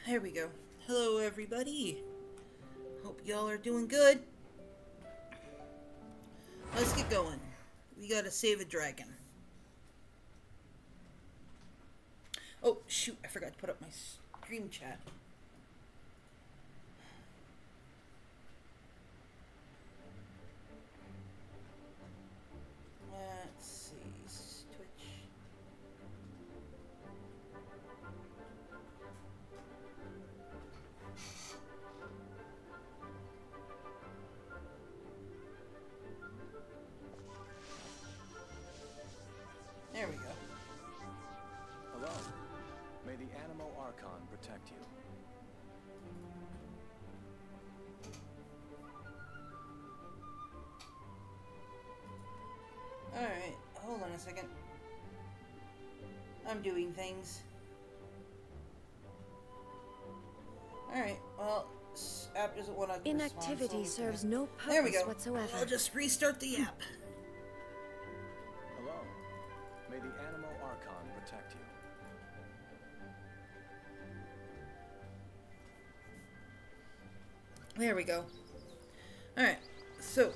There we go. Hello, everybody. Hope y'all are doing good. Let's get going. We gotta save a dragon. Oh, shoot. I forgot to put up my stream chat. Let's see. Twitch. There we go. Hello. May the Animo Archon protect you. Alright, hold on a second. I'm doing things. Alright, well, app doesn't want to Inactivity serves no there we purpose go. whatsoever. I'll just restart the app. Hello. May the Animo Archon protect you. There we go. Alright, so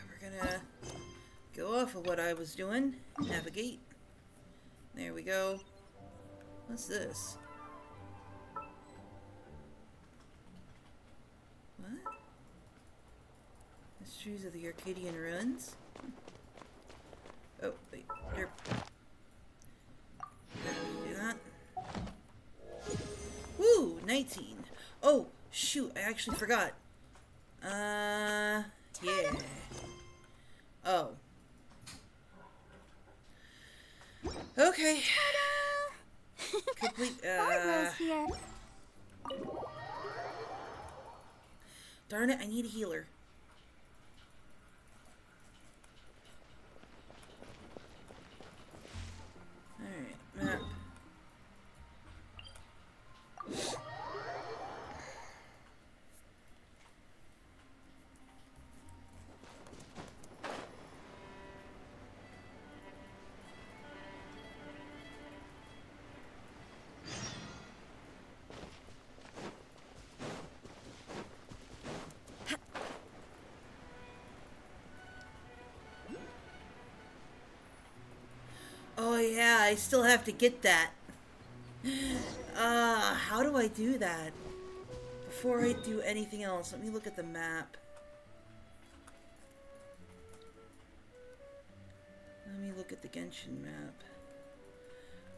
we're gonna go off of what I was doing. Navigate. There we go. What's this? What? Mysteries of the Arcadian Ruins? Oh, wait. There. Do that. Woo! 19. Oh, shoot. I actually forgot. Yeah. Oh. Okay. Complete, here. Darn it, I need a healer. Alright, map. Oh yeah, I still have to get that. How do I do that? Before I do anything else, let me look at the map. Let me look at the Genshin map.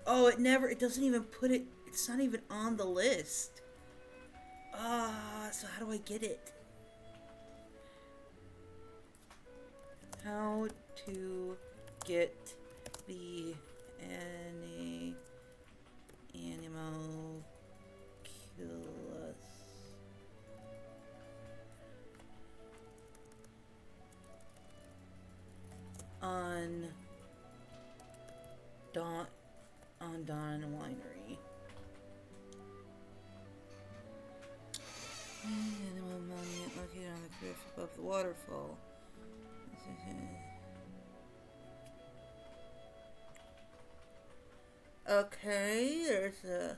Oh, it doesn't even put it, it's not even on the list. So how do I get it? How to get the Animo Oculus. On Dawn Winery. Animal monument located on the cliff above the waterfall. Okay, there's a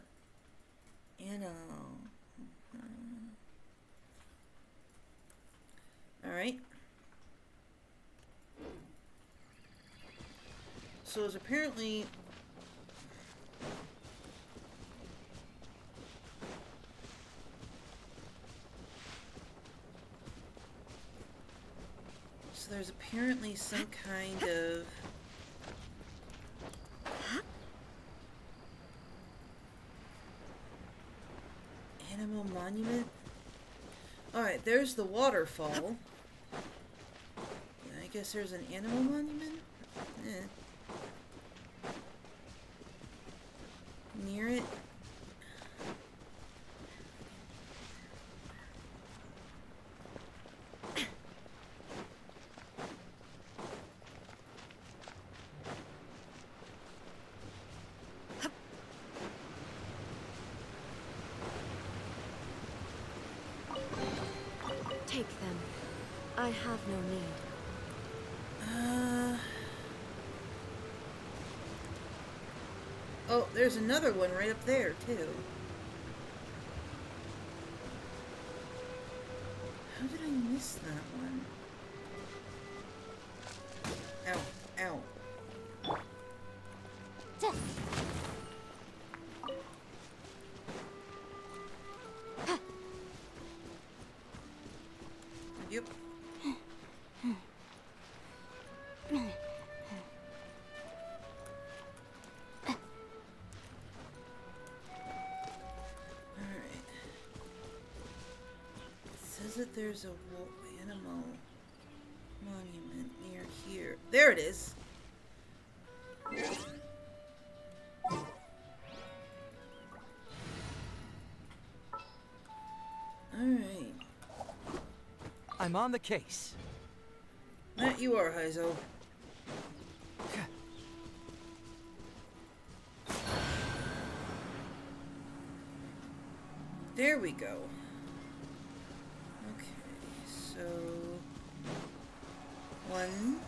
Alright. So it's apparently there's apparently some kind of animal monument. Alright, there's the waterfall. I guess there's an animal monument? Near it. Take them. I have no need. Oh, there's another one right up there, too. release that one. Ow, ow. Yep. Alright. It says that there's a animal monument near here. There it is. Alright. I'm on the case. That you are, Heizo. There we go. Okay, so 1,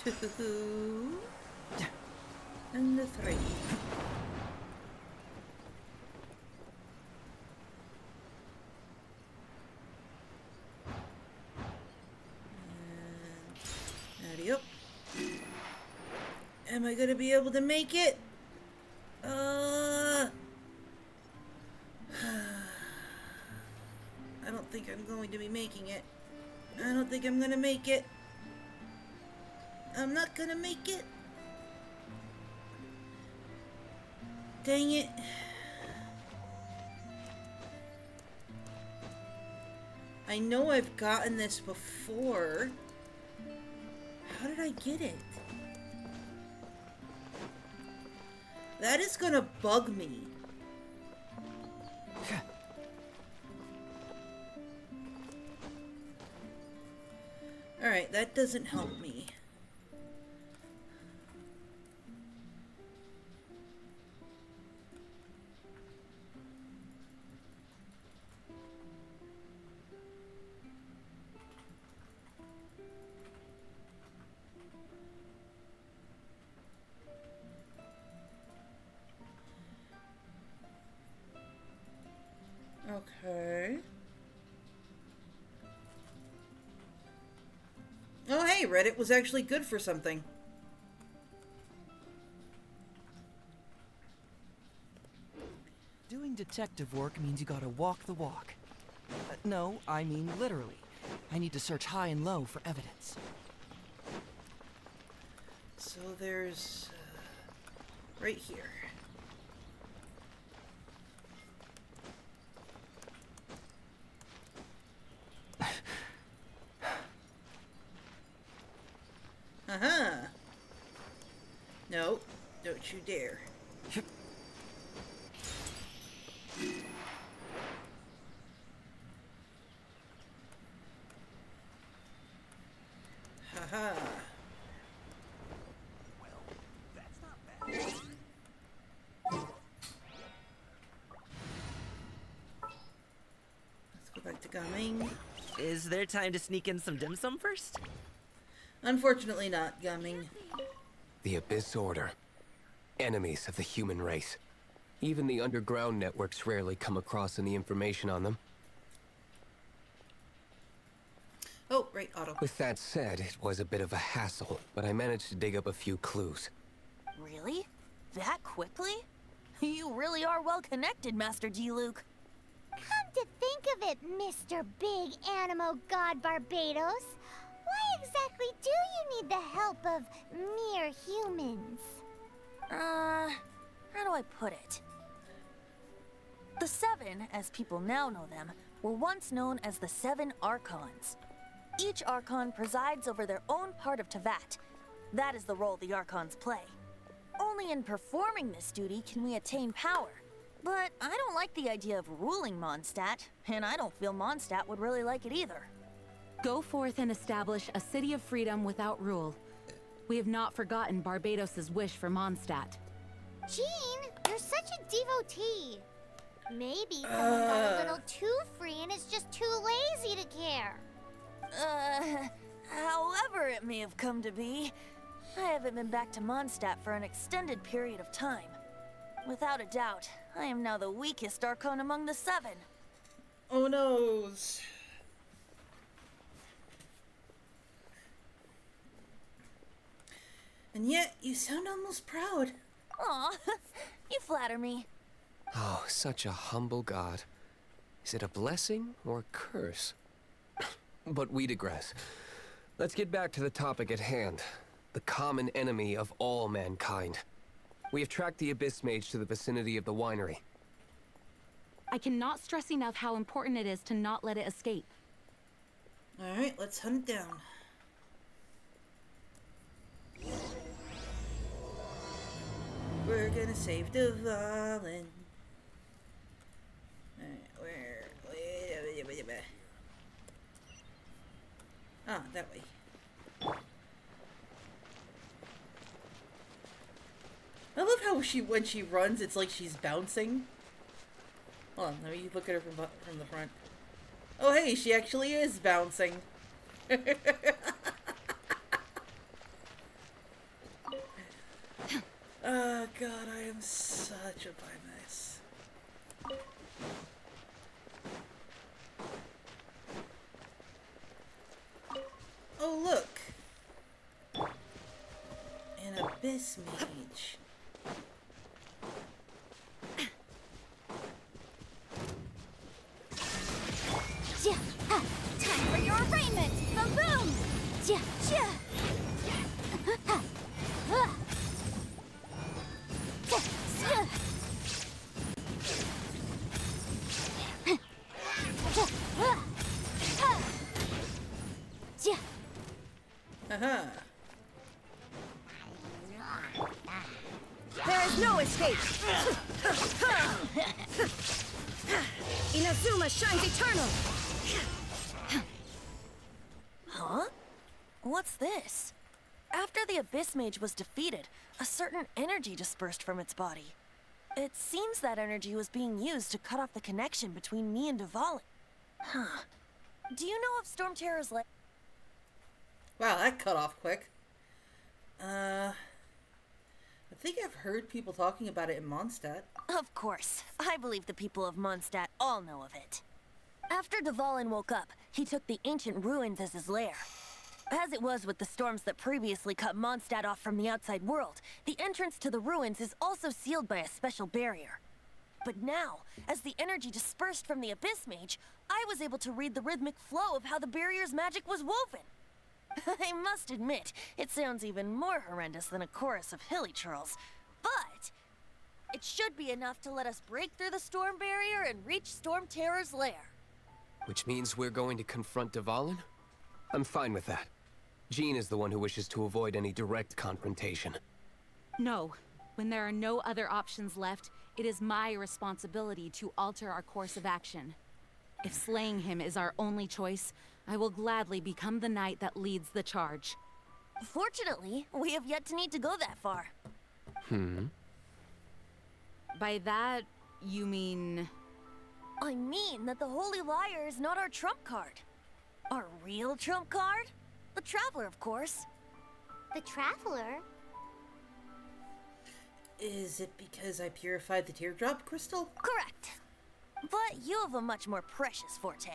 2, and 3. And howdy up. Am I gonna be able to make it? I don't think I'm going to be making it. I don't think I'm gonna make it. I'm not gonna make it. Dang it. I know I've gotten this before. How did I get it? That is gonna bug me. Alright, that doesn't help me. Okay. Oh, hey, Reddit was actually good for something. Doing detective work means you gotta walk the walk. No, I mean literally. I need to search high and low for evidence. So there's... right here. Uh-huh. No, don't you dare. Haha. Well, that's not bad. Let's go back to gumming. Is there time to sneak in some dim sum first? Unfortunately not gumming. The Abyss Order. Enemies of the human race. Even the underground networks rarely come across any information on them. Oh, right, auto. With that said, it was a bit of a hassle, but I managed to dig up a few clues. Really? That quickly? You really are well connected, Master G. Luke. Come to think of it, Mr. Big Animo God Barbados, why exactly do you need the help of mere humans? How do I put it? The Seven, as people now know them, were once known as the Seven Archons. Each Archon presides over their own part of Teyvat. That is the role the Archons play. Only in performing this duty can we attain power. But I don't like the idea of ruling Mondstadt, and I don't feel Mondstadt would really like it either. Go forth and establish a city of freedom without rule. We have not forgotten Barbados's wish for Mondstadt. Jean, you're such a devotee. Maybe someone got a little too free and is just too lazy to care. However it may have come to be, I haven't been back to Mondstadt for an extended period of time. Without a doubt, I am now the weakest Archon among the Seven. Oh noes. And yet, you sound almost proud. Aw, you flatter me. Oh, such a humble god. Is it a blessing or a curse? But we digress. Let's get back to the topic at hand. The common enemy of all mankind. We have tracked the Abyss Mage to the vicinity of the winery. I cannot stress enough how important it is to not let it escape. Alright, let's hunt it down. We're gonna save Dvalin. Alright, where? Ah, that way. I love how when she runs, it's like she's bouncing. Hold on, let me look at her from the front. Oh, hey, she actually is bouncing. Oh, God, I am such a pie mess. Oh, look. An Abyss Mage. Time for your arraignment! Boom! Haha. There is no escape! Inazuma shines eternal! Huh? What's this? After the Abyss Mage was defeated, a certain energy dispersed from its body. It seems that energy was being used to cut off the connection between me and Dvalin. Huh. Do you know of Storm Terror's Wow, that cut off quick. I think I've heard people talking about it in Mondstadt. Of course. I believe the people of Mondstadt all know of it. After Dvalin woke up, he took the ancient ruins as his lair. As it was with the storms that previously cut Mondstadt off from the outside world, the entrance to the ruins is also sealed by a special barrier. But now, as the energy dispersed from the Abyss Mage, I was able to read the rhythmic flow of how the barrier's magic was woven. I must admit, it sounds even more horrendous than a chorus of hilly churls. But it should be enough to let us break through the storm barrier and reach Storm Terror's lair. Which means we're going to confront Dvalin? I'm fine with that. Jean is the one who wishes to avoid any direct confrontation. No. When there are no other options left, it is my responsibility to alter our course of action. If slaying him is our only choice, I will gladly become the knight that leads the charge. Fortunately, we have yet to need to go that far. By that, you mean... I mean that the Holy Liar is not our trump card. Our real trump card? The Traveler, of course. The Traveler? Is it because I purified the teardrop crystal? Correct. But you have a much more precious forte.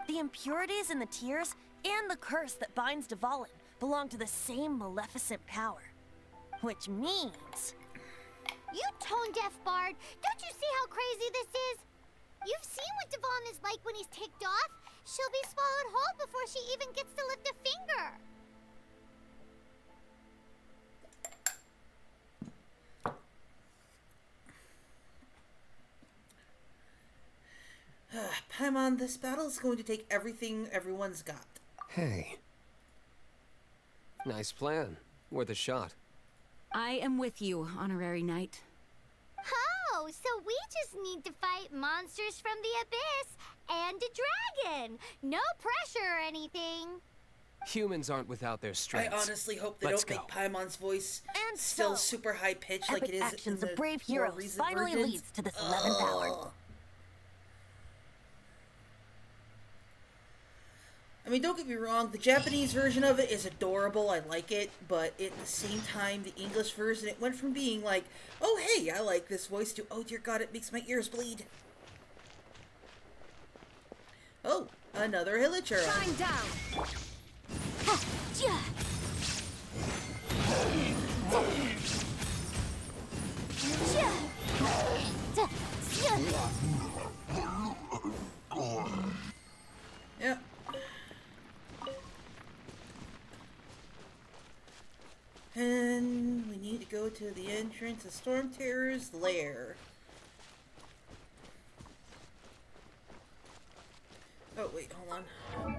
The impurities in the tears and the curse that binds Dvalin belong to the same maleficent power. Which means... You tone-deaf bard! Don't you see how crazy this is? You've seen what Dvalin is like when he's ticked off. She'll be swallowed whole before she even gets to lift a finger. Paimon, this battle is going to take everything everyone's got. Hey. Nice plan. Worth a shot. I am with you, Honorary Knight. Oh, so we just need to fight monsters from the abyss and a dragon. No pressure or anything. Humans aren't without their I strengths. honestly hope they Let's don't make Paimon's voice And still so, super high pitched like epic it is actions in of the brave more heroes recent finally versions. leads to this 11th hour. Ugh. I mean, don't get me wrong, the Japanese version of it is adorable, I like it, but at the same time, the English version, it went from being like, oh hey, I like this voice, to, oh dear god, it makes my ears bleed. Oh, another Hilichurl. Shine down! Ha! Yeah. And we need to go to the entrance of Storm Terror's lair. Oh, wait, hold on.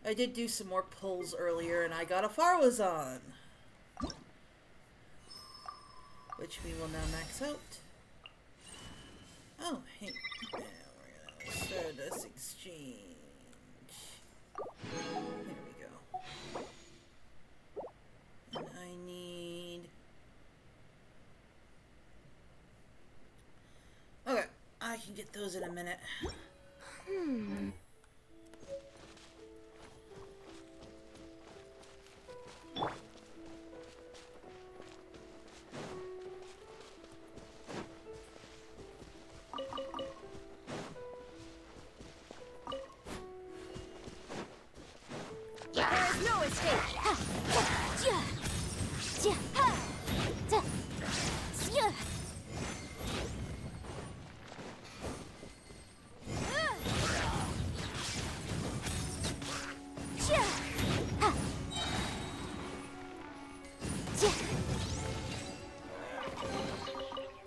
I did do some more pulls earlier, and I got a Farwazon, which we will now max out. Oh, hey. Now we're gonna start this exchange. There we go. And I need... Okay, I can get those in a minute. There is no escape.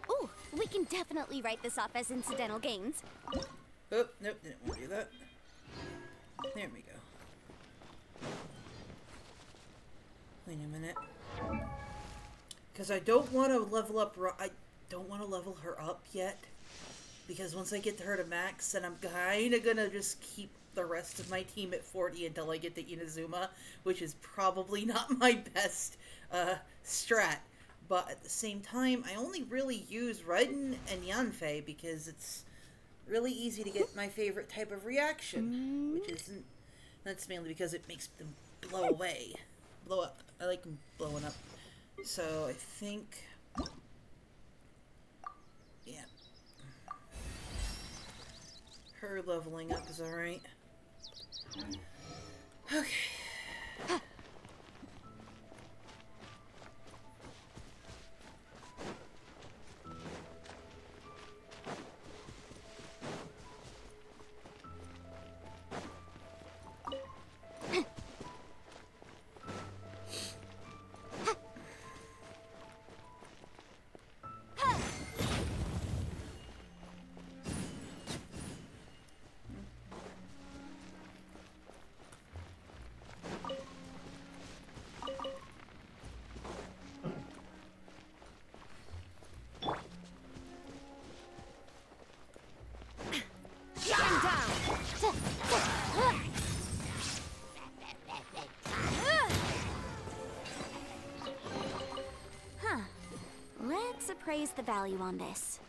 Ooh, we can definitely write this off as incidental gains. Oh, nope, didn't want to do that. There we go. Wait a minute. Because I don't want to level up... I don't want to level her up yet. Because once I get her to max, then I'm kind of going to just keep the rest of my team at 40 until I get to Inazuma, which is probably not my best strat. But at the same time, I only really use Raiden and Yanfei because it's really easy to get my favorite type of reaction, which isn't... That's mainly because it makes them blow away. Blow up. I like them blowing up. So I think... Yeah. Her leveling up is alright. Okay. Let's appraise the value on this.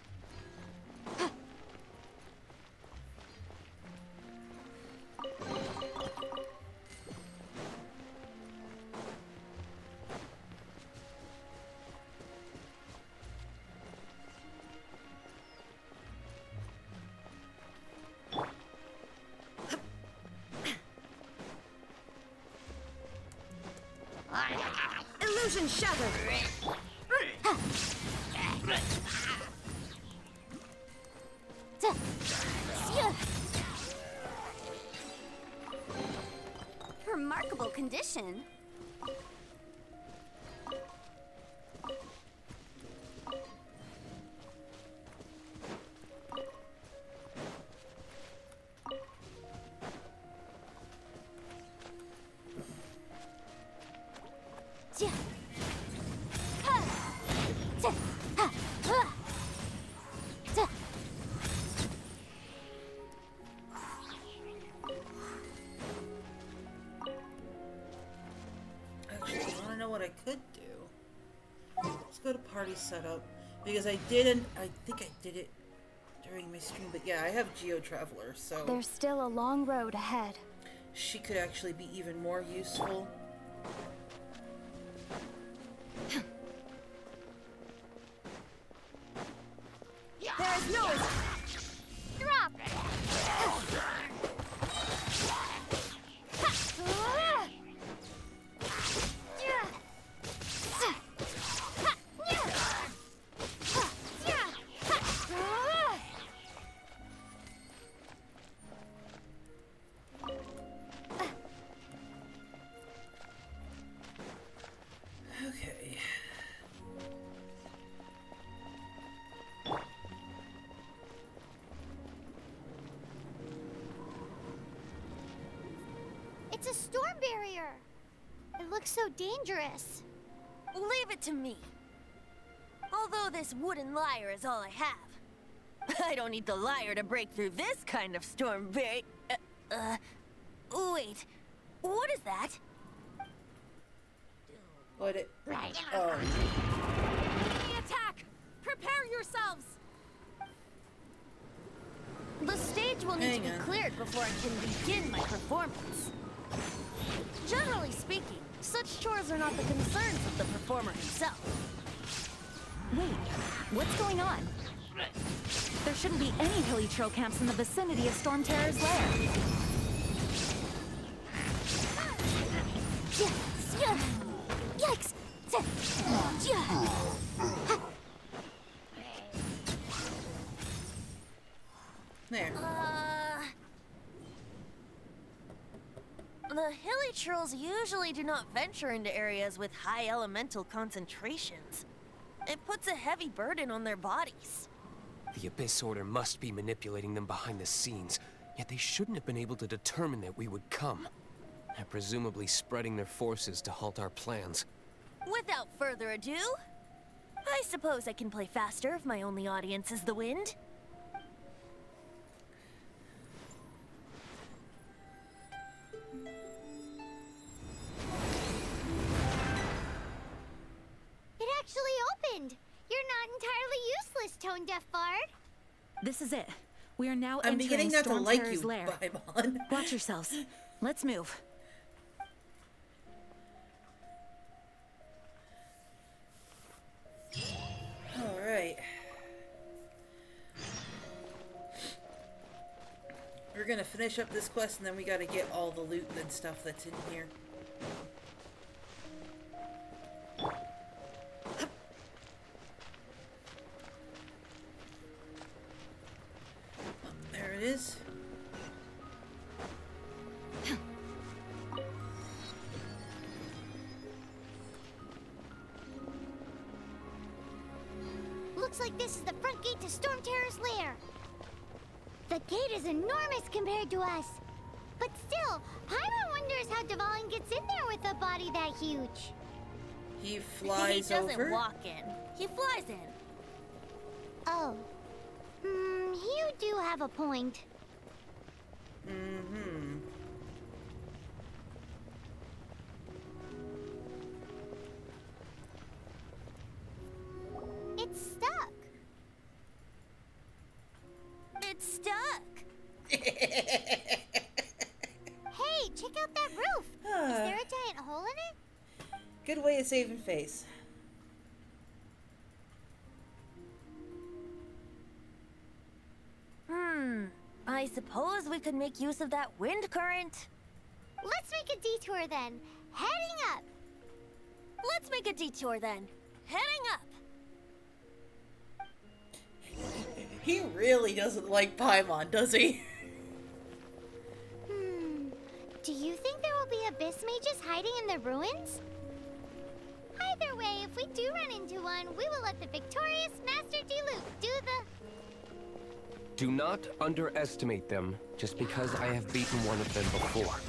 Illusion shattered. Remarkable condition. Party setup because I think I did it during my stream, but yeah, I have Geo Traveler, so There's still a long road ahead. she could actually be even more useful. There is no Drop! looks so dangerous. Leave it to me. Although this wooden lyre is all I have. I don't need the lyre to break through this kind of storm very... wait. What is that? What it... Oh. Enemy attack! Prepare yourselves! The stage will need to be Hang on. cleared before I can begin my performance. Generally speaking, such chores are not the concerns of the performer himself. Wait, what's going on? There shouldn't be any hilly trail camps in the vicinity of Storm Terror's lair. Yikes! There. The hilly trolls usually do not venture into areas with high elemental concentrations. It puts a heavy burden on their bodies. The Abyss Order must be manipulating them behind the scenes, yet they shouldn't have been able to determine that we would come. They're presumably spreading their forces to halt our plans. Without further ado, I suppose I can play faster if my only audience is the wind. It actually opened! You're not entirely useless, Tone Deaf Bard. This is it. We are now I'm entering beginning not to Storm like Terror's you, lair. Paimon. Watch yourselves. Let's move. Alright. We're gonna finish up this quest and then we gotta get all the loot and stuff that's in here. There it is. Looks like this is the front gate to Storm Terror's lair. The gate is enormous compared to us. But still, Paimon wonders how Dvalin gets in there with a body that huge. He flies He doesn't over. walk in. He flies in. Oh. You do have a point. Mm-hmm. It's stuck. It's stuck. Hey, check out that roof. Is there a giant hole in it? Good way of saving face. I suppose we could make use of that wind current. Let's make a detour then. Heading up. Let's make a detour then. Heading up. He really doesn't like Paimon, does he? Do you think there will be abyss mages hiding in the ruins? Either way, if we do run into one, we will let the victorious Master Diluc do the... Do not underestimate them just because I have beaten one of them before.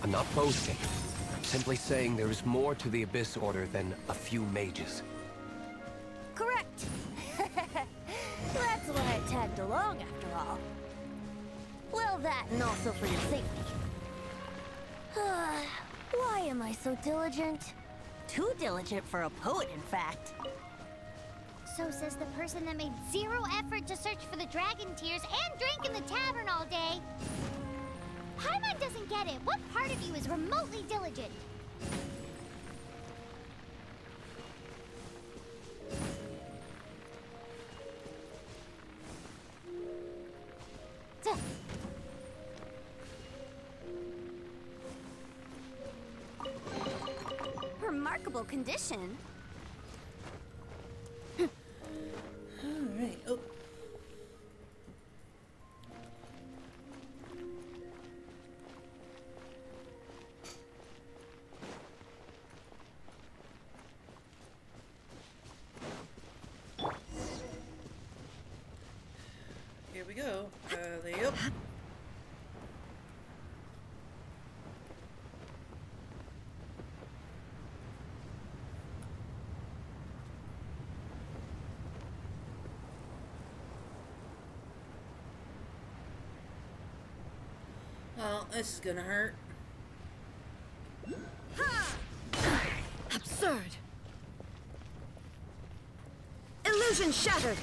I'm not boasting. I'm simply saying there is more to the Abyss Order than a few mages. Correct. That's why I tagged along after all. Well, that and also for your safety. Why am I so diligent? Too diligent for a poet, in fact. So says the person that made zero effort to search for the dragon tears and drank in the tavern all day. Paimon doesn't get it. What part of you is remotely diligent? Tuh. Remarkable condition. Alright, oh. Here we go. Yep. Oh, this is gonna hurt. Absurd. Illusion shattered.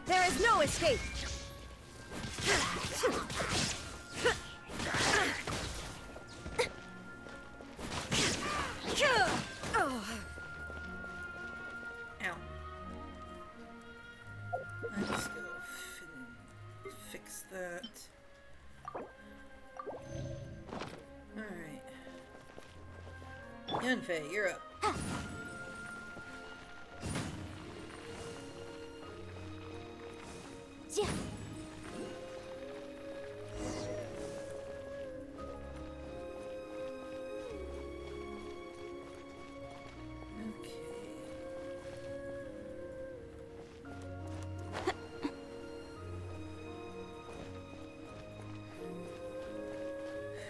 There is no escape. Ow. Let's go fix that. Alright. Yunfei, you're up. Yeah. Okay.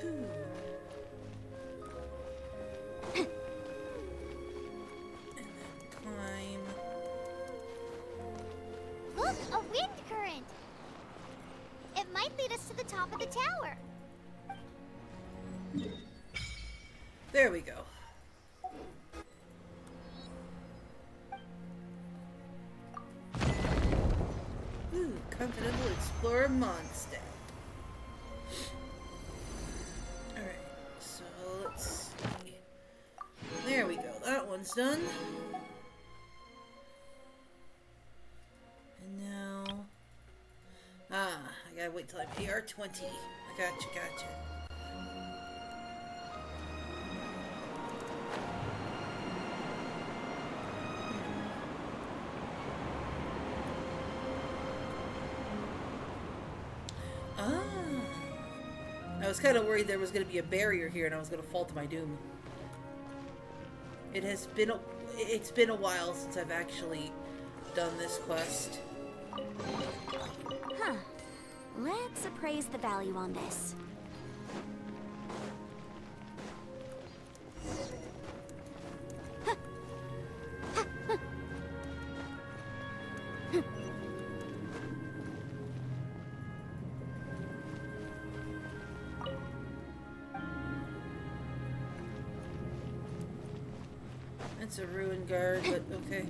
And then climb. Look, a wind current. It might lead us to the top of the tower. There we go. Ooh, Continental Explorer Mondstadt. Alright, so let's see. There we go, that one's done. And now... I gotta wait till I'm AR-20. I gotcha. I was kind of worried there was going to be a barrier here and I was going to fall to my doom. It's been a while since I've actually done this quest. Huh. Let's appraise the value on this. It's a ruin guard, but okay.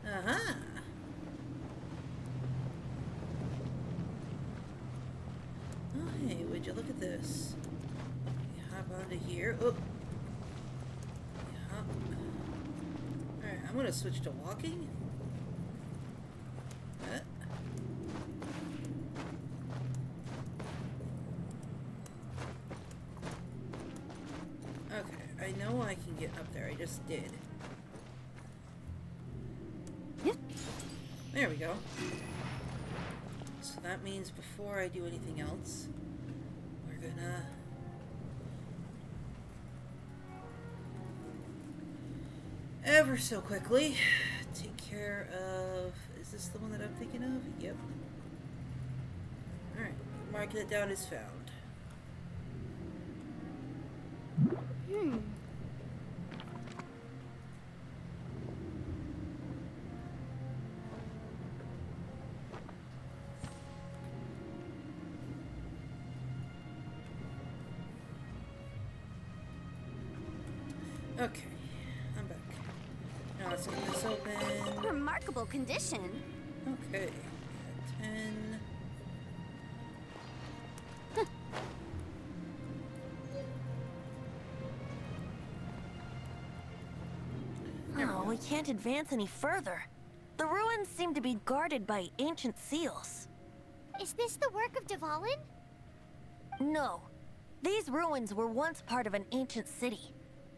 Uh-huh. Oh, hey, would you look at this? You hop onto here. Oh. You hop. Alright, I'm gonna switch to walking. Okay, I know I can get up there. I just did. There we go. So that means before I do anything else, we're gonna... ever so quickly take care of... Is this the one that I'm thinking of? Yep. Alright, marking it down as found. Okay, I'm back. Now let's get this open. Remarkable condition. Okay, 10. Oh, we can't advance any further. The ruins seem to be guarded by ancient seals. Is this the work of Dvalin? No. These ruins were once part of an ancient city.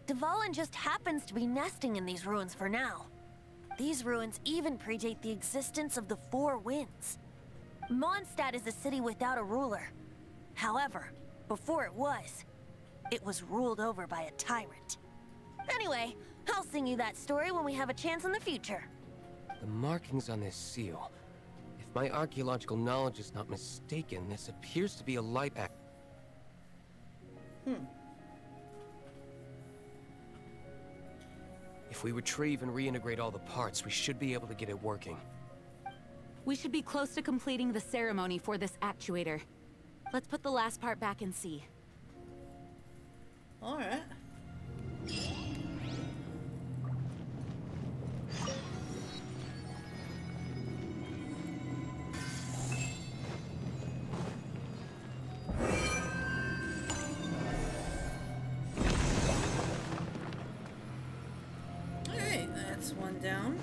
Dvalin just happens to be nesting in these ruins for now. These ruins even predate the existence of the Four Winds. Mondstadt is a city without a ruler. However, before it was ruled over by a tyrant. Anyway, I'll sing you that story when we have a chance in the future. The markings on this seal. If my archaeological knowledge is not mistaken, this appears to be a light act. If we retrieve and reintegrate all the parts, we should be able to get it working. We should be close to completing the ceremony for this actuator. Let's put the last part back and see. All right. Alright, that's one down.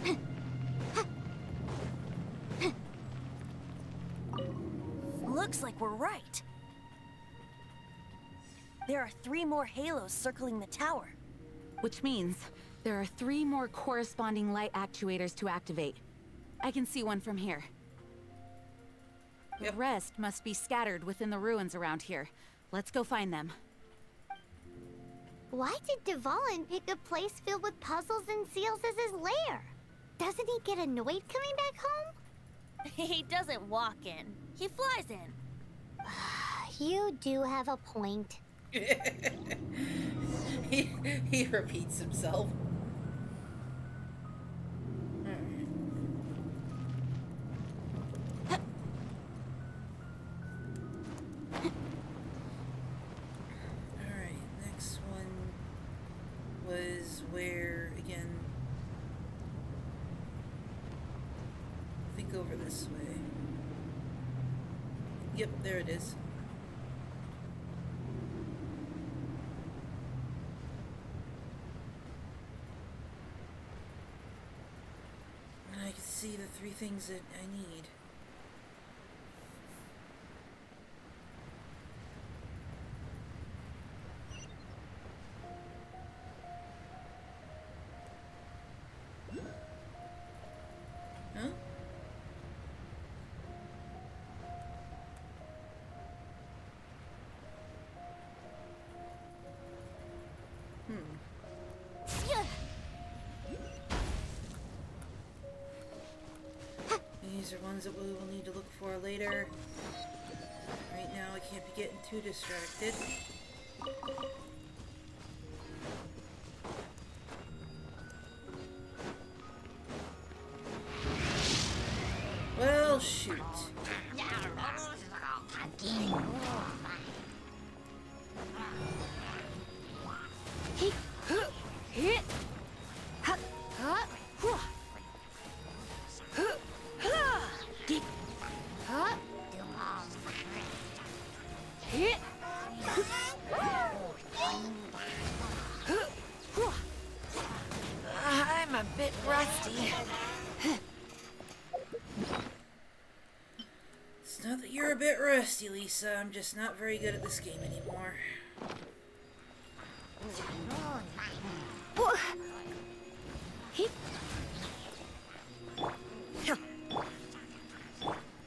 Looks like we're right. There are 3 more halos circling the tower. Which means there are 3 more corresponding light actuators to activate. I can see one from here. The rest must be scattered within the ruins around here. Let's go find them. Why did Dvalin pick a place filled with puzzles and seals as his lair? Doesn't he get annoyed coming back home? He doesn't walk in. He flies in. You do have a point. he repeats himself. Alright, next one was where again? I think over this way. Yep, there it is. And I can see the 3 things that I need. Huh? These are ones that we will need to look for later. Right now I can't be getting too distracted. Well, shoot. I'm a bit rusty. It's not that you're a bit rusty, Lisa. I'm just not very good at this game anymore.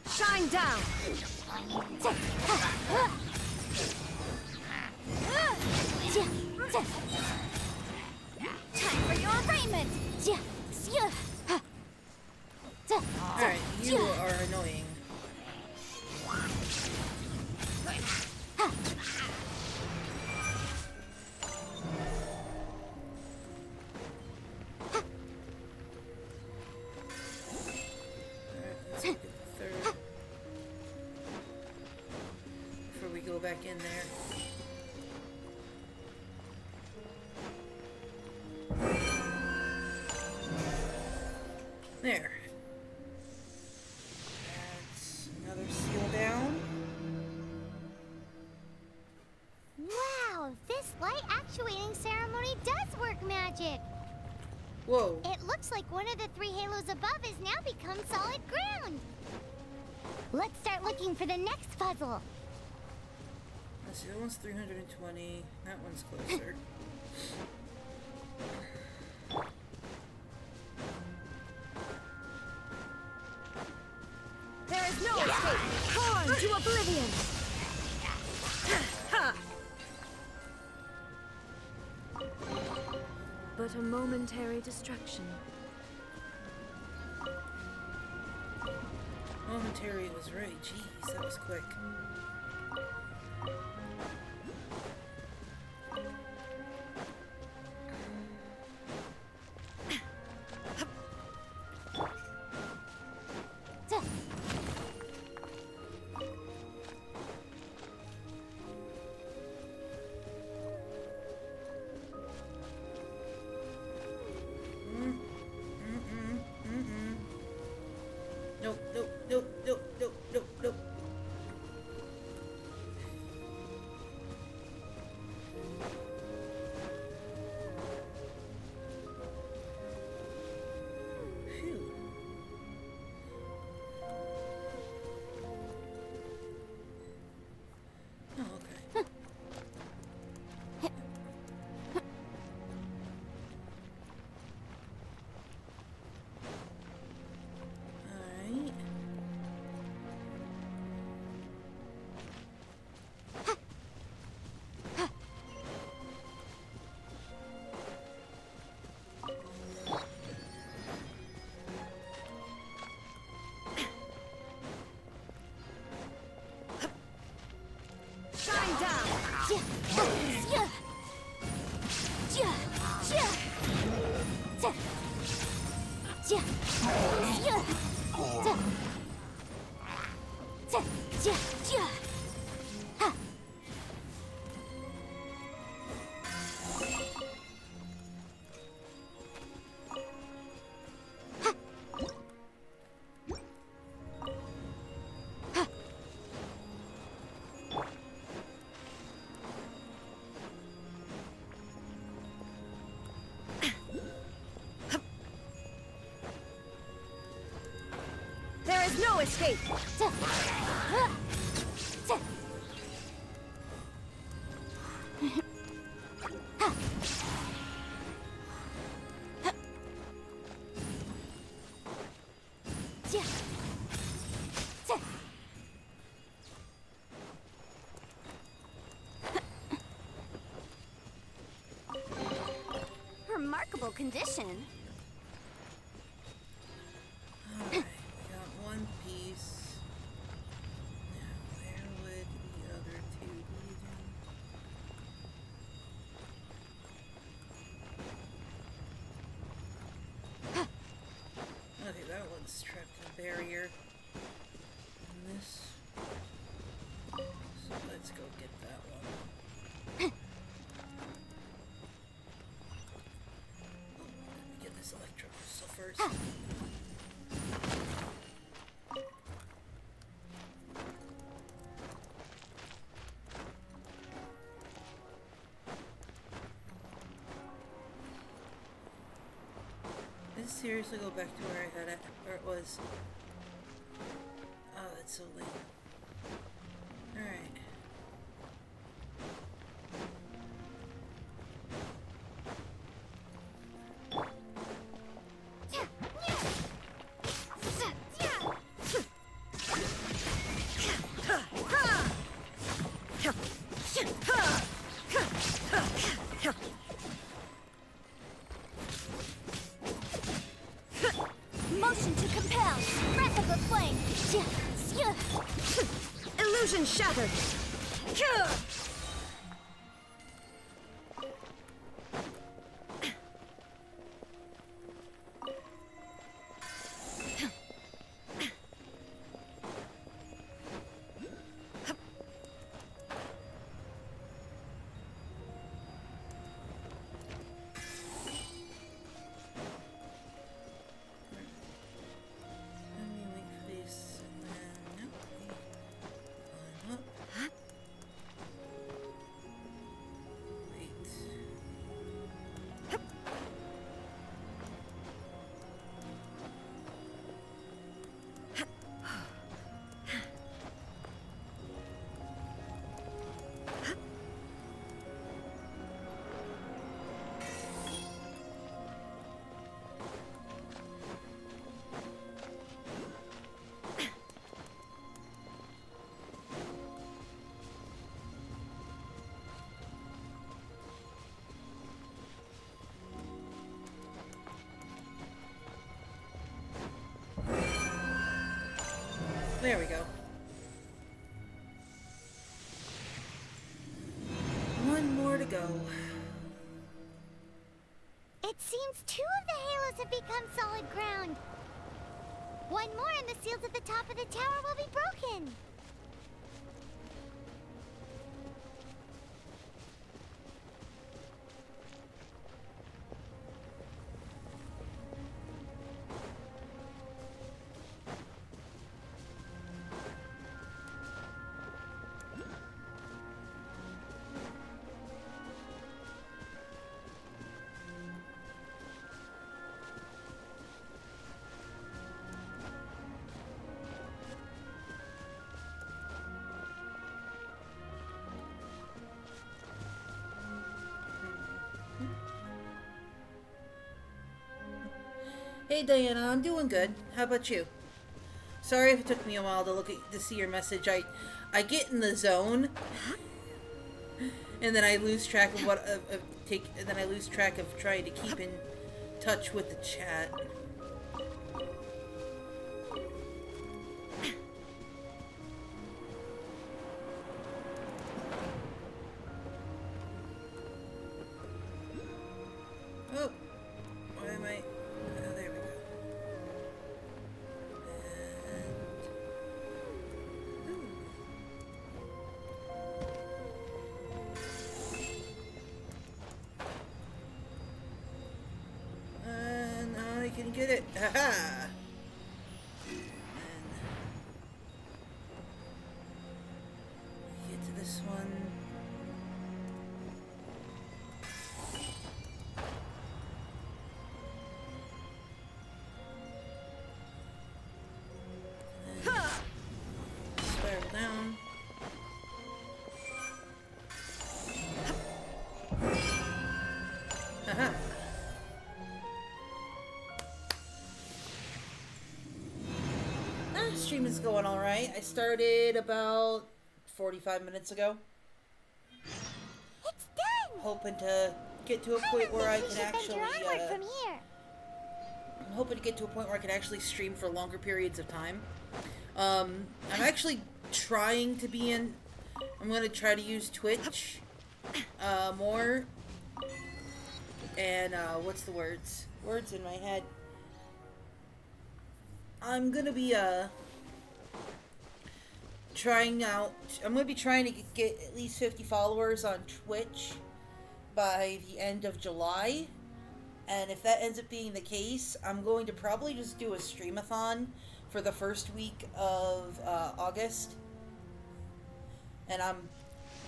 Shine down. Time for your arraignment! Alright, you are annoying. Alright, let's get the 3rd. Before we go back in there. There. That's another seal down. Wow, this light actuating ceremony does work magic! Whoa. It looks like one of the 3 halos above has now become solid ground! Let's start looking for the next puzzle! Let's see, that one's 320. That one's closer. There is no escape. Born to oblivion. but a momentary distraction. Momentary was right. Jeez, that was quick. Nope, nope, nope, nope, nope, nope, nope. Phew. Oh, okay. Alright. Shine down! There is no escape! Remarkable condition. Alright, we got one piece. Now, where would the other two be then? Okay, that one's trapped in a barrier. And this. So let's go get that one. Oh, let me get this electro crystal first. Did it seriously go back to where I had it? Where it was? Oh, that's so late. Alright. Motion to compel. Breath of the flame. Illusion shattered! Let me wait for these and then nope. Climb up. There we go. One more to go. It seems 2 of the halos have become solid ground. One more and the seals at the top of the tower will be broken. Hey Diana, I'm doing good. How about you? Sorry if it took me a while to see your message. I get in the zone, and then I lose track of I lose track of trying to keep in touch with the chat. Oh, why am I? Oh, there we go. And now I can get it. Haha! Get to this one. Spiral down. Haha. Stream is going all right. I started about 45 minutes ago. It's done! Hoping to get to a point where I can actually. From here. I'm hoping to get to a point where I can actually stream for longer periods of time. I'm actually trying to be in. I'm going to try to use Twitch more. And what's the words? Words in my head. I'm gonna be trying out. I'm gonna be trying to get at least 50 followers on Twitch by the end of July. And if that ends up being the case, I'm going to probably just do a streamathon for the first week of August. And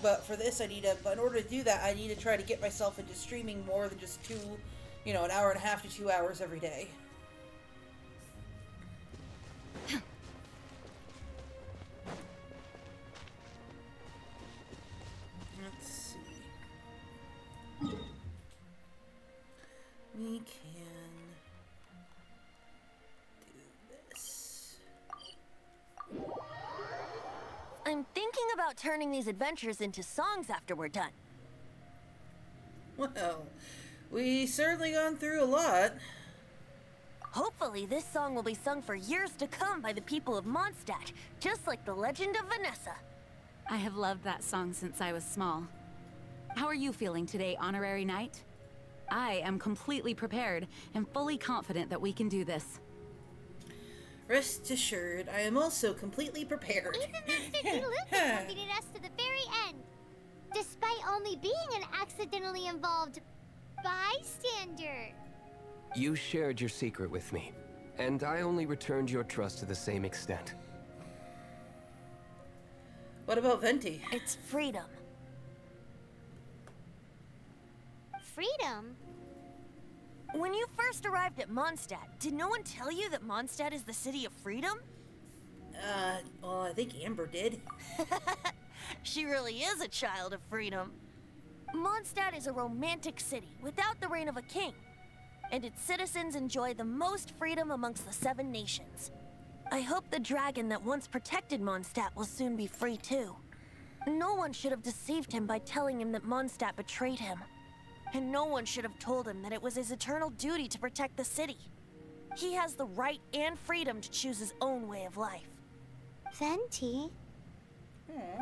but for this, but in order to do that, I need to try to get myself into streaming more than just an hour and a half to 2 hours every day. Let's see. We can do this. I'm thinking about turning these adventures into songs after we're done. Well, we certainly gone through a lot. Hopefully, this song will be sung for years to come by the people of Mondstadt, just like the legend of Vanessa. I have loved that song since I was small. How are you feeling today, Honorary Knight? I am completely prepared and fully confident that we can do this. Rest assured, I am also completely prepared. Even Master Luke accompanied us to the very end, despite only being an accidentally involved bystander. You shared your secret with me, and I only returned your trust to the same extent. What about Venti? It's freedom. Freedom? When you first arrived at Mondstadt, did no one tell you that Mondstadt is the city of freedom? Well, I think Amber did. She really is a child of freedom. Mondstadt is a romantic city without the reign of a king, and its citizens enjoy the most freedom amongst the 7 nations. I hope the dragon that once protected Mondstadt will soon be free too. No one should have deceived him by telling him that Mondstadt betrayed him. And no one should have told him that it was his eternal duty to protect the city. He has the right and freedom to choose his own way of life. Venti?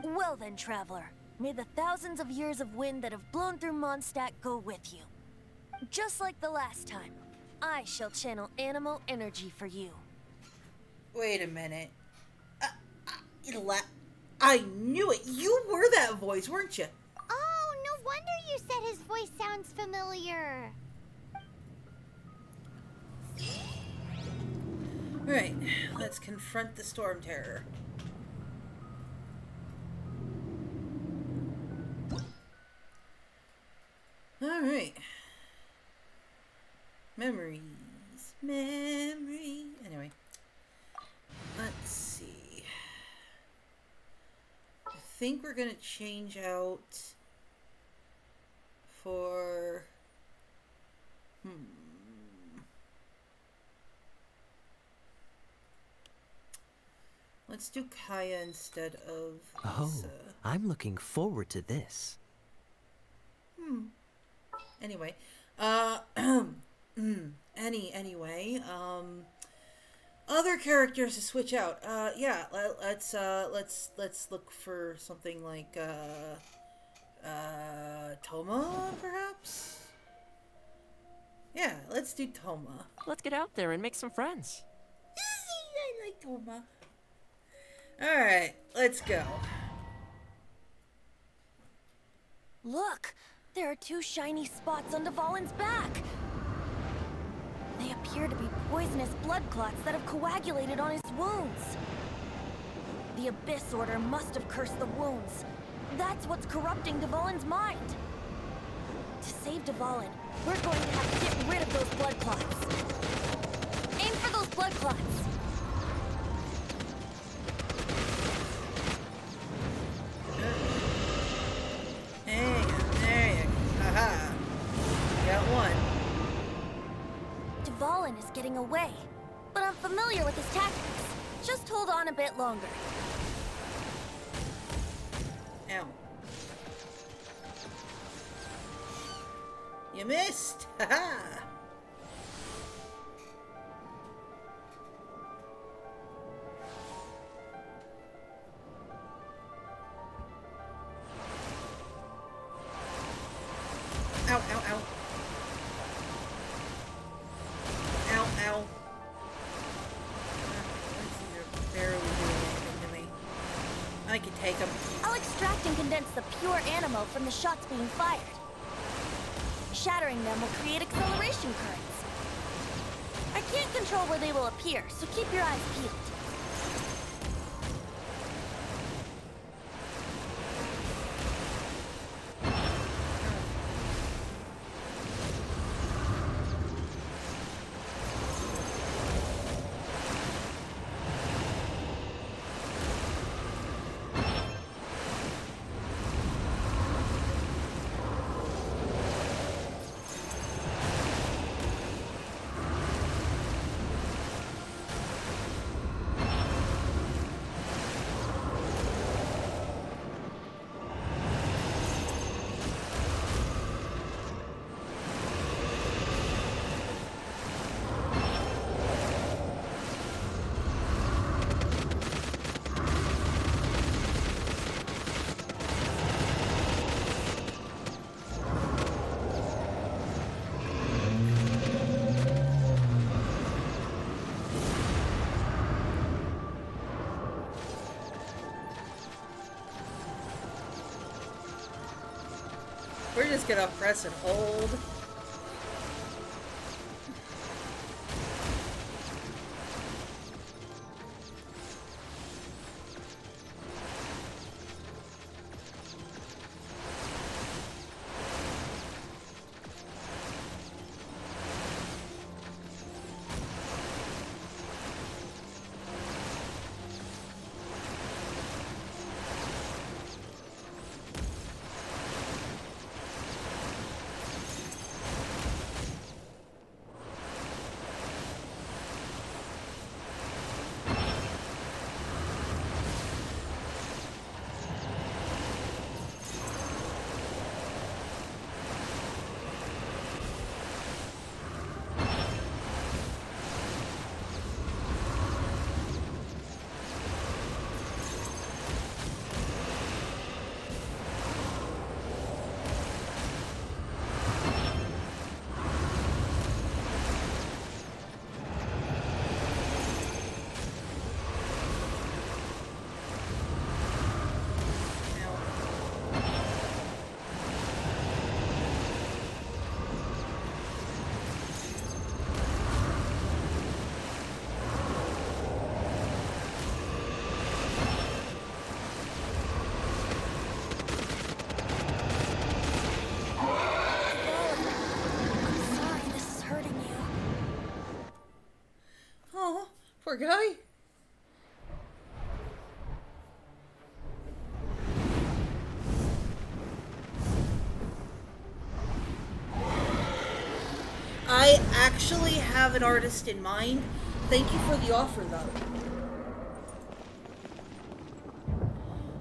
Well then, traveler. May the thousands of years of wind that have blown through Mondstadt go with you. Just like the last time, I shall channel animal energy for you. Wait a minute. I knew it. You were that voice, weren't you? Oh, no wonder you said his voice sounds familiar. Alright, let's confront the Storm Terror. Alright. Memories. Memory. Anyway. Let's see. I think we're gonna change out for... Let's do Kaya instead of Lisa. Oh, I'm looking forward to this. Anyway, anyway, other characters to switch out. Yeah, let's look for something like Toma, perhaps. Yeah, let's do Toma. Let's get out there and make some friends. I like Toma. All right, let's go. Look! There are two shiny spots on Dvalin's back! They appear to be poisonous blood clots that have coagulated on his wounds. The Abyss Order must have cursed the wounds. That's what's corrupting Dvalin's mind. To save Dvalin, we're going to have to get rid of those blood clots. Aim for those blood clots! Dvalin is getting away, but I'm familiar with his tactics. Just hold on a bit longer. Ow. You missed! Haha! Ow, ow, ow. Ow, ow. They're barely doing anything to me. I can take them. I'll extract and condense the pure animo from the shots being fired. Shattering them will create acceleration currents. I can't control where they will appear, so keep your eyes peeled. We're just gonna press and hold. Poor guy. I actually have an artist in mind. Thank you for the offer, though.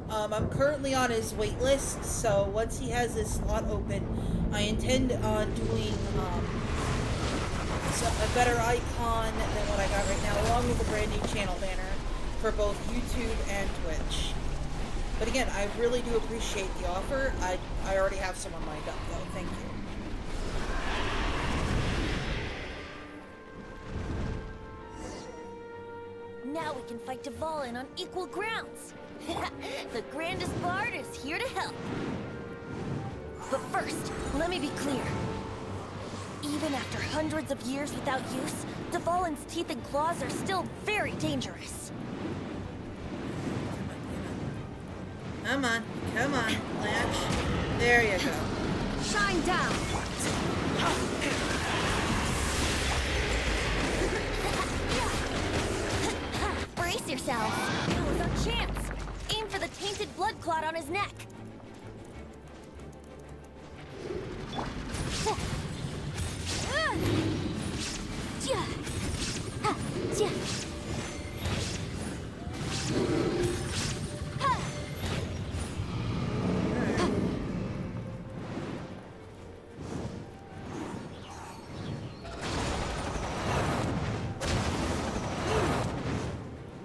I'm currently on his wait list, so once he has his slot open, I intend on doing a better icon than what I got right now, along with a brand new channel banner for both YouTube and Twitch. But again, I really do appreciate the offer. I already have someone lined up, though. Thank you. Now we can fight Dvalin on equal grounds. The grandest bard is here to help. But first, let me be clear. Even after hundreds of years without use, Dvalin's teeth and claws are still very dangerous. Come on, Blanche. There you go. Shine down! Brace yourself. That was our chance. Aim for the tainted blood clot on his neck.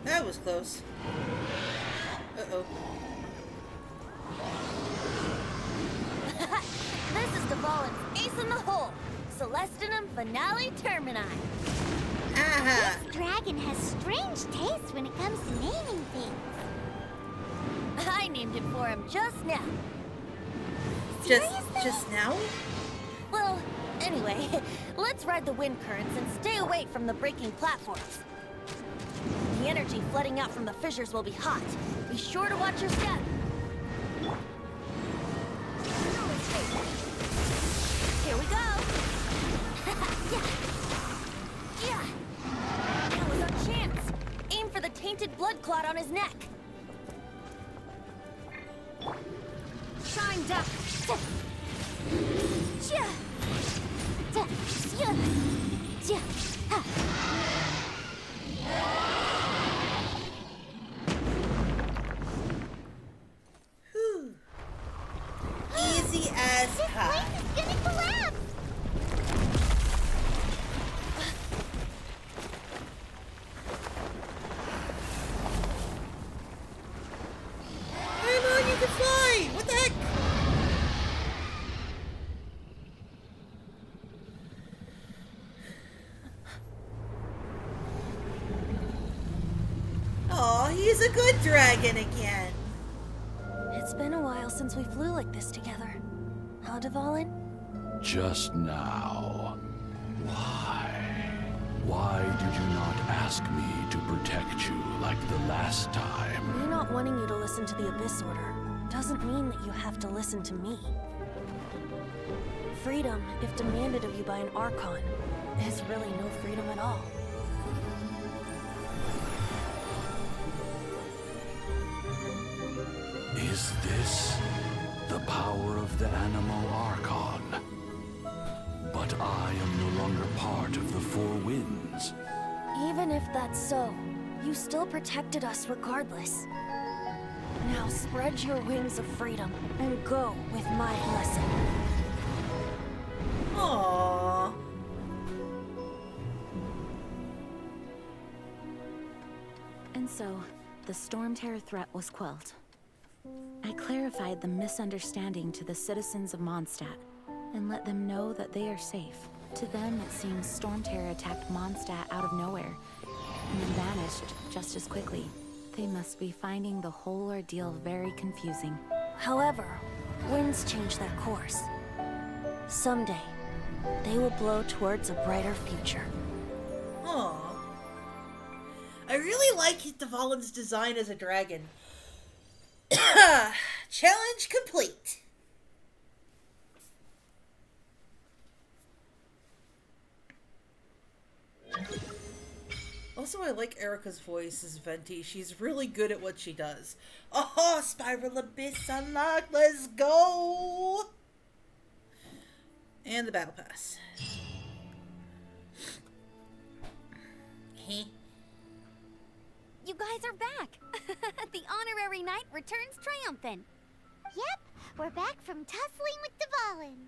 That was close. Uh-oh. This is Dvalin's ace in the hole. Celestinum Finale Termini. Aha! This dragon has strange taste when it comes to naming things. I named it for him just now. Just now? Well, anyway, let's ride the wind currents and stay away from the breaking platforms. The energy flooding out from the fissures will be hot. Be sure to watch your step. Here we go. Yeah. That was our chance. Aim for the tainted blood clot on his neck. Shine down! Whew. Easy as pie. This place is gonna collapse! Come on, you can fly! What the heck? Aw, he's a good dragon again. It's been a while since we flew like this together. Huh, Dvalin? Just now. Why? Why did you not ask me to protect you like the last time? Me not wanting you to listen to the Abyss Order doesn't mean that you have to listen to me. Freedom, if demanded of you by an Archon, is really no freedom at all. Is this the power of the Animo Archon? But I am no longer part of the Four Winds. Even if that's so, you still protected us regardless. Now spread your wings of freedom and go with my blessing. Aww. And so, the Storm Terror threat was quelled. I clarified the misunderstanding to the citizens of Mondstadt and let them know that they are safe. To them, it seems Storm Terror attacked Mondstadt out of nowhere and then vanished just as quickly. They must be finding the whole ordeal very confusing. However, winds change their course. Someday, they will blow towards a brighter future. Aww. I really like Dvalin's design as a dragon. Challenge complete. Also, I like Erica's voice as Venti. She's really good at what she does. Oh, Spiral Abyss unlocked! Let's go! And the Battle Pass. Heh. You guys are back! The honorary knight returns triumphant. Yep, we're back from tussling with Dvalin.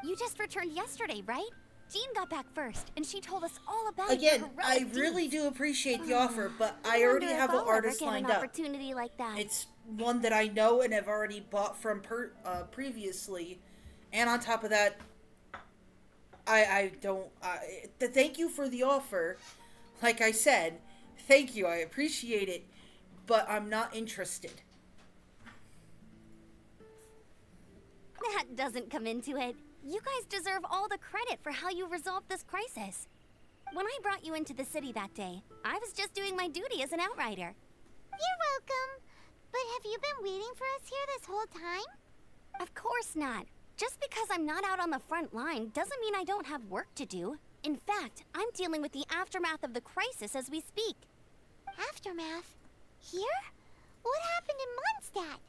You just returned yesterday, right? Jean got back first, and she told us all about Again, your I heroic really deeds. do appreciate the offer, but I already have an artist lined an up. opportunity like that. It's one that I know and have already bought from previously, and on top of that, thank you for the offer. Like I said, thank you, I appreciate it, but I'm not interested. That doesn't come into it. You guys deserve all the credit for how you resolved this crisis. When I brought you into the city that day, I was just doing my duty as an outrider. You're welcome. But have you been waiting for us here this whole time? Of course not. Just because I'm not out on the front line doesn't mean I don't have work to do. In fact, I'm dealing with the aftermath of the crisis as we speak. Aftermath? Here? What happened in Mondstadt?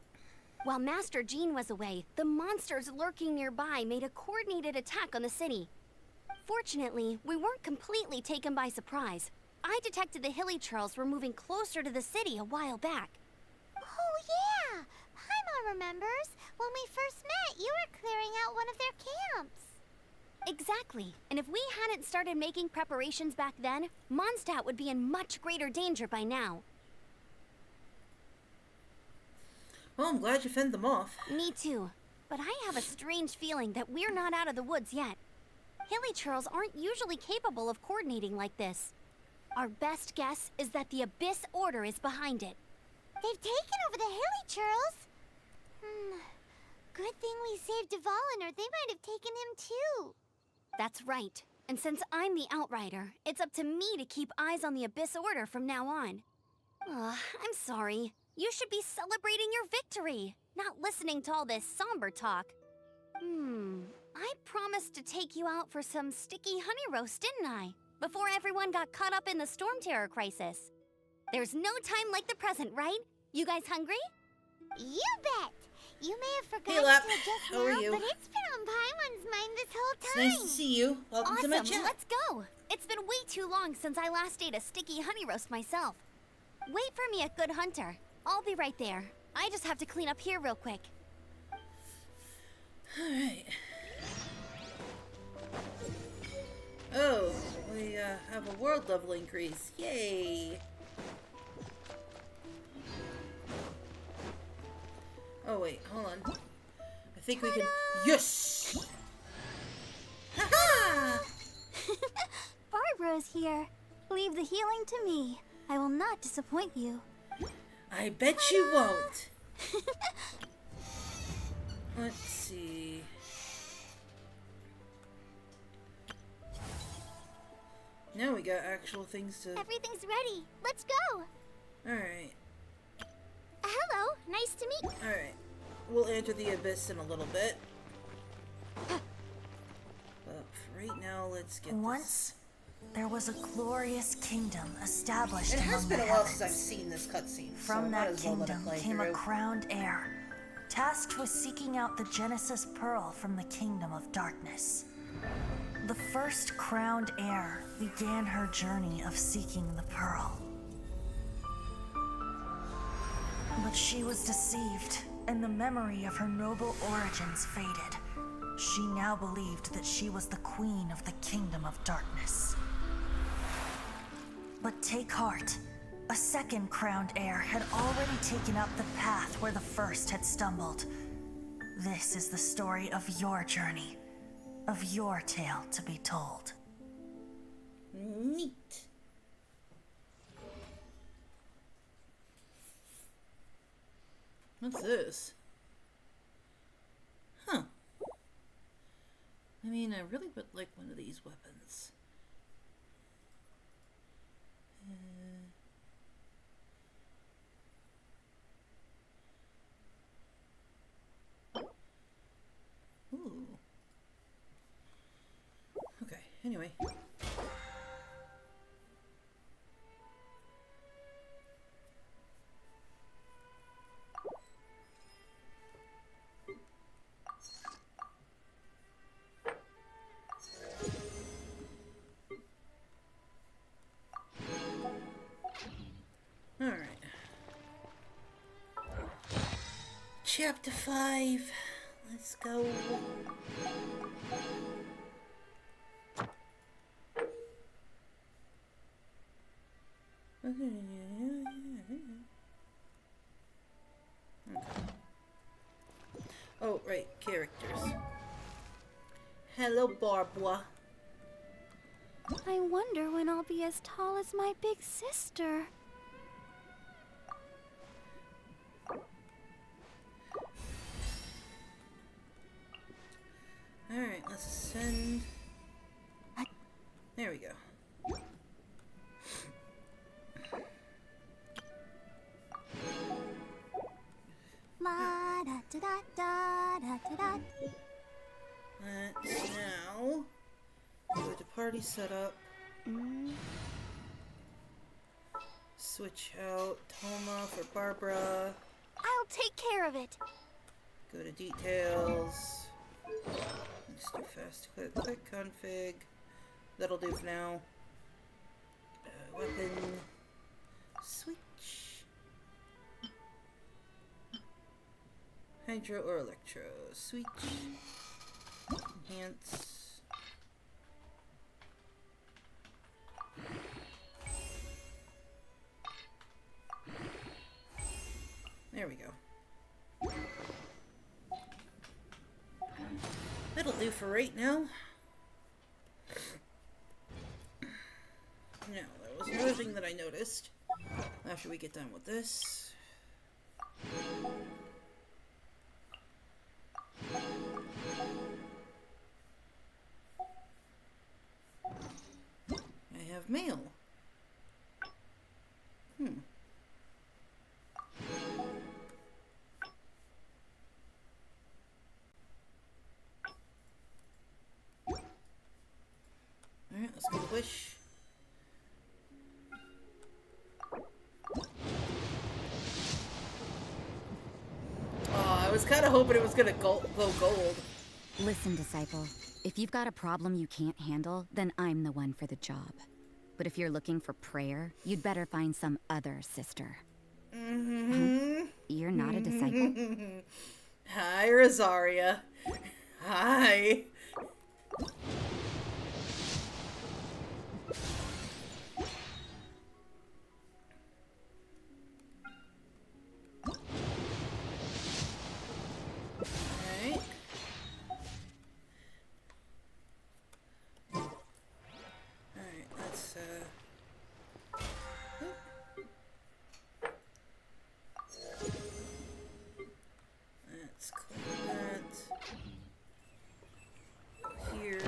While Master Jean was away, the monsters lurking nearby made a coordinated attack on the city. Fortunately, we weren't completely taken by surprise. I detected the Hilly Churls were moving closer to the city a while back. Oh yeah! Paimon remembers. When we first met, you were clearing out one of their camps. Exactly. And if we hadn't started making preparations back then, Mondstadt would be in much greater danger by now. Well, I'm glad you fended them off. Me too. But I have a strange feeling that we're not out of the woods yet. Hilly Churls aren't usually capable of coordinating like this. Our best guess is that the Abyss Order is behind it. They've taken over the Hilly Churls. Good thing we saved Dvalin, or they might have taken him too. That's right. And since I'm the Outrider, it's up to me to keep eyes on the Abyss Order from now on. I'm sorry. You should be celebrating your victory, not listening to all this somber talk. I promised to take you out for some sticky honey roast, didn't I? Before everyone got caught up in the Storm Terror crisis. There's no time like the present, right? You guys hungry? You bet! You may have forgotten Hey, Lap. till just How are now, you? but it's been on Paimon's mind this whole It's time. nice to see you. Welcome to my Awesome, chat. let's go! It's been way too long since I last ate a sticky honey roast myself. Wait for me at Good Hunter. I'll be right there. I just have to clean up here real quick. Alright. Oh, we have a world level increase. Yay! Oh wait, hold on. I think we can. Yes! Haha! Barbara's here. Leave the healing to me. I will not disappoint you. I bet you won't. Let's see. Now we got actual things to. Everything's ready. Let's go. Alright. Hello. Nice to meet. Alright. We'll enter the abyss in a little bit. But for right now, let's get Once, there was a glorious kingdom established this. It has among been the a while since I've heavens. seen this cutscene. From so that might as well let it kingdom play came a through. crowned heir, tasked with seeking out the Genesis Pearl from the kingdom of darkness. The first crowned heir began her journey of seeking the pearl. But she was deceived, and the memory of her noble origins faded. She now believed that she was the queen of the kingdom of darkness. But take heart. A second crowned heir had already taken up the path where the first had stumbled. This is the story of your journey, of your tale to be told. Neat. What's this? Huh. I mean, I really would like one of these weapons. Ooh. Okay, anyway. Chapter 5. Let's go. Oh, right, characters. Hello, Barbara. I wonder when I'll be as tall as my big sister. Alright, let's ascend. There we go. La da da da da da da da. Let's now go to party setup. Switch out Toma for Barbara. I'll take care of it. Go to details. Let's do fast quick config. That'll do for now. Weapon. Switch. Hydro or electro. Switch. Enhance. There we go. That'll do for right now. Now, there was another thing that I noticed after we get done with this. I have mail. Alright, let's go to Wish. Oh, I was kind of hoping it was gonna go gold. Listen, Disciple. If you've got a problem you can't handle, then I'm the one for the job. But if you're looking for prayer, you'd better find some other sister. Huh? You're not a disciple? Hi, Rosaria. Hi. Alright. Alright, let's let's clean that. Here.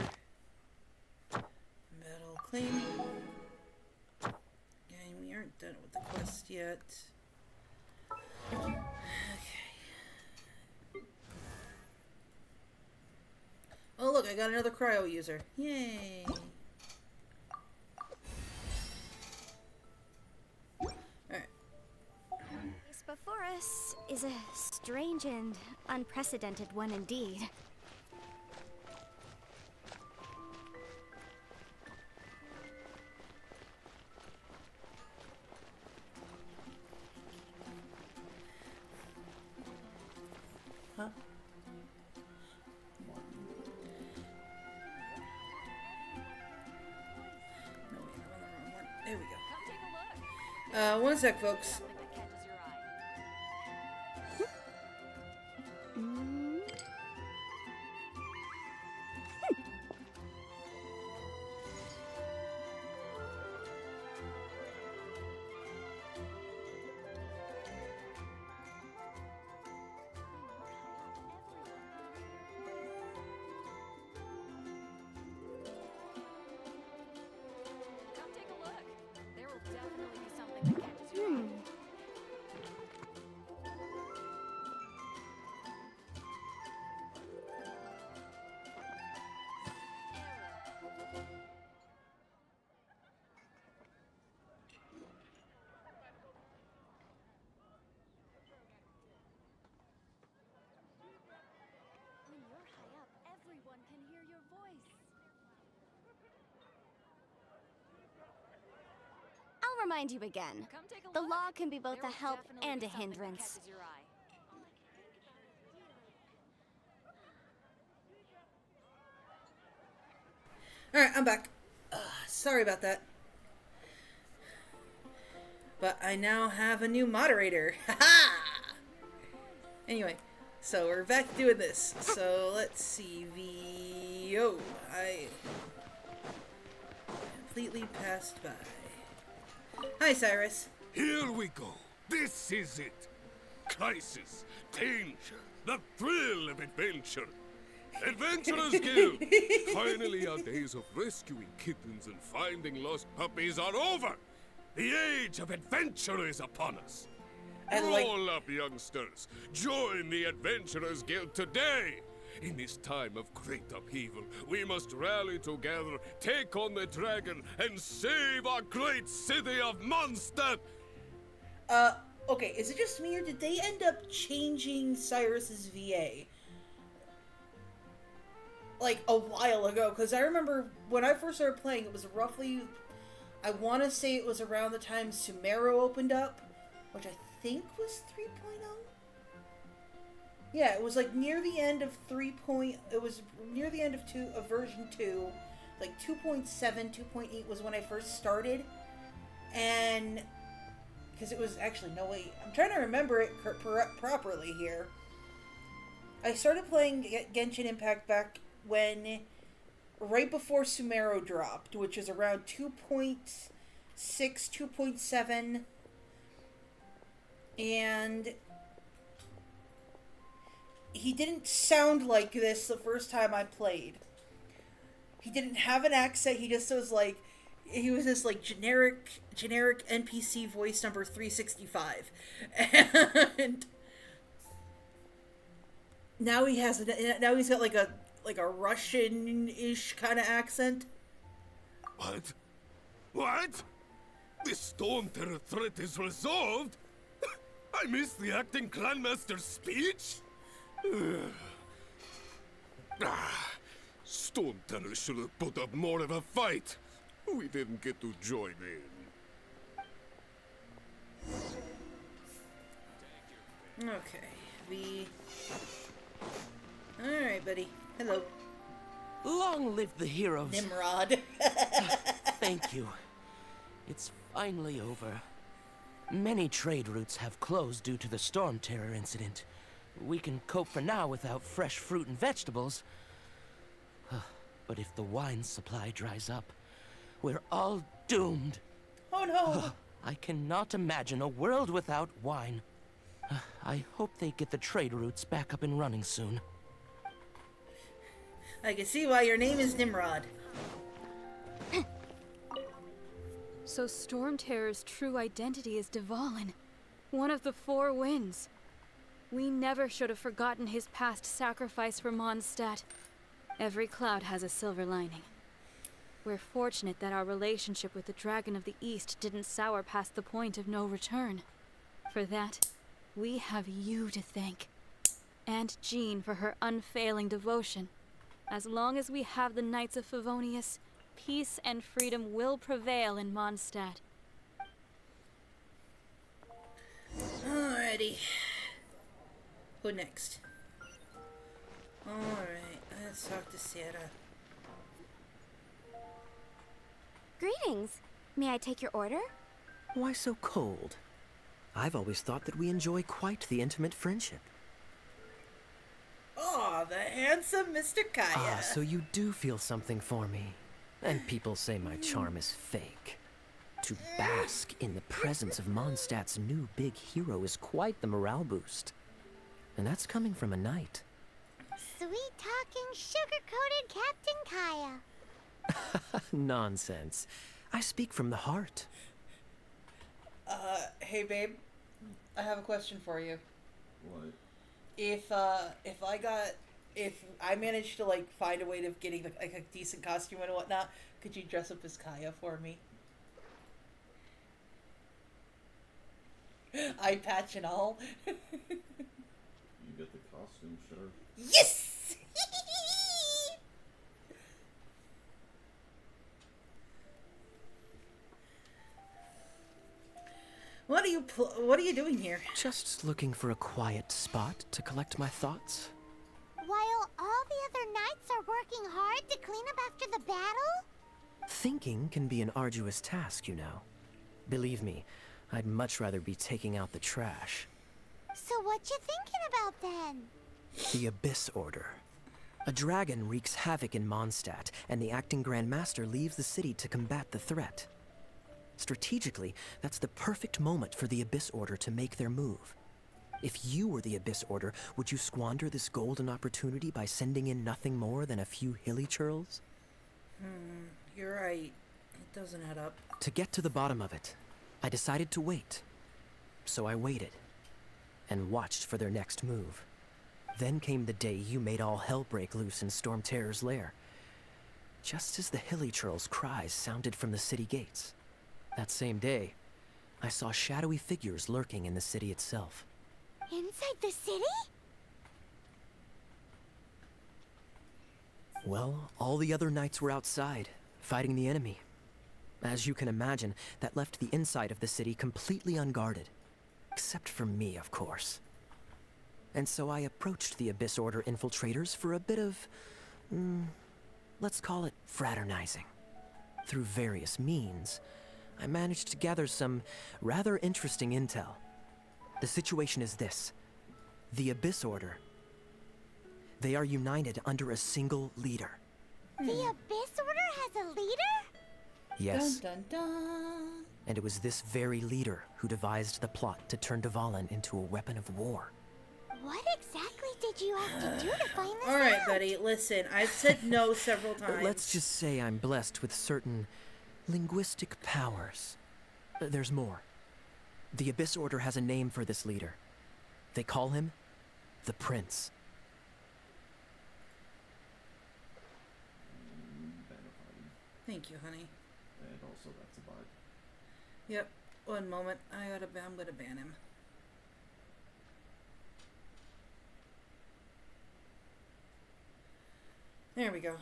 Metal clean. And we aren't done with the quest yet. Okay. Oh look, I got another cryo user. Yay! Alright. This before us is a strange and unprecedented one indeed. Huh? No, wait, I'm on the wrong one. There we go. One sec, folks. Come take a look. There will definitely be something that catches your eye. When you're high up, everyone can hear your voice. I'll remind you again. Come take a The look. law can be both There a will help definitely and be a something that hindrance. catches your eye. Alright, I'm back. Sorry about that. But I now have a new moderator. Haha! Anyway, so we're back doing this. So let's see. I completely passed by. Hi, Cyrus. Here we go. This is it. Crisis, danger, the thrill of adventure. Adventurers Guild! Finally, our days of rescuing kittens and finding lost puppies are over. The age of adventure is upon us. Roll up, youngsters. Join the Adventurers Guild today. In this time of great upheaval, we must rally together, take on the dragon, and save our great city of Mondstadt. Okay, is it just me or did they end up changing Cyrus's VA? Like, a while ago, because I remember when I first started playing, it was roughly, I want to say it was around the time Sumeru opened up, which I think was 3.0? Yeah, it was like near the end of it was near the end of version 2, like 2.7, 2.8 was when I first started, and, because it was actually, no wait, I'm trying to remember it properly here. I started playing Genshin Impact back when, right before Sumeru dropped, which is around 2.6, 2.7, and he didn't sound like this the first time I played. He didn't have an accent, he just was like, he was this like generic NPC voice number 365. And now he's got like a Russian-ish kind of accent. What? What? The Storm Terror threat is resolved? I missed the acting clanmaster's speech? Storm Terror should have put up more of a fight. We didn't get to join in. Okay, Alright, buddy. Hello. Long live the heroes. Nimrod. Thank you. It's finally over. Many trade routes have closed due to the Storm Terror incident. We can cope for now without fresh fruit and vegetables. But if the wine supply dries up, we're all doomed. Oh no! I cannot imagine a world without wine. I hope they get the trade routes back up and running soon. I can see why your name is Nimrod. So Storm Terror's true identity is Dvalin, one of the Four Winds. We never should have forgotten his past sacrifice for Mondstadt. Every cloud has a silver lining. We're fortunate that our relationship with the Dragon of the East didn't sour past the point of no return. For that, we have you to thank. And Jean for her unfailing devotion. As long as we have the Knights of Favonius, peace and freedom will prevail in Mondstadt. Alrighty. Who next? Alright, let's talk to Sarah. Greetings. May I take your order? Why so cold? I've always thought that we enjoy quite the intimate friendship. Oh, the handsome Mr. Kaya. Ah, so you do feel something for me. And people say my charm is fake. To bask in the presence of Mondstadt's new big hero is quite the morale boost. And that's coming from a knight. Sweet-talking, sugar-coated Captain Kaya. Nonsense. I speak from the heart. Hey babe, I have a question for you. What? If I managed to like find a way of getting like a decent costume and whatnot, could you dress up as Kaya for me? Eye patch and all. You get the costume, sure. Yes! What are you doing here? Just looking for a quiet spot to collect my thoughts. While all the other knights are working hard to clean up after the battle? Thinking can be an arduous task, you know. Believe me, I'd much rather be taking out the trash. So what you thinking about then? The Abyss Order. A dragon wreaks havoc in Mondstadt, and the acting Grand Master leaves the city to combat the threat. Strategically, that's the perfect moment for the Abyss Order to make their move. If you were the Abyss Order, would you squander this golden opportunity by sending in nothing more than a few hilly churls? You're right. It doesn't add up. To get to the bottom of it, I decided to wait. So I waited, and watched for their next move. Then came the day you made all hell break loose in Storm Terror's lair. Just as the hilly churls' cries sounded from the city gates. That same day, I saw shadowy figures lurking in the city itself. Inside the city? Well, all the other knights were outside, fighting the enemy. As you can imagine, that left the inside of the city completely unguarded. Except for me, of course. And so I approached the Abyss Order infiltrators for a bit of, let's call it fraternizing. Through various means, I managed to gather some rather interesting intel. The situation is this. The Abyss Order. They are united under a single leader. The Abyss Order has a leader? Yes. Dun dun dun. And it was this very leader who devised the plot to turn Dvalin into a weapon of war. What exactly did you have to do to find this Alright, out? buddy, listen. I've said no several times. Let's just say I'm blessed with certain linguistic powers. There's more. The Abyss Order has a name for this leader. They call him the Prince. Thank you, honey. And also that's a bug. Yep. One moment. I'm gonna ban him. There we go.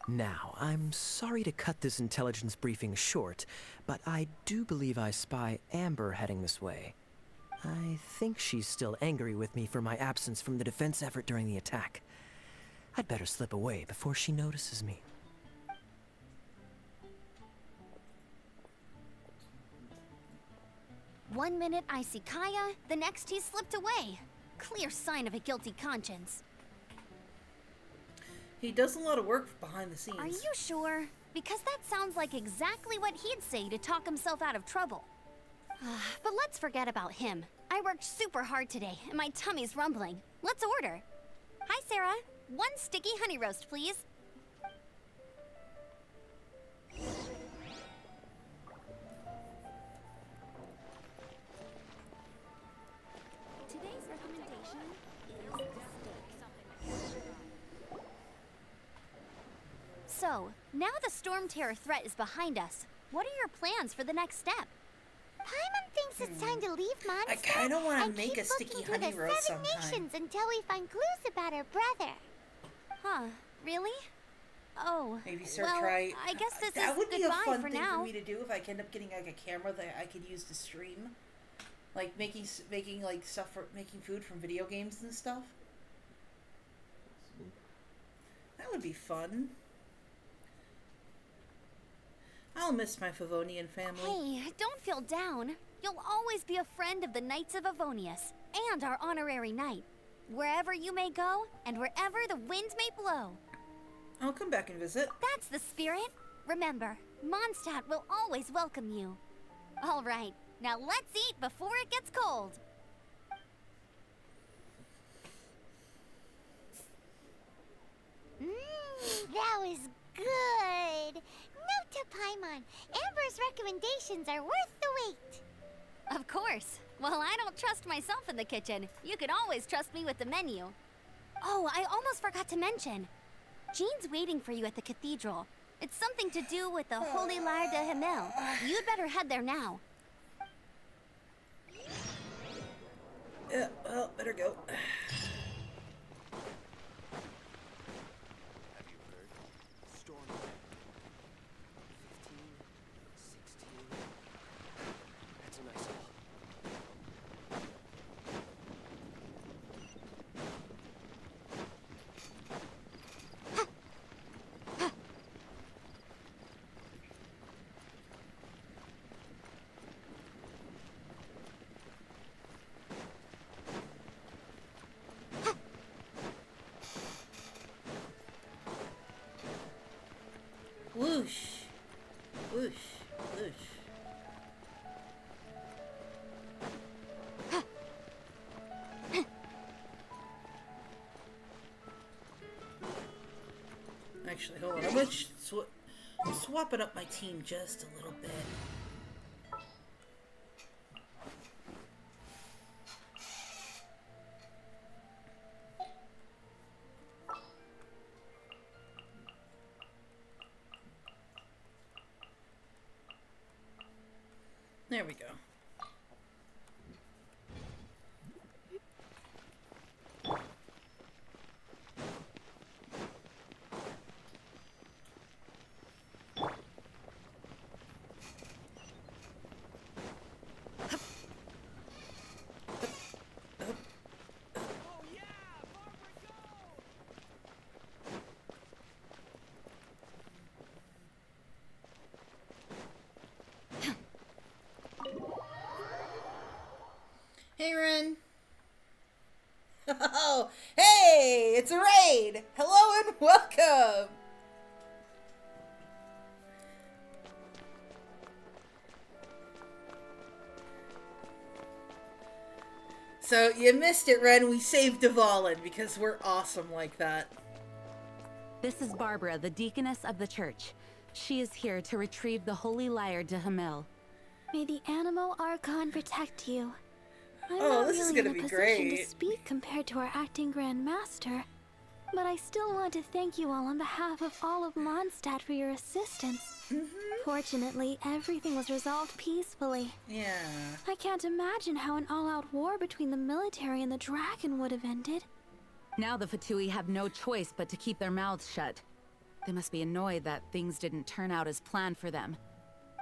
Now, I'm sorry to cut this intelligence briefing short, but I do believe I spy Amber heading this way. I think she's still angry with me for my absence from the defense effort during the attack. I'd better slip away before she notices me. One minute I see Kaya, the next he's slipped away. Clear sign of a guilty conscience. He does a lot of work behind the scenes. Are you sure? Because that sounds like exactly what he'd say to talk himself out of trouble. But let's forget about him. I worked super hard today, and my tummy's rumbling. Let's order. Hi, Sarah. One sticky honey roast, please. Today's recommendation is steak. So, now the Storm Terror threat is behind us. What are your plans for the next step? Paimon thinks it's time to leave Mondstadt. I kinda wanna and make keep a sticky looking honey through roast the Seven sometime. Nations until we find clues about her brother. Huh, really? Oh, Maybe Sir well, try. I guess this that is would be goodbye a fun for thing now. for me to do if I end up getting like a camera that I could use to stream, like making like stuff for making food from video games and stuff. That would be fun. I'll miss my Favonian family. Hey, don't feel down. You'll always be a friend of the Knights of Avonius, and our honorary knight. Wherever you may go, and wherever the winds may blow. I'll come back and visit. That's the spirit. Remember, Mondstadt will always welcome you. All right, now let's eat before it gets cold. That was good. Note to Paimon, Amber's recommendations are worth the wait. Of course. Well, I don't trust myself in the kitchen. You can always trust me with the menu. Oh, I almost forgot to mention. Jean's waiting for you at the cathedral. It's something to do with the Holy Lyre de Himmel. You'd better head there now. Yeah, well, better go. Have you heard? Storm 15, 16. That's a nice haul. Oosh. Oosh. Actually, hold on. I'm gonna swapping up my team just a little bit. There we go. Hey, Ren. Oh, hey, it's a raid. Hello and welcome. So, you missed it, Ren. We saved Dvalin because we're awesome like that. This is Barbara, the deaconess of the church. She is here to retrieve the holy lyre de Hamel. May the Animo Archon protect you. I'm Oh, not this is really gonna in a be position great. to speak compared to our acting Grand Master, but I still want to thank you all on behalf of all of Mondstadt for your assistance. Fortunately, everything was resolved peacefully. Yeah. I can't imagine how an all-out war between the military and the dragon would have ended. Now the Fatui have no choice but to keep their mouths shut. They must be annoyed that things didn't turn out as planned for them.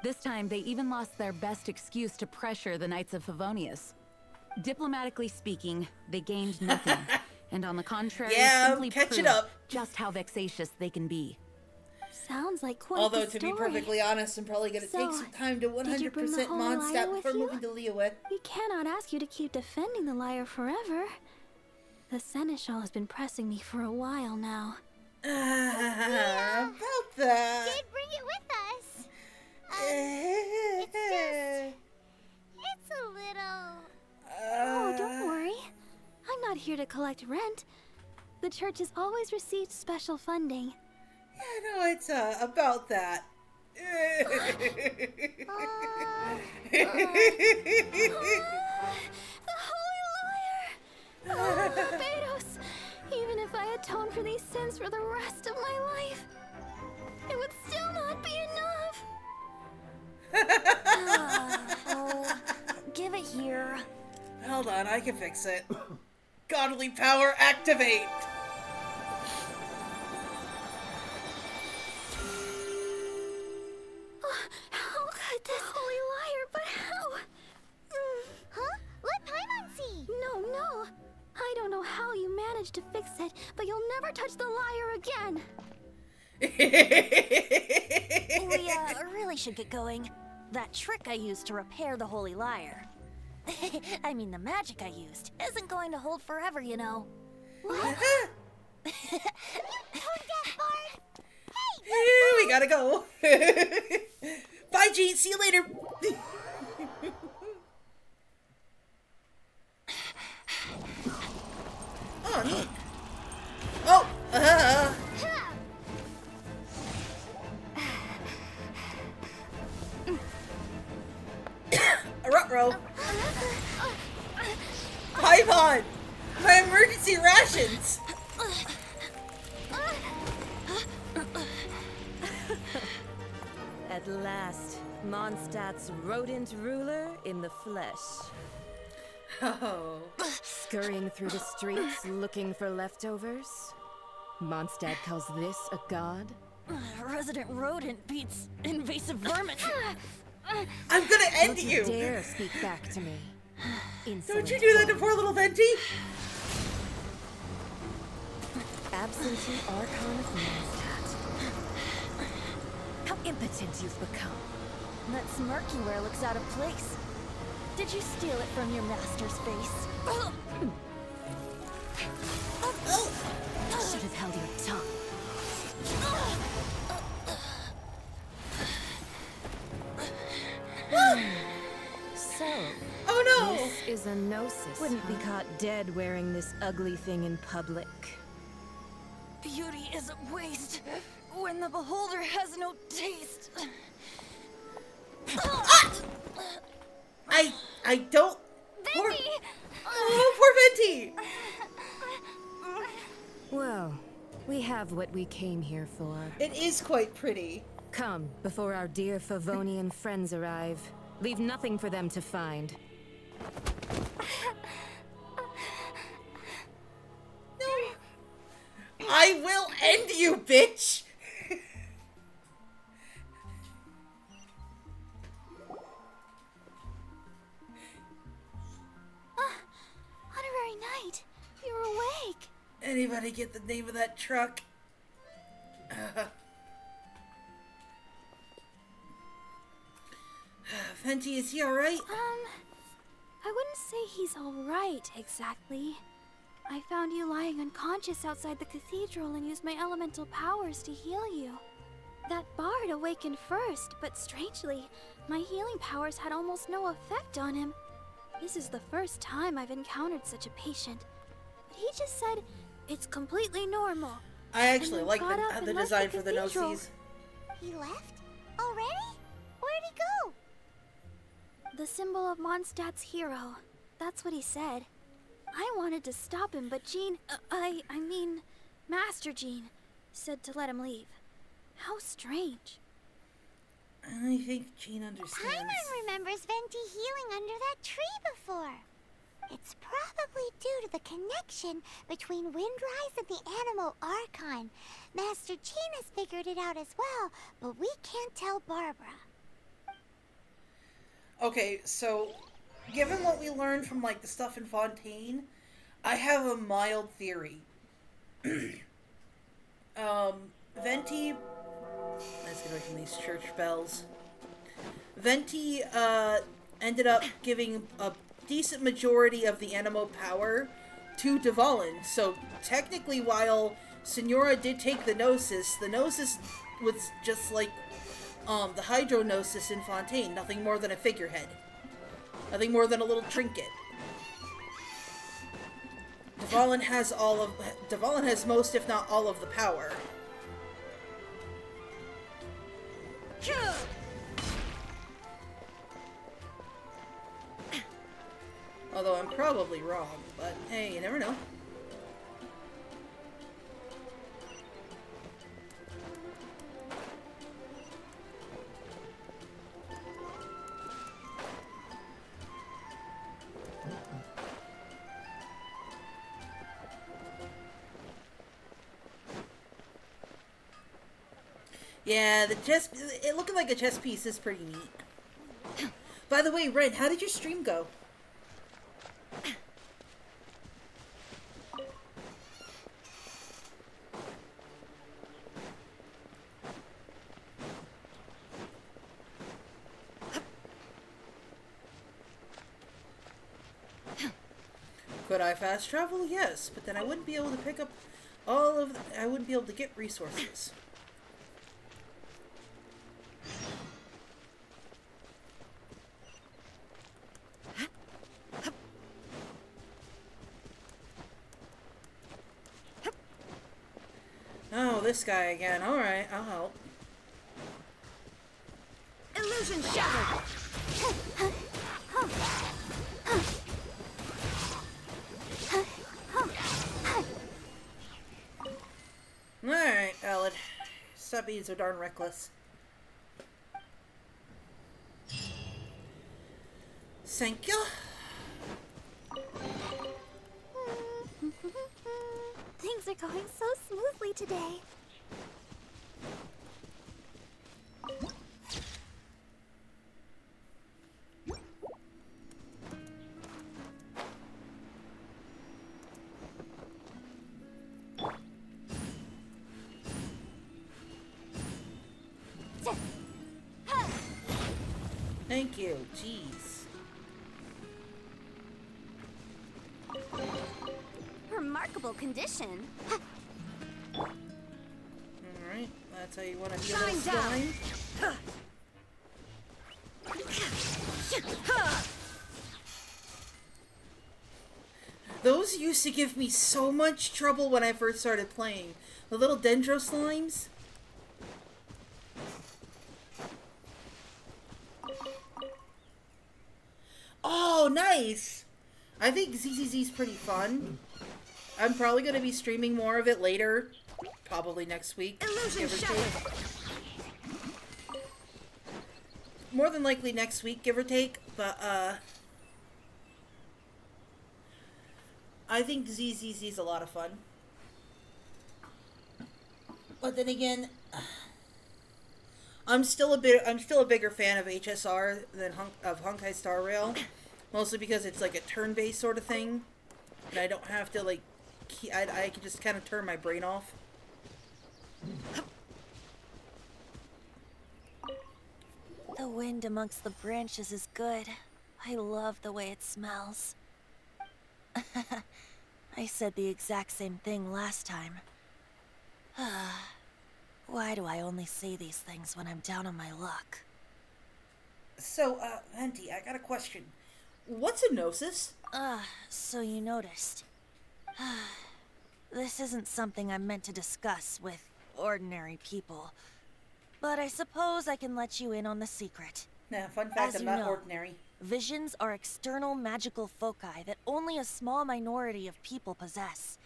This time, they even lost their best excuse to pressure the Knights of Favonius. Diplomatically speaking, they gained nothing, and on the contrary, Yeah, simply catch it proved up. just how vexatious they can be. Sounds like quite Although, the to story. be perfectly honest, I'm probably going to take some time to did you bring the 100% holy lyre Mondstadt with before you? moving to Liyue. We cannot ask you to keep defending the lyre forever. The Seneschal has been pressing me for a while now. About that. Did bring it with us. It's a little... Oh, don't worry. I'm not here to collect rent. The church has always received special funding. Yeah, no, it's about that. The holy lyre! Oh, Barbados! Even if I atone for these sins for the rest of my life, it would still not be enough. Oh, give it here. Hold on, I can fix it. Godly power activate! How could this holy lyre, but how? Huh? Let Paimon see. No. I don't know how you managed to fix it, but you'll never touch the lyre again. We really should get going. That trick I used to repair the holy lyre. I mean, the magic I used isn't going to hold forever, you know. What? We gotta go. Bye, Gene. See you later. Oh, neat. Oh, a ruh-roh. Paimon! My emergency rations! At last, Mondstadt's rodent ruler in the flesh. Oh. Scurrying through the streets looking for leftovers? Mondstadt calls this a god? Resident rodent beats invasive vermin. I'm gonna end Don't you! dare speak back to me. Don't you do that to poor little Venti? Absentee Archon of Mondstadt. How impotent you've become. That smirk you wear looks out of place. Did you steal it from your master's face? Should have held your tongue. Gnosis wouldn't be caught dead wearing this ugly thing in public. Beauty is a waste when the beholder has no taste. I don't. Venti! Oh, poor Venti! Well, we have what we came here for. It is quite pretty. Come, before our dear Favonian friends arrive. Leave nothing for them to find. No. I will end you, bitch! Honorary Knight, you're awake. Anybody get the name of that truck? Venti, is he alright? I wouldn't say he's alright, exactly. I found you lying unconscious outside the cathedral and used my elemental powers to heal you. That bard awakened first, but strangely, my healing powers had almost no effect on him. This is the first time I've encountered such a patient. But he just said, it's completely normal. I actually like got up the and left design the for the cathedral. no-sees. He left? Already? Where'd he go? The symbol of Mondstadt's hero. That's what he said. I wanted to stop him, but Jean, I mean, Master Jean, said to let him leave. How strange. I think Jean understands. Paimon remembers Venti healing under that tree before. It's probably due to the connection between Windrise and the Animo Archon. Master Jean has figured it out as well, but we can't tell Barbara. Okay, so given what we learned from like the stuff in Fontaine, I have a mild theory. Venti, let's get away from these church bells. Venti ended up giving a decent majority of the Animo power to Dvalin. So technically, while Signora did take the Gnosis was just like the Hydronosis in Fontaine, nothing more than a figurehead. Nothing more than a little trinket. Dvalin has most, if not all, of the power. Although I'm probably wrong, but hey, you never know. Yeah, it looking like a chess piece is pretty neat. By the way, Ren, how did your stream go? Could I fast travel? Yes, but then I wouldn't be able to pick up I wouldn't be able to get resources. Oh, this guy again. Alright, I'll help. Illusion shattered! Alright, Alad. Stop being so darn reckless. Thank you. Things are going so smoothly today. Thank you. Jeez. Remarkable condition. Alright, that's how you want to deal Shine with down. swine. Those used to give me so much trouble when I first started playing. The little dendro slimes. Oh, nice! I think ZZZ's pretty fun. I'm probably going to be streaming more of it later. Probably next week. Illusion shattered. More than likely next week, give or take. But, I think ZZZ's a lot of fun. But then again, I'm still a bigger fan of HSR than of Honkai Star Rail, mostly because it's like a turn-based sort of thing, and I don't have to like, I can just kind of turn my brain off. The wind amongst the branches is good. I love the way it smells. I said the exact same thing last time. Why do I only say these things when I'm down on my luck? So, Venti, I got a question. What's a gnosis? So you noticed. This isn't something I'm meant to discuss with ordinary people. But I suppose I can let you in on the secret. Nah, fun fact, As I'm you not know, ordinary. Visions are external magical foci that only a small minority of people possess.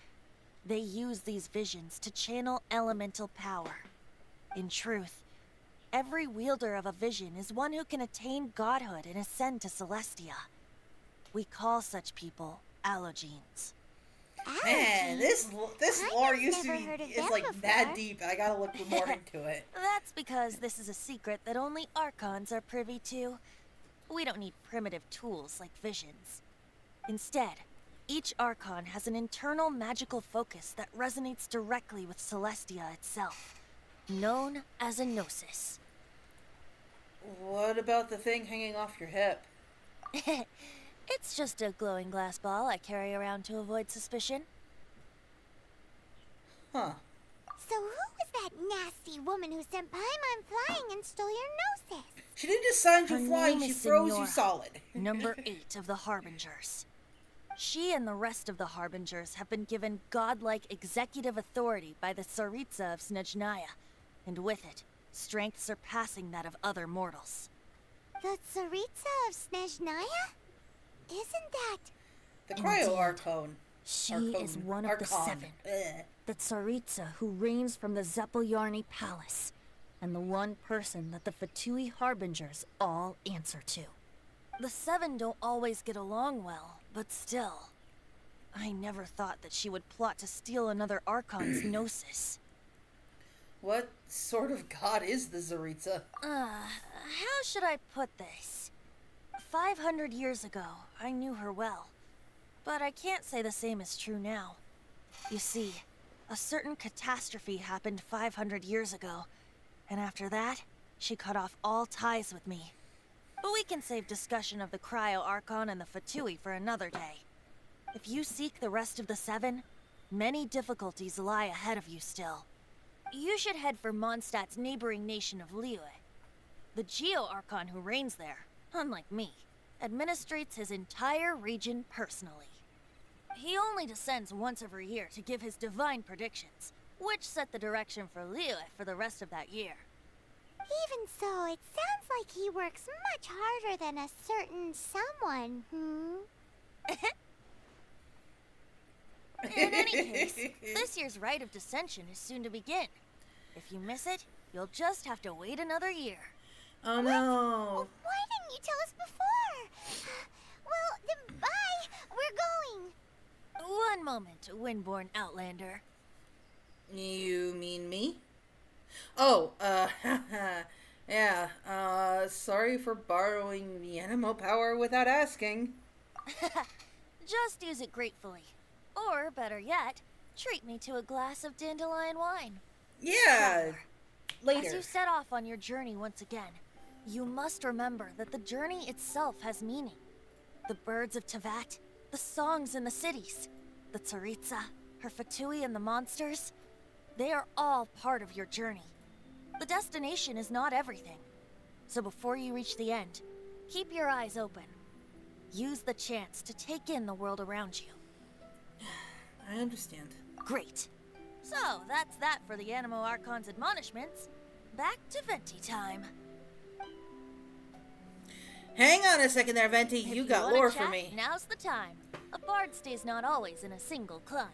They use these visions to channel elemental power. In truth, every wielder of a vision is one who can attain godhood and ascend to Celestia. We call such people allogenes. Man, this lore used to be is like that deep. I gotta look more into it. That's because this is a secret that only Archons are privy to. We don't need primitive tools like visions. Instead, each Archon has an internal magical focus that resonates directly with Celestia itself, known as a gnosis. What about the thing hanging off your hip? It's just a glowing glass ball I carry around to avoid suspicion. Huh. So who was that nasty woman who sent Paimon flying and stole your gnosis? She didn't just send Her you flying, name she is froze Signora, you solid. number 8 of the Harbingers. She and the rest of the Harbingers have been given godlike executive authority by the Tsaritsa of Snezhnaya, and with it, strength surpassing that of other mortals. The Tsaritsa of Snezhnaya? Isn't that... The Cryo Archon. She is one of the 7. The Tsaritsa who reigns from the Zeppeljárny Palace, and the one person that the Fatui Harbingers all answer to. The 7 don't always get along well, but still. I never thought that she would plot to steal another Archon's gnosis. What sort of god is the Tsaritsa? How should I put this? 500 years ago, I knew her well. But I can't say the same is true now. You see, a certain catastrophe happened 500 years ago, and after that, she cut off all ties with me. But we can save discussion of the Cryo Archon and the Fatui for another day. If you seek the rest of the 7, many difficulties lie ahead of you still. You should head for Mondstadt's neighboring nation of Liyue. The Geo Archon who reigns there, unlike me, administrates his entire region personally. He only descends once every year to give his divine predictions, which set the direction for Liyue for the rest of that year. Even so, it sounds like he works much harder than a certain someone, In any case, this year's Rite of Dissension is soon to begin. If you miss it, you'll just have to wait another year. Oh no. Why didn't you tell us before? Well, then bye! We're going! One moment, Windborn Outlander. You mean me? Oh, yeah, sorry for borrowing the animo power without asking. Just use it gratefully. Or, better yet, treat me to a glass of dandelion wine. Yeah, later. As you set off on your journey once again, you must remember that the journey itself has meaning. The birds of Tevat, the songs in the cities, the Tsaritsa, her Fatui and the monsters, they are all part of your journey. The destination is not everything. So before you reach the end, keep your eyes open. Use the chance to take in the world around you. I understand. Great. So, that's that for the Animo Archon's admonishments. Back to Venti time. Hang on a second there, Venti. If You got wanna lore chat, for me. Now's the time. A bard stays not always in a single climb.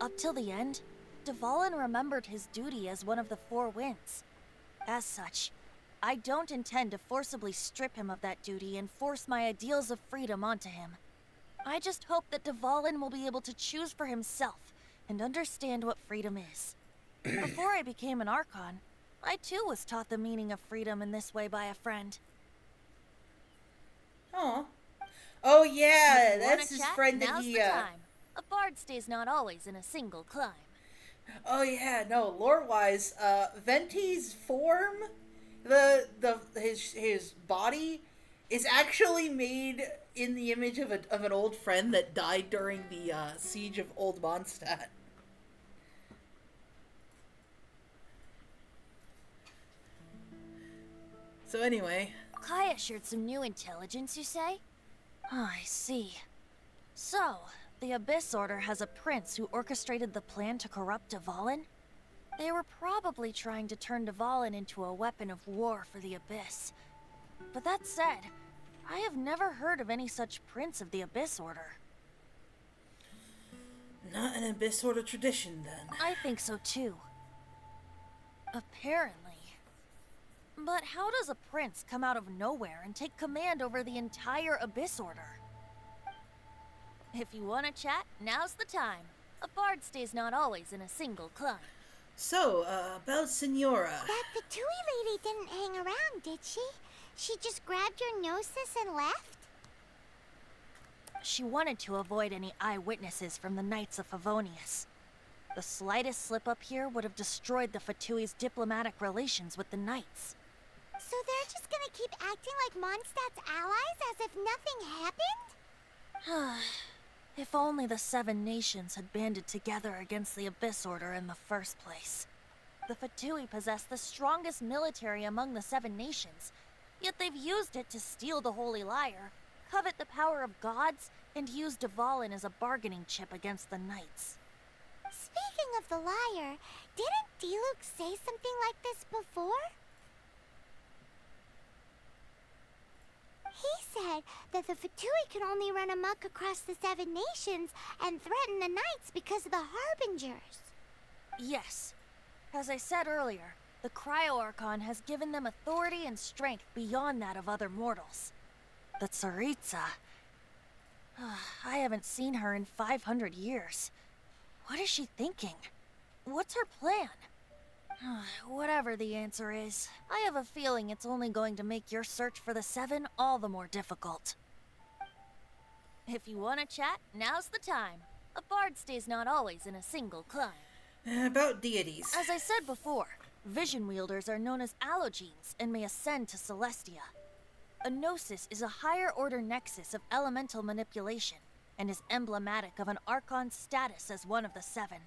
Up till the end, Dvalin remembered his duty as one of the Four Winds. As such, I don't intend to forcibly strip him of that duty and force my ideals of freedom onto him. I just hope that Dvalin will be able to choose for himself and understand what freedom is. Before I became an Archon, I too was taught the meaning of freedom in this way by a friend. Aw. Oh yeah, If you wanna that's his chat, friend that now's he, the time. A bard stays not always in a single climb. Oh yeah, no, lore-wise, Venti's form, his body is actually made in the image of an old friend that died during the siege of Old Mondstadt. So anyway, Kaya shared some new intelligence, you say? Oh, I see. So, the Abyss Order has a prince who orchestrated the plan to corrupt Dvalin? They were probably trying to turn Dvalin into a weapon of war for the Abyss. But that said, I have never heard of any such prince of the Abyss Order. not an Abyss Order tradition, then. I think so too. Apparently. But how does a prince come out of nowhere and take command over the entire Abyss Order? If you want to chat, now's the time. A bard stays not always in a single climb. So, about Senora. That Fatui lady didn't hang around, did she? She just grabbed your gnosis and left? She wanted to avoid any eyewitnesses from the Knights of Favonius. The slightest slip-up here would have destroyed the Fatui's diplomatic relations with the Knights. So they're just gonna keep acting like Mondstadt's allies as if nothing happened? If only the Seven Nations had banded together against the Abyss Order in the first place. The Fatui possess the strongest military among the Seven Nations, yet they've used it to steal the Holy Lyre, covet the power of gods, and use Dvalin as a bargaining chip against the Knights. Speaking of the lyre, didn't Diluc say something like this before? He said that the Fatui can only run amok across the Seven Nations and threaten the Knights because of the Harbingers. Yes. As I said earlier, the Cryo-Archon has given them authority and strength beyond that of other mortals. The Tsaritsa... I haven't seen her in 500 years. What is she thinking? What's her plan? Whatever the answer is, I have a feeling it's only going to make your search for the Seven all the more difficult. If you want to chat, now's the time. A bard stays not always in a single climb. About deities. As I said before, vision wielders are known as allogenes and may ascend to Celestia. A gnosis is a higher order nexus of elemental manipulation and is emblematic of an Archon's status as one of the Seven.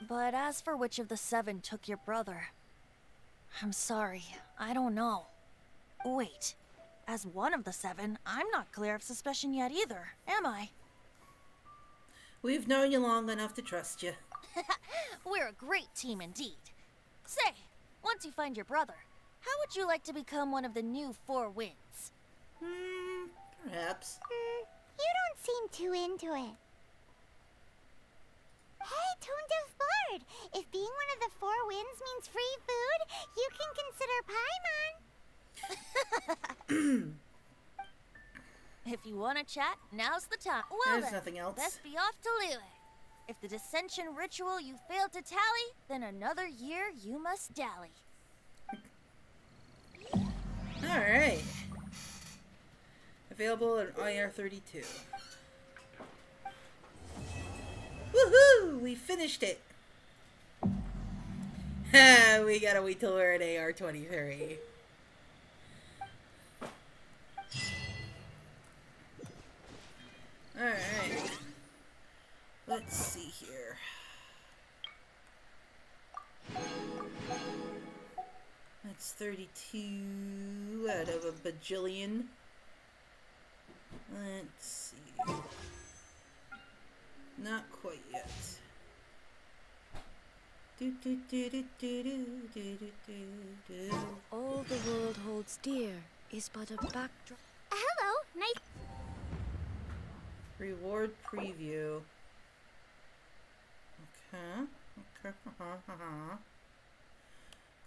But as for which of the Seven took your brother, I'm sorry, I don't know. Wait, as one of the Seven, I'm not clear of suspicion yet either, am I? We've known you long enough to trust you. We're a great team indeed. Say, once you find your brother, how would you like to become one of the new Four Winds? Perhaps. You don't seem too into it. Hey, Tone Deaf Bard! If being one of the Four Winds means free food, you can consider Paimon. If you want to chat, now's the time. Well There's then, nothing else. Best be off to Lille. If the dissension ritual you failed to tally, then another year you must dally. Alright. Available at IR32. Woohoo! We finished it! We gotta wait till we're at AR23. Alright. Let's see here. That's 32 out of a bajillion. Let's see. Not quite yet. All the world holds dear is but a backdrop. Hello, nice. Reward preview. Okay. Okay.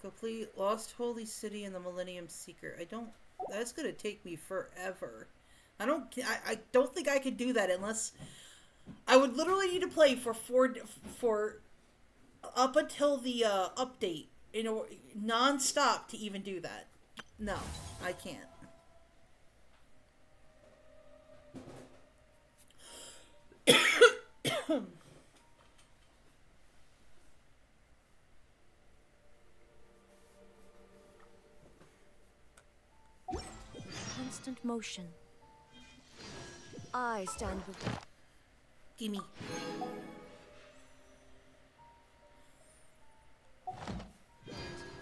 Complete Lost Holy City and the Millennium Seeker. I don't. That's gonna take me forever. I don't think I could do that unless I would literally need to play for up until the update, you know, non-stop to even do that. No, I can't. Constant motion. I stand before. Gimme.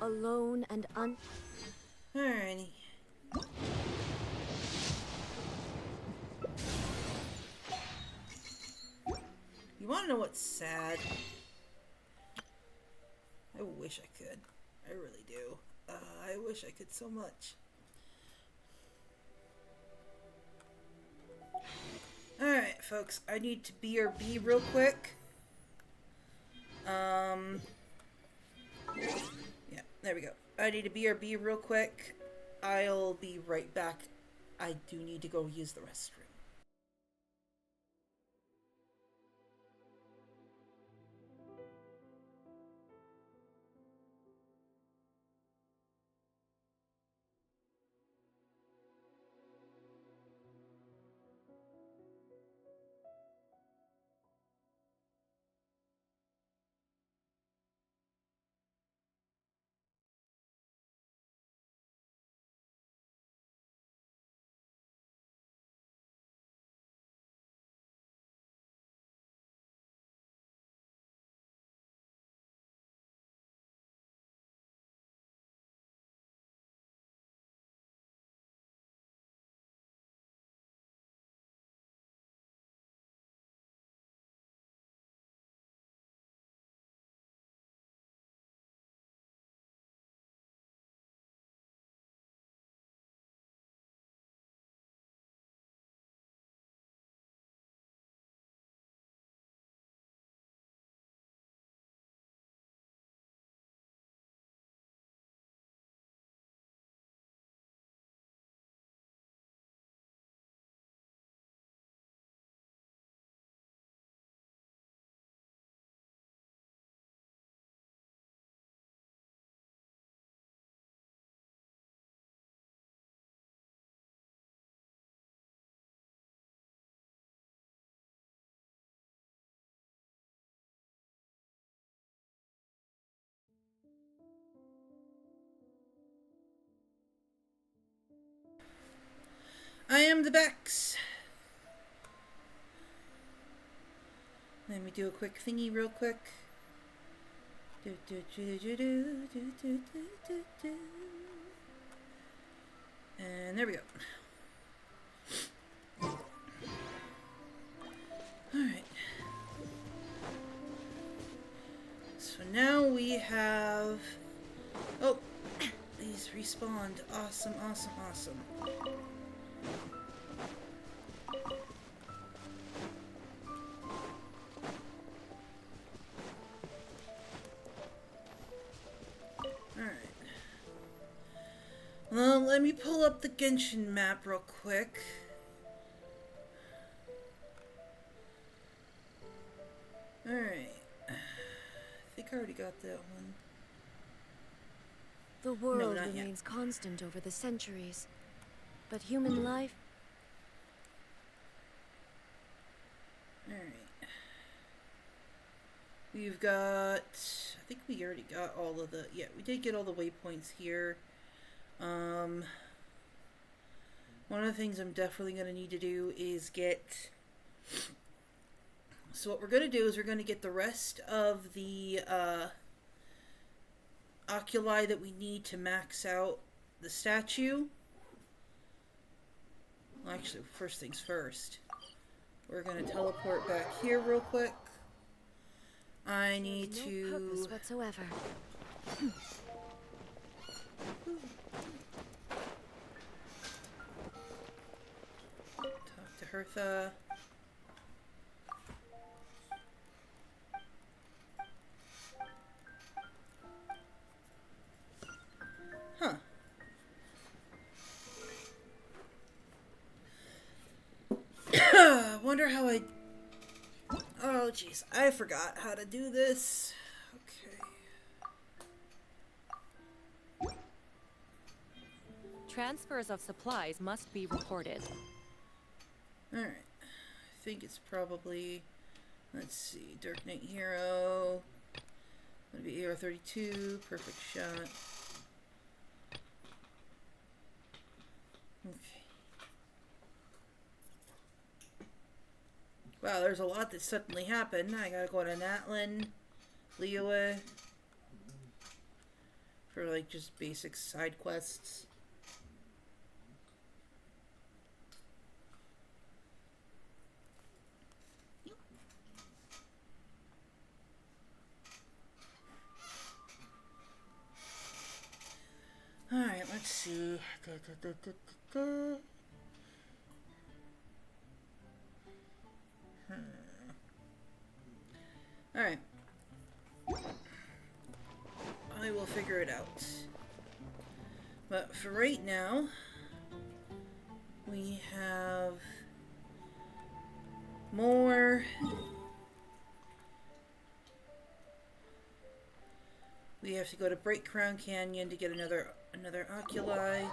Alone and Alrighty. You want to know what's sad? I wish I could. I really do. I wish I could so much. Alright, folks. I need to BRB real quick. Yeah, there we go. I need to BRB real quick. I'll be right back. I do need to go use the restroom. I am the Bex. Let me do a quick thingy real quick. And there we go. Alright. So now we have... Oh! These respawned. Awesome, awesome, awesome. Well, let me pull up the Genshin map real quick. Alright. I think I already got that one. The world not remains constant over the centuries, but human life... Alright. We've got... I think we already got all of the... Yeah, we did get all the waypoints here. One of the things I'm definitely going to need to do is get... So what we're going to do is we're going to get the rest of the Oculi that we need to max out the statue. Well, actually, first things first. We're gonna teleport back here real quick. I need There's to... no purpose whatsoever. Talk to Hertha. Huh. Wonder how I... Oh, jeez. I forgot how to do this. Okay. Transfers of supplies must be reported. Alright. I think it's probably... Let's see. Dark Knight Hero. Gonna be AR-32. Perfect shot. Okay. Wow, there's a lot that suddenly happened. I gotta go to Natlin, Liyue, for like just basic side quests. Alright, let's see. Alright. I will figure it out. But for right now, we have more. We have to go to Bright Crown Canyon to get another Oculi.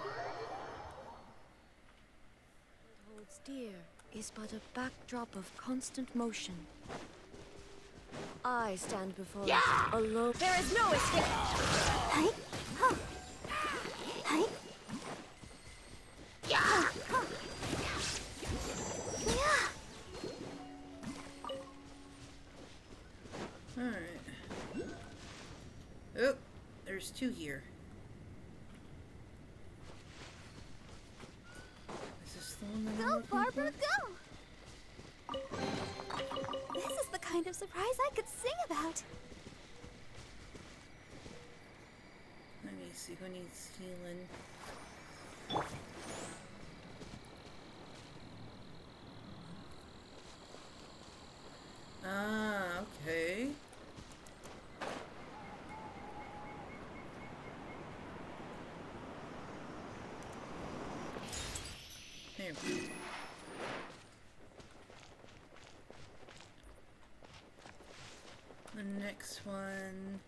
Holds dear is but a backdrop of constant motion. I stand before it alone. There is no escape! Hi? Huh. Hi? Yeah! Huh. Yeah! Alright. Oh, there's two here. Is this the one that I'm looking Barbara, for? go! This is the kind of surprise I could sing about. Let me see who needs healing. Ah, okay. There we go. The next one.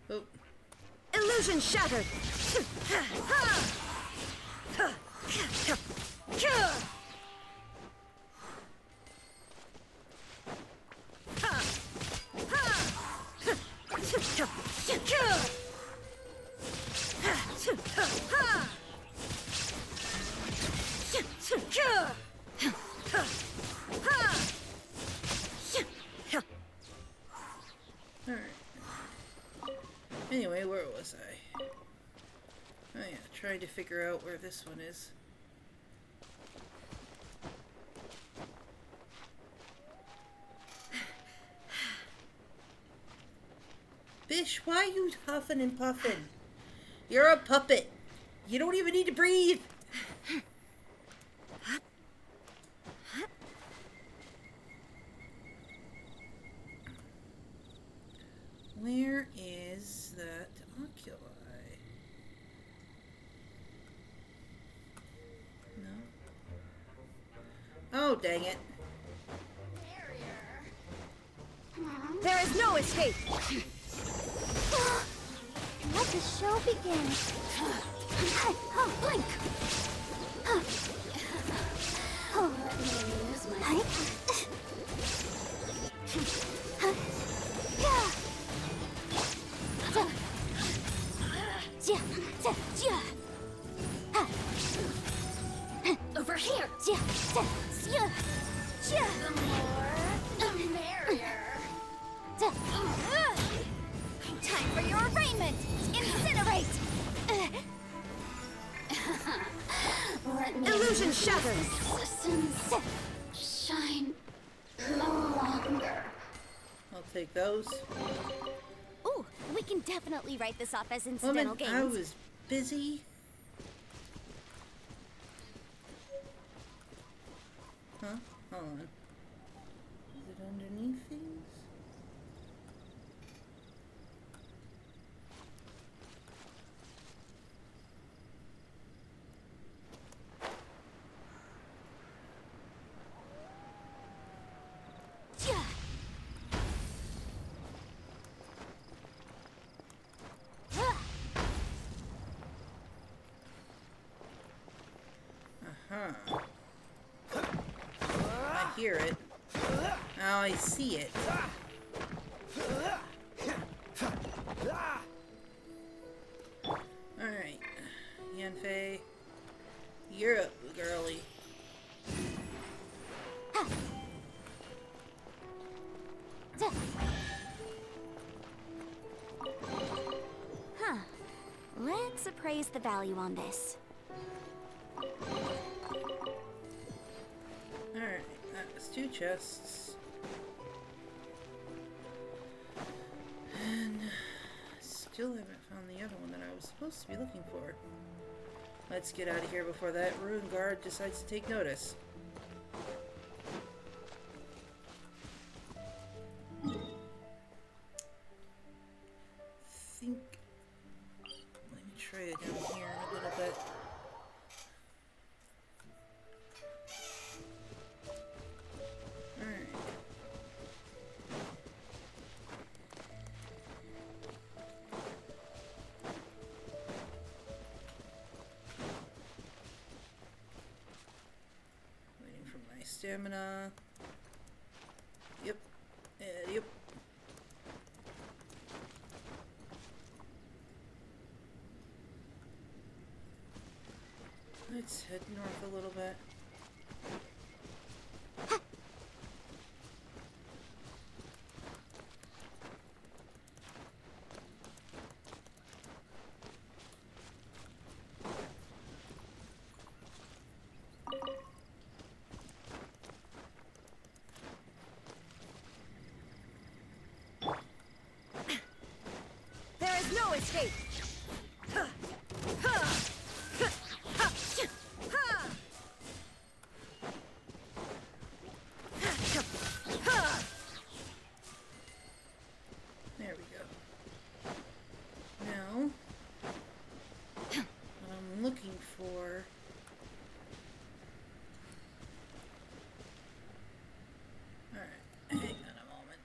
Oh. Illusion shattered! Alright. Anyway, where was I? Oh yeah, trying to figure out where this one is. Bish, why are you huffing and puffing? You're a puppet. You don't even need to breathe. Where is that oculi? No. Oh, dang it. There is no escape! Let the show begin. Blink! Oh, let me use my... Over here! The more, the merrier. Time for your arraignment! Incinerate! Illusion shattered! Listens. Shine no longer. I'll take those. Ooh, we can definitely write this off as incidental Woman, gains. I was busy. Huh? Hold on. Is it underneath things? Uh-huh. I hear it. Now I see it. Alright. Yanfei. You're up, girly. Huh. Let's appraise the value on this. Alright, that was 2 chests. And still haven't found the other one that I was supposed to be looking for. Let's get out of here before that ruin guard decides to take notice. Let me try it down here a little bit. Alright. Waiting for my stamina. Yep. Yep. Let's head north a little bit. There is no escape! There we go. Now, what I'm looking for... Alright, hang on a moment.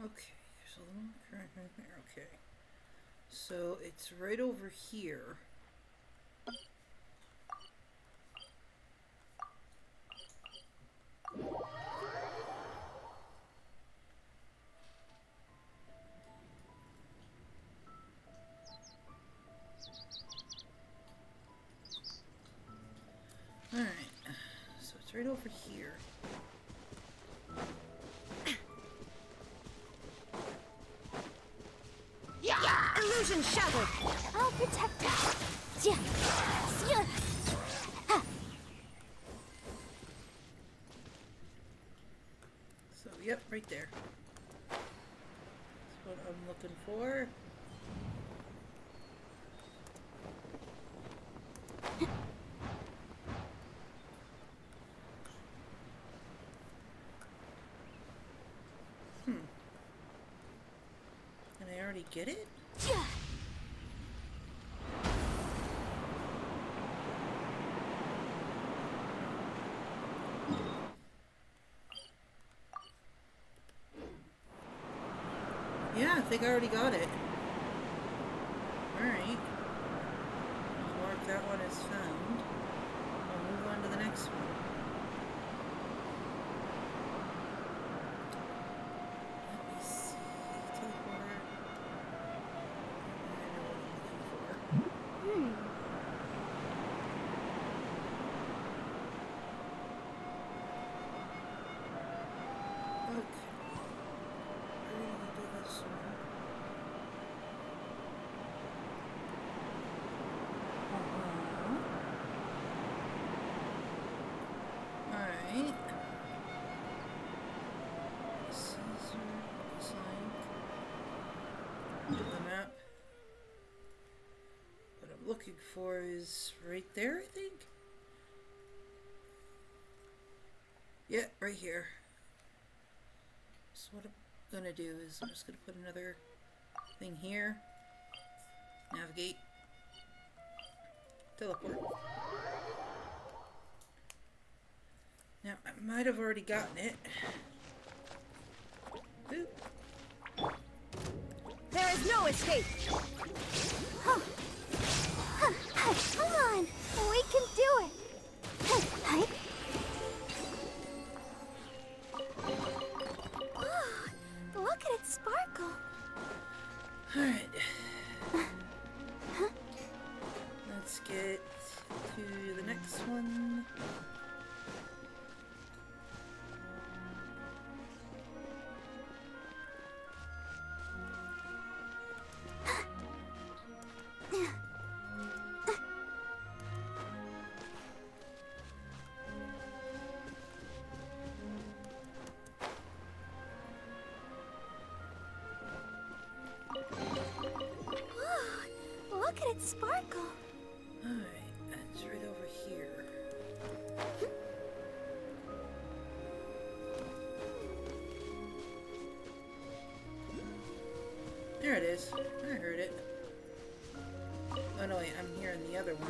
Okay, there's a little current right there. Okay. So it's right over here. Alright, so it's right over here. Illusion shattered! I'll protect her. Yeah. Yeah. Ha. So, yep, right there. That's what I'm looking for. Can I already get it? Yeah. Yeah, I think I already got it. Alright. Mark that one as found. I'll move on to the next one. Let me see. Teleporter. I know what I'm looking for. Okay. We're gonna do this one. looking for is right there, I think. Yeah, right here. So what I'm gonna do is I'm just gonna put another thing here. Navigate. Teleport. Now, I might have already gotten it. Boop. There is no escape! Huh. Come on! We can do it! Oh, look at it sparkle! Alright. Let's get to the next one. Look at it sparkle. Alright, that's right over here. There it is. I heard it. Oh no, wait, I'm hearing the other one.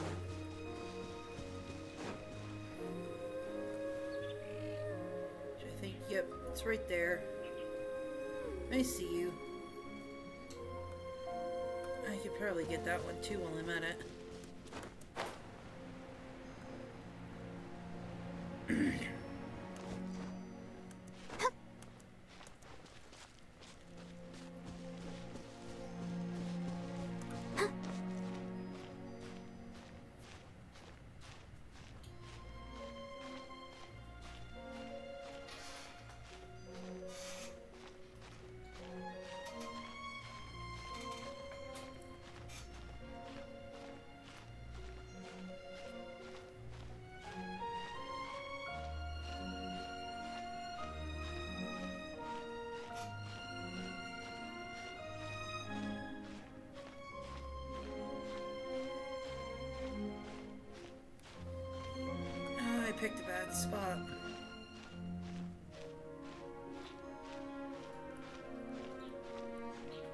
Which I think, yep, it's right there. I see you. I could probably get that one too while I'm at it. I picked a bad spot.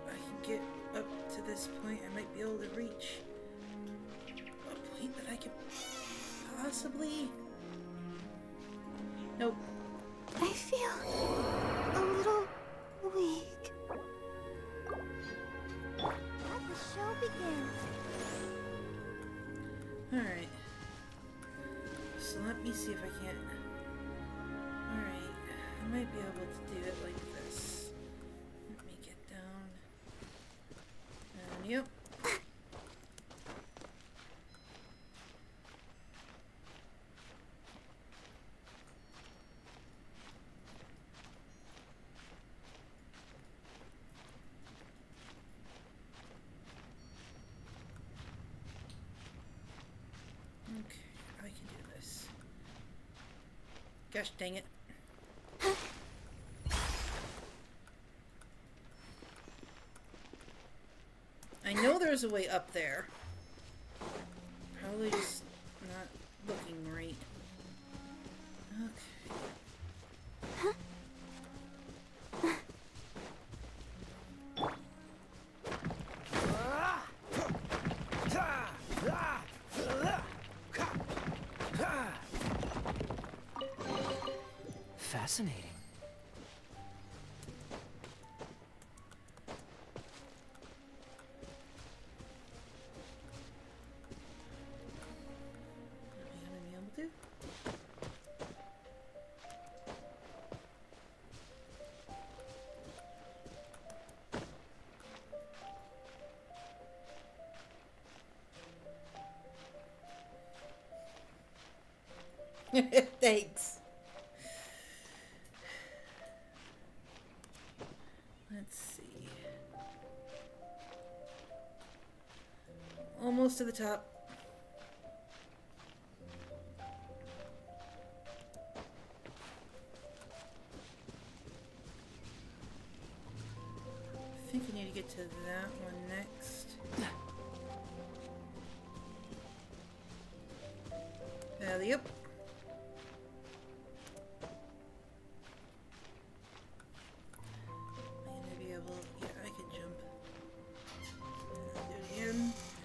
I can get up to this point. I might be able to reach a point that I can possibly... Nope. I feel a little weak. Let the show begin. Alright. So let me see if I can... Alright. I might be able to do it like this. Let me get down. And yep. Okay, I can do this. Gosh dang it. I know there's a way up there. Probably just not looking right. Okay. Fascinating. Thanks. Let's see. Almost to the top. I think I need to get to that one next. Alley-oop. May I be able... Yeah, I can jump. Do it again,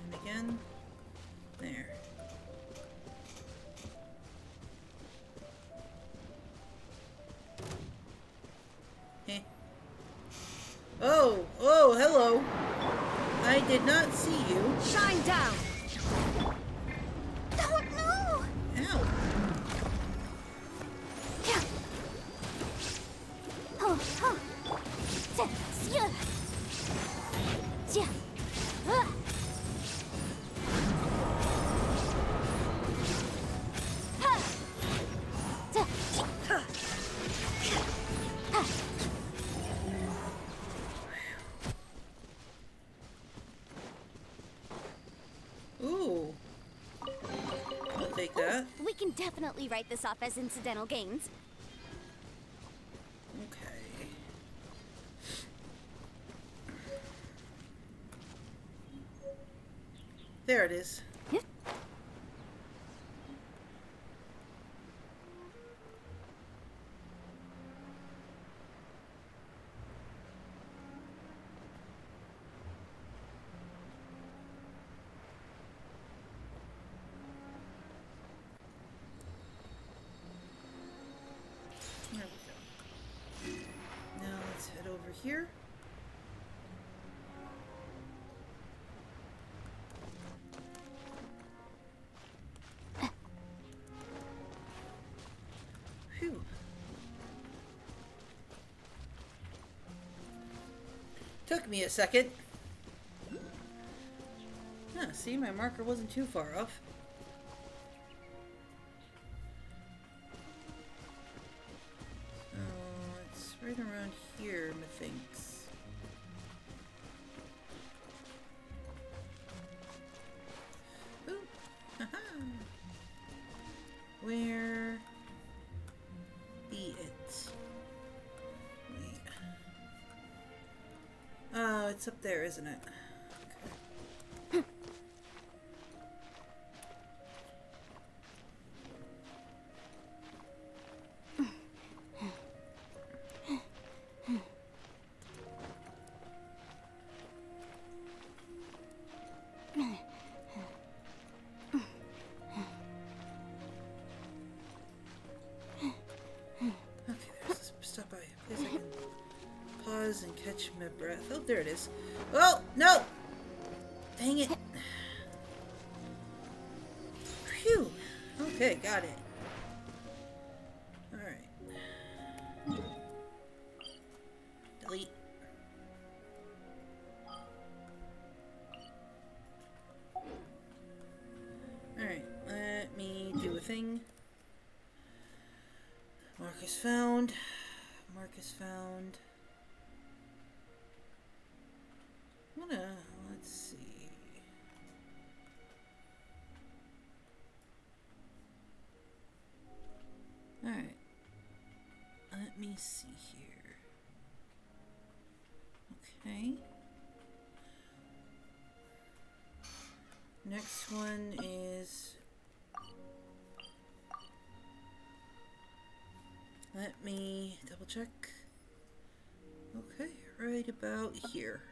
and again. There. Heh. Oh! Oh, hello! I did not see you. Shine down! Don't move! Ow! Yeah. Oh, oh. Yeah. Yeah. Ooh. I'll take that. We can definitely write this off as incidental gains. Okay. There it is. There we go. Now let's head over here. Phew. Took me a second. Ah, see, my marker wasn't too far off. It's right around here, methinks. Ooh, haha. Where be it? Wait. Oh, it's up there, isn't it? Okay. Stop by a place I can pause and catch my breath. Oh, there it is. Oh, no! Dang it. Phew. Okay, got it. Alright. Delete. Alright, let me do a thing. Marcus found. Marcus found. Let's see. Alright. Let me see here. Okay. Next one is... Let me double check. Okay, right about here.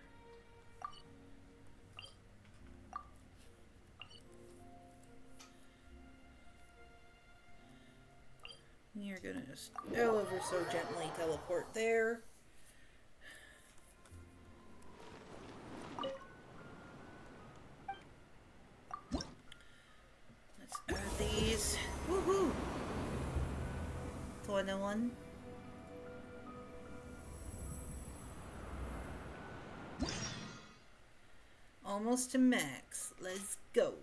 You're gonna just ever so gently teleport there. Let's add these. Woohoo! 21. Almost to max. Let's go.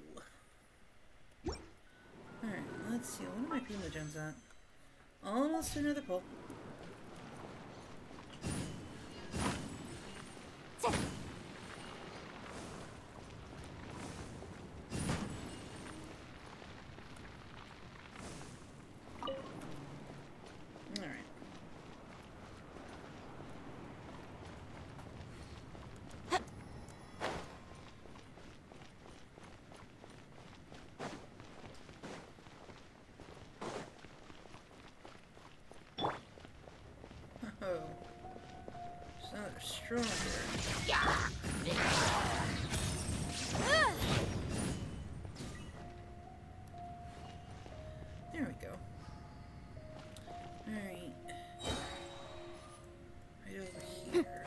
Alright, let's see. What are my Pima gems at? Almost to another pole. stronger. There we go. Alright. Right over here.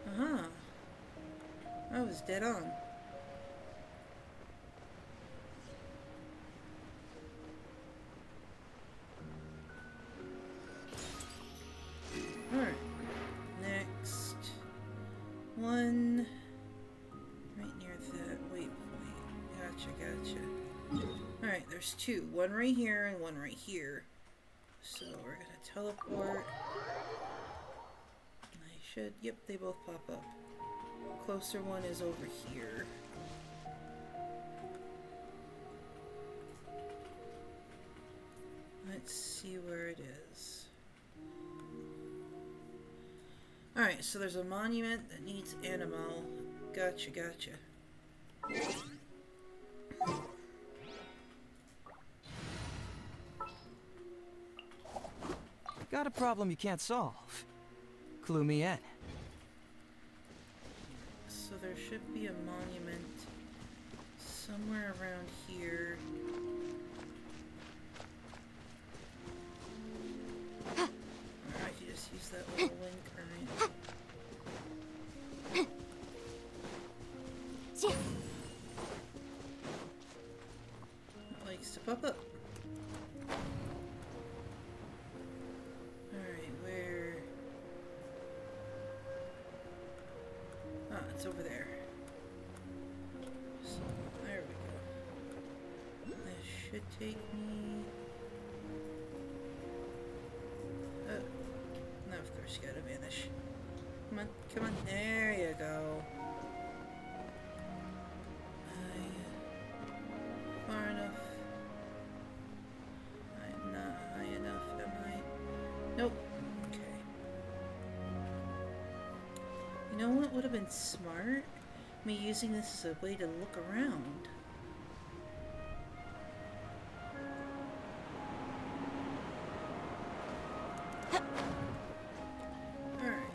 Uh-huh. I was dead on. Alright. Next one. Right near that waypoint. Gotcha. Alright, there's two. One right here and one right here. So we're gonna teleport. Yep, they both pop up. Closer one is over here. Let's see where it is. Alright, so there's a monument that needs Animo. Gotcha. Got a problem you can't solve. Clue me in. So there should be a monument somewhere around here. Or I could just use that little wind current. It likes to pop up. It's over there. So, there we go. This should take me... Oh. No, of course you gotta vanish. Come on. There you go. Far enough. I'm not high enough, am I? Nope. You know what would have been smart? Me using this as a way to look around. Alright.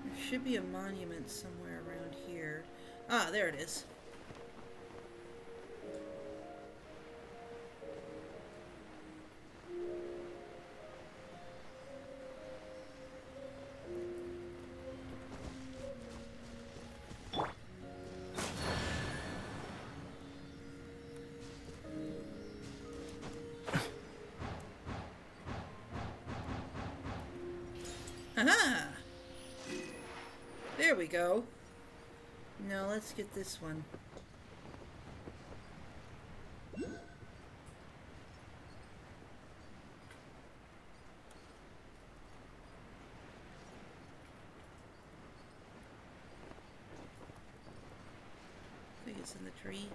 There should be a monument somewhere around here. Ah, there it is. Aha! There we go. Now let's get this one. I think it's in the tree.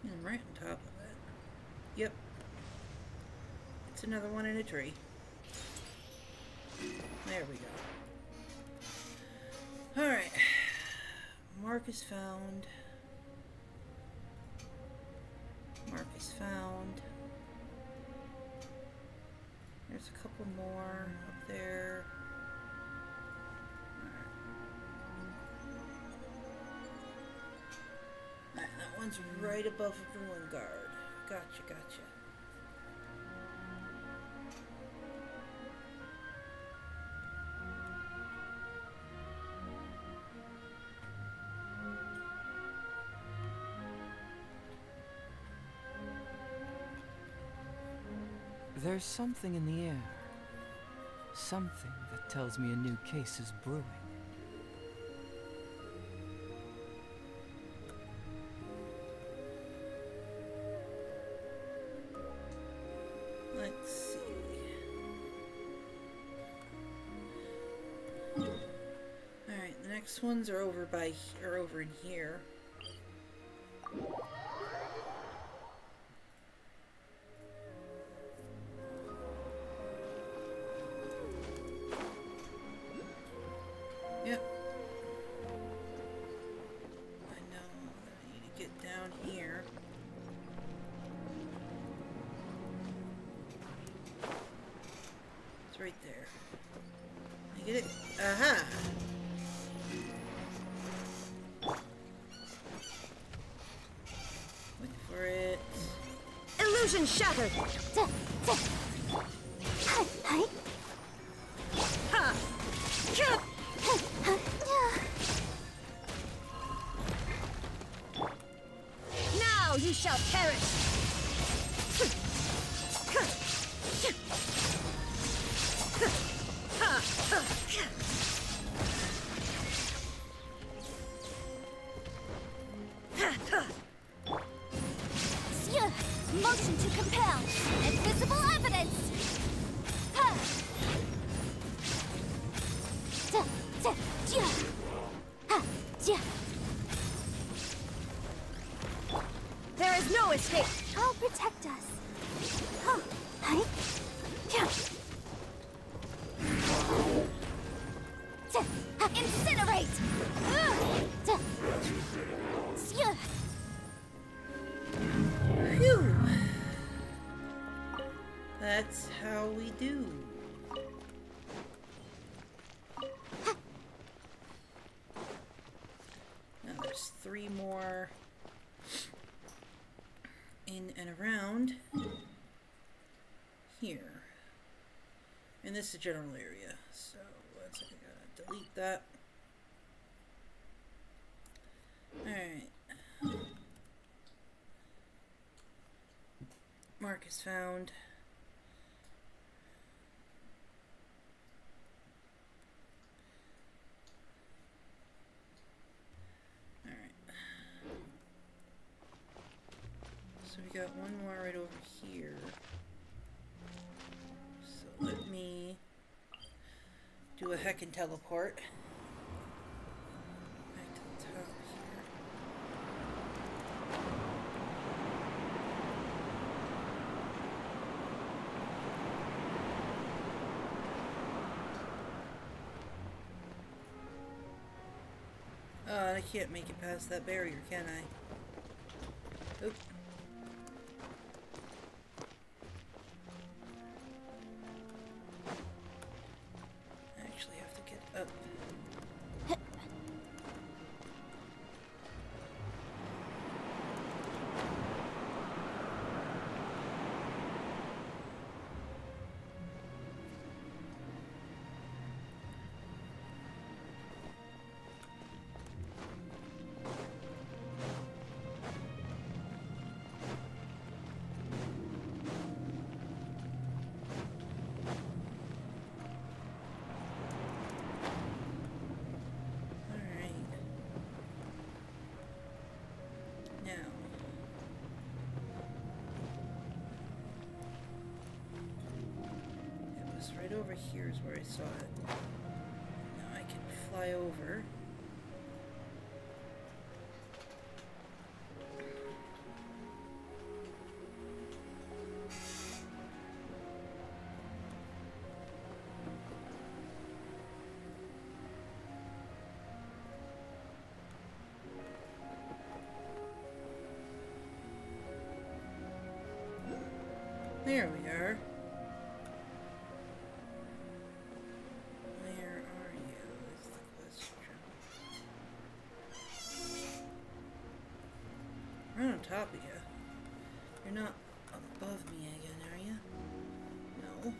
I'm right on top of it. Yep. It's another one in a tree. There we go. Alright. Mark is found. Mark is found. There's a couple more up there. Alright, that one's right above the ruin guard. Gotcha. There's something in the air. Something that tells me a new case is brewing. Let's see. Alright, the next ones are over in here. Illusion shattered! Now you shall perish! Motion to compel. Invisible evidence. There is no escape! I'll protect us. Incinerate! Phew. That's how we do. Now there's 3 more in and around here. And this is the general area. So let's delete that. Alright. Mark is found. Alright. So we got one more right over here. So let me do a heckin' teleport. Back to the top here. I can't make it past that barrier, can I? Oop. I actually have to get up. Right over here is where I saw it. Now I can fly over. There we are. Right on top of you. You're not above me again, are you? No.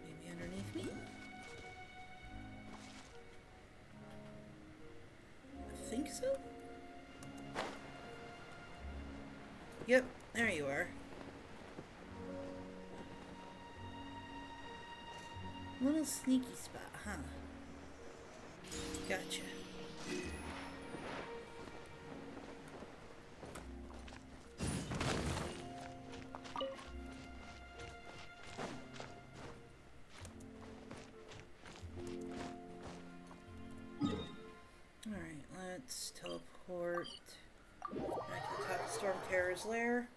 Maybe underneath me? I think so? Yep, there you are. Little sneaky spot, huh? Gotcha. Alright, let's teleport back to the top of Storm Terror's lair.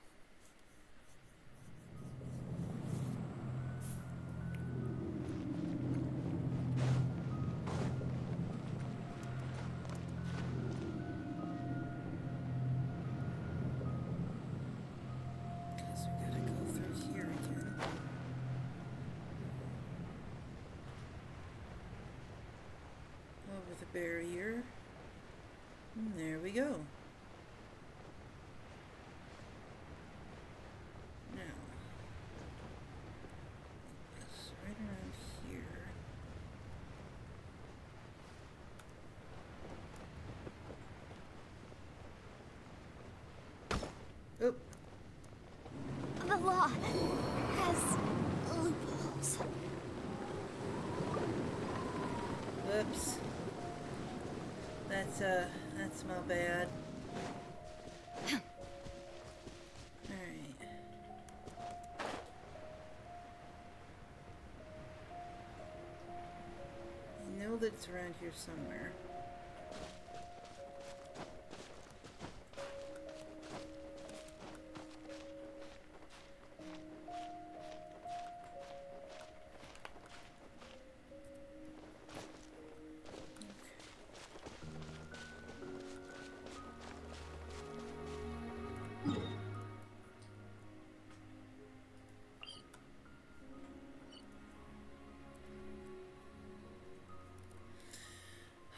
Barrier. And there we go. Now, it's right around here. Oh. The law has loopholes. Whoops. That's my bad. Alright. I know that it's around here somewhere.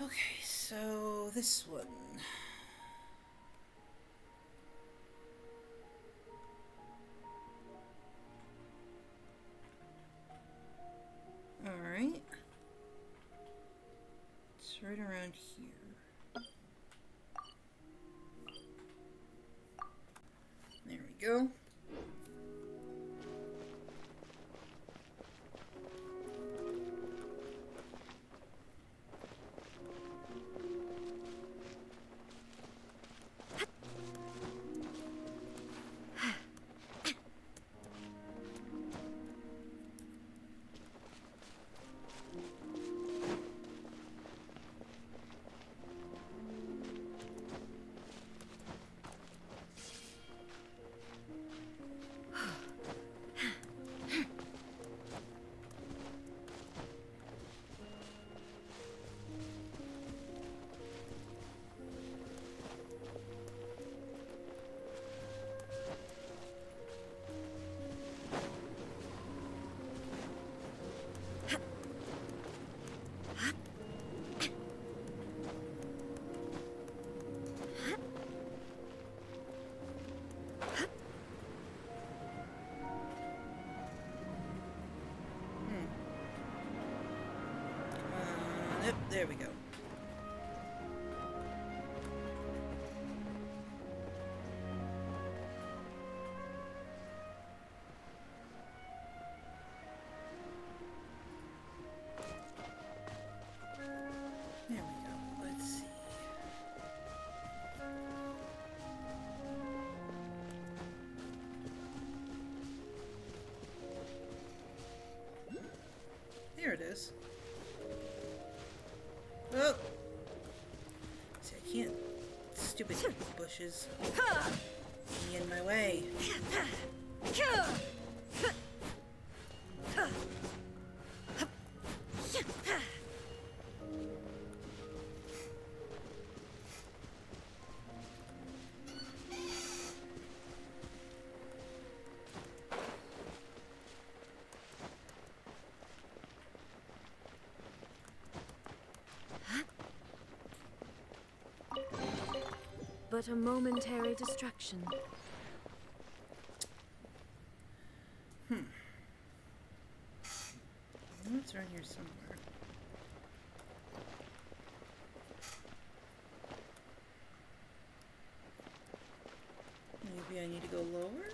Okay, so this one. Alright. It's right around here. There we go. Yep, there we go. There we go. Let's see. There it is. Oh! See, I can't. Stupid bushes. Getting in my way. But a momentary distraction. It's around here somewhere. Maybe I need to go lower?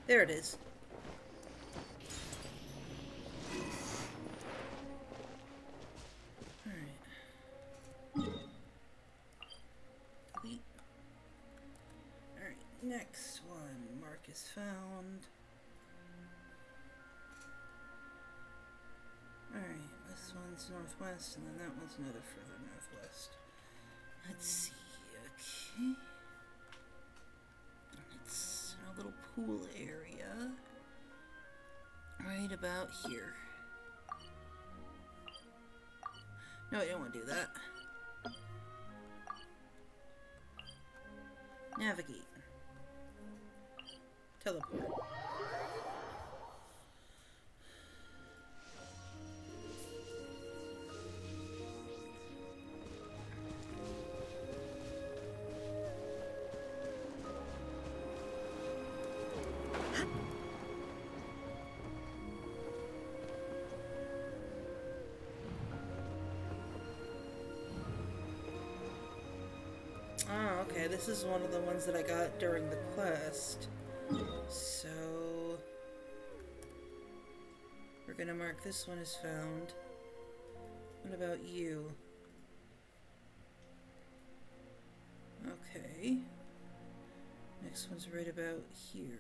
There it is. Next one, mark is found. Alright, this one's northwest, and then that one's another further northwest. Let's see, okay. It's a little pool area. Right about here. No, I don't want to do that. Navigate. Teleport. this is one of the ones that I got during the quest. So we're gonna mark this one as found. What about you? Okay. Next one's right about here.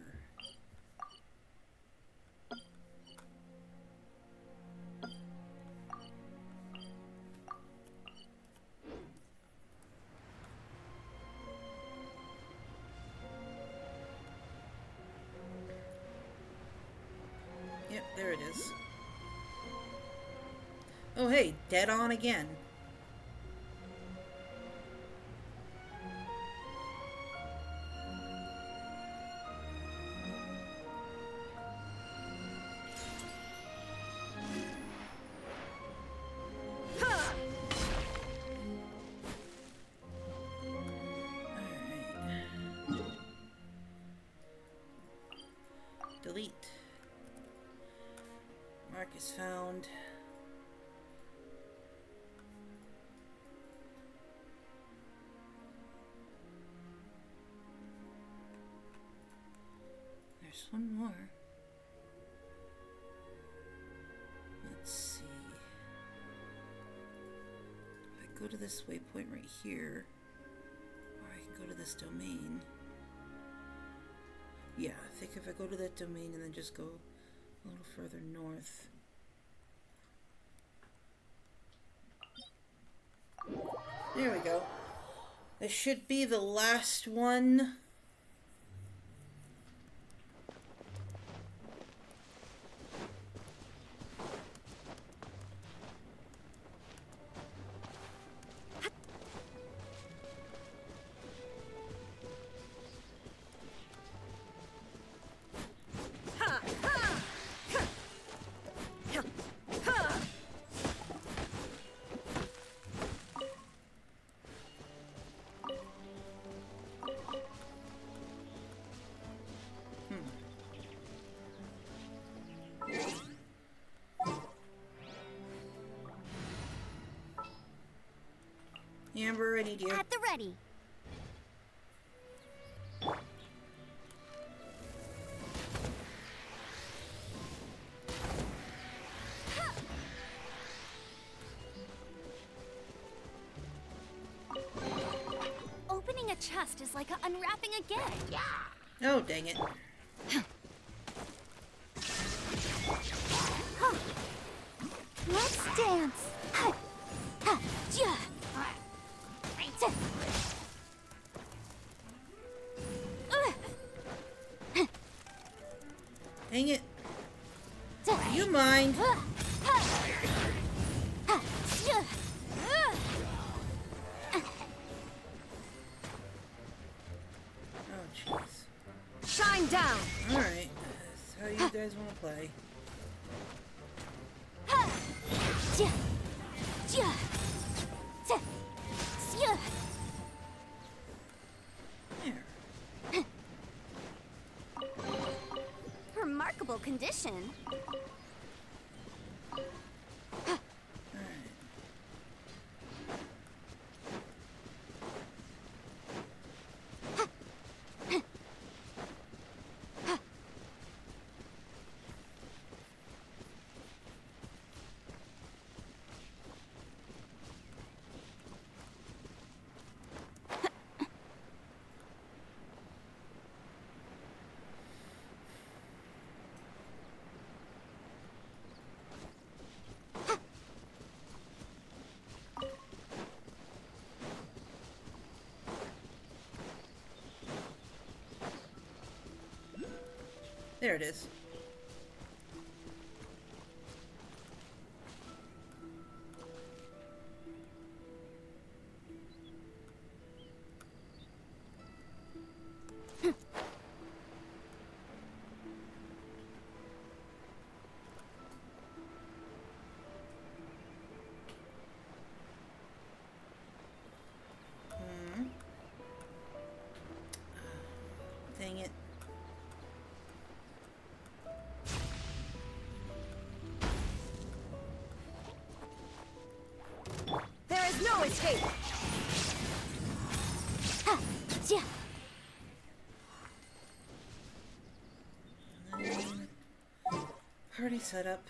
Yep, there it is. Oh hey, dead on again. Delete. Mark is found. There's one more. Let's see. If I go to this waypoint right here, or I can go to this domain. Yeah, I think if I go to that domain and then just go a little further north. There we go. This should be the last one. Amber, I need you. At the ready. Opening a chest is like unwrapping a gift. Oh, dang it. Let's dance. Dang it. Do you mind? Oh, jeez. Shine down. Alright. That's how you guys want to play. There. Remarkable condition. There it is. Dang it. There is no escape. Party setup.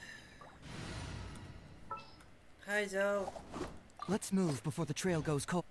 Hi, Zoe. Let's move before the trail goes cold.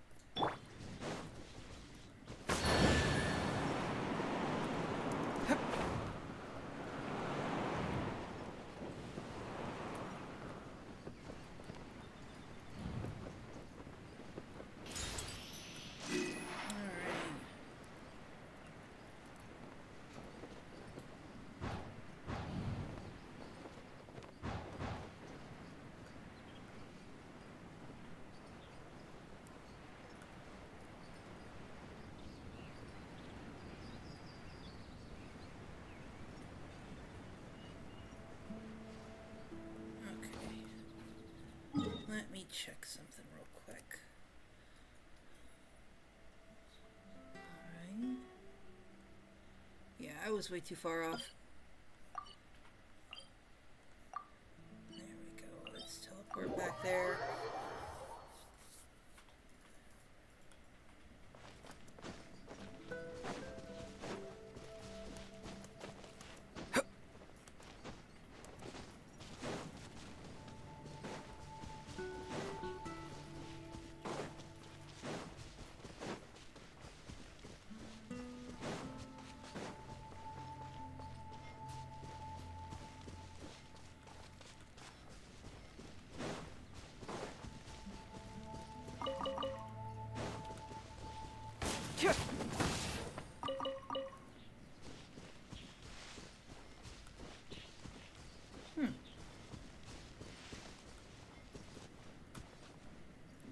Let me check something real quick. Alright. Yeah, I was way too far off. There we go. Let's teleport back there.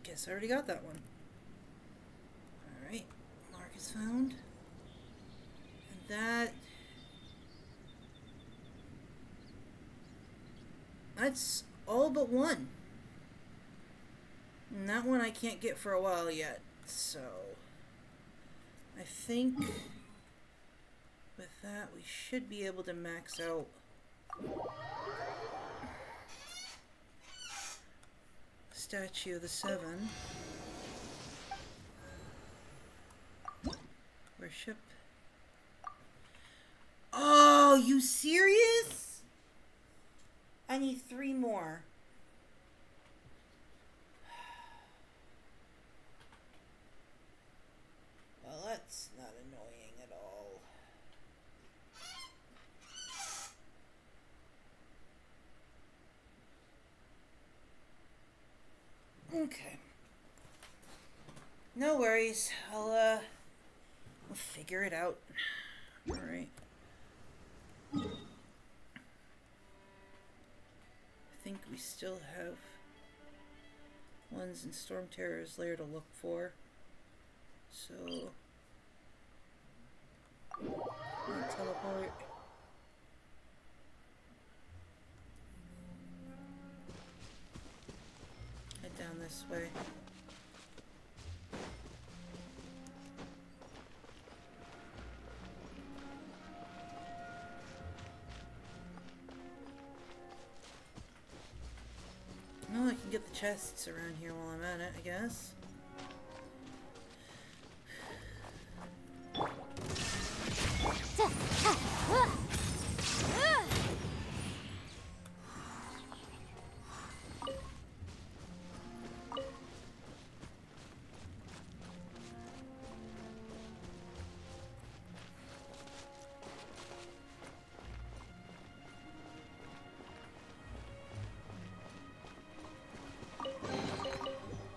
Guess I already got that one. Alright, mark is found. And that's all but one. And that one I can't get for a while yet, so I think with that we should be able to max out Statue of the Seven. Worship. Oh, you serious? I need 3 more. Well, that's not annoying at all. Okay. No worries. We'll figure it out. Alright. I think we still have ones in Storm Terror's lair to look for. So I'll teleport. Head down this way. Well, I can get the chests around here while I'm at it, I guess.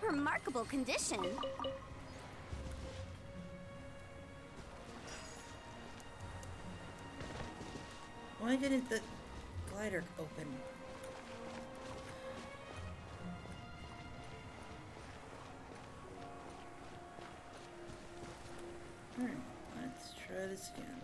Remarkable condition. Why didn't the glider open? Alright, let's try this again.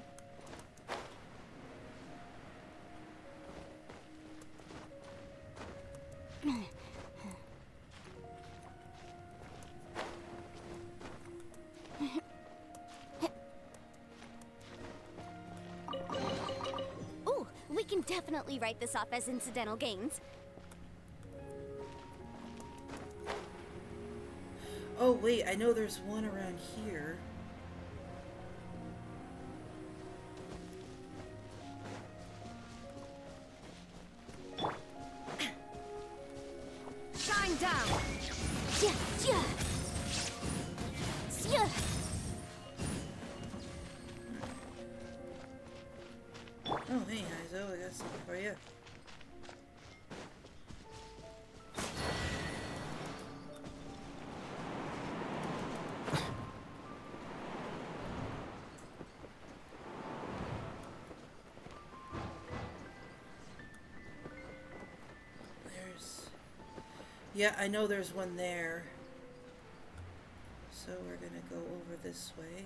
Ooh, we can definitely write this off as incidental gains. Oh wait, I know there's one around here. Oh, hey, Izo, I got something for you. Yeah, I know there's one there. So we're gonna go over this way.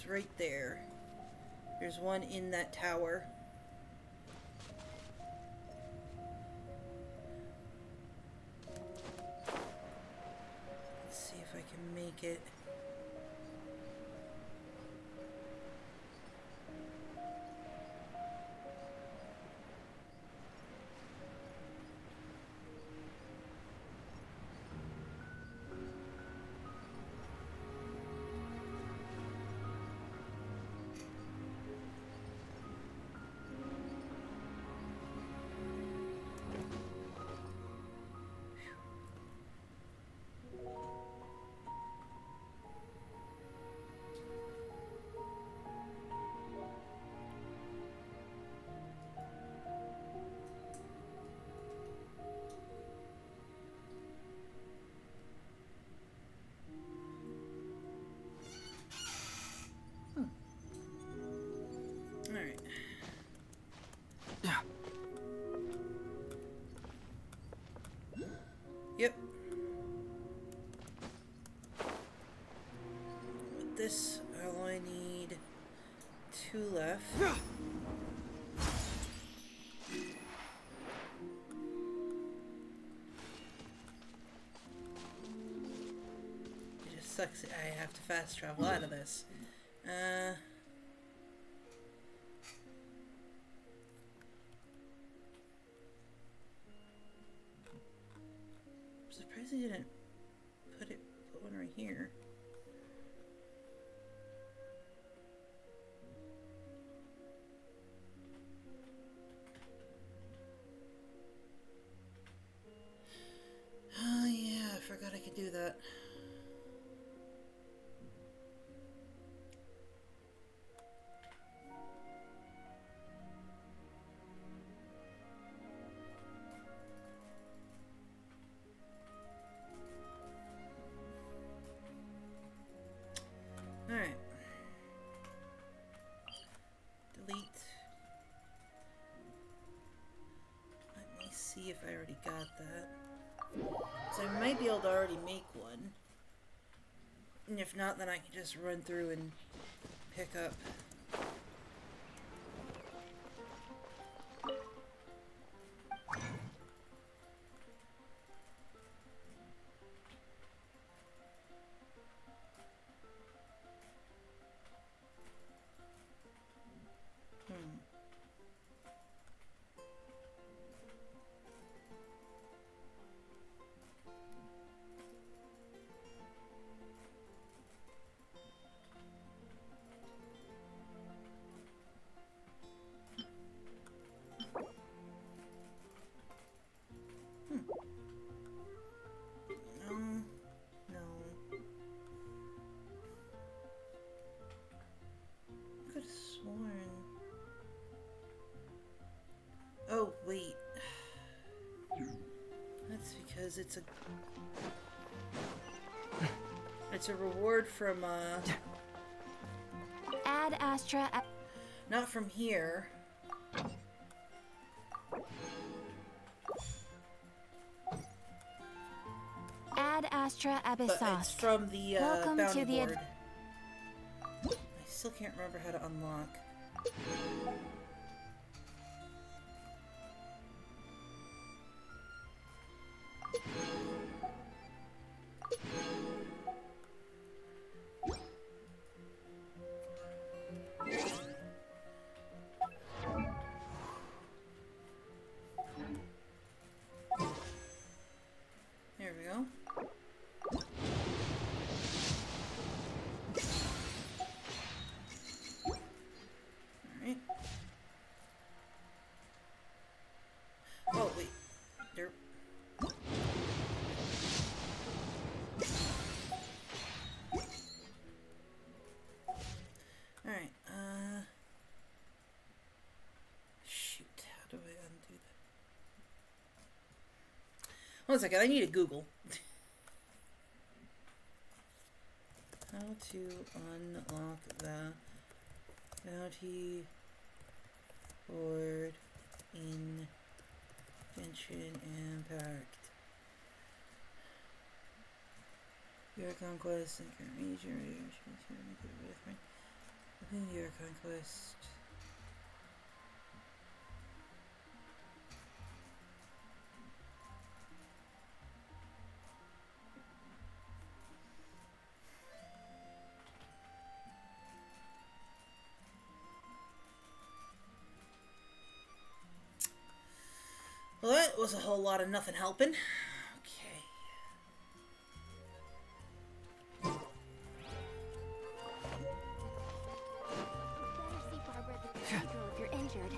Right there. There's one in that tower. Let's see if I can make it. Alright. Yep. With this, all I need 2 left. It just sucks that I have to fast travel out of this. Surprised he didn't put one right here. Oh yeah, I forgot I could do that. Alright. Delete. Let me see if I already got that. So I might be able to already make one. And if not, then I can just run through and pick up. Oh, wait. That's because it's a reward from, Ad Astra... Not from here. Ad Astra But Abyssos. it's from the, Welcome bounty to the board. I still can't remember how to unlock. One second, I need to Google. How to unlock the bounty board in Genshin Impact. Your conquest and major within your conquest. Well, that was a whole lot of nothing helping. Okay. Better see Barbara at the cathedral if you're injured.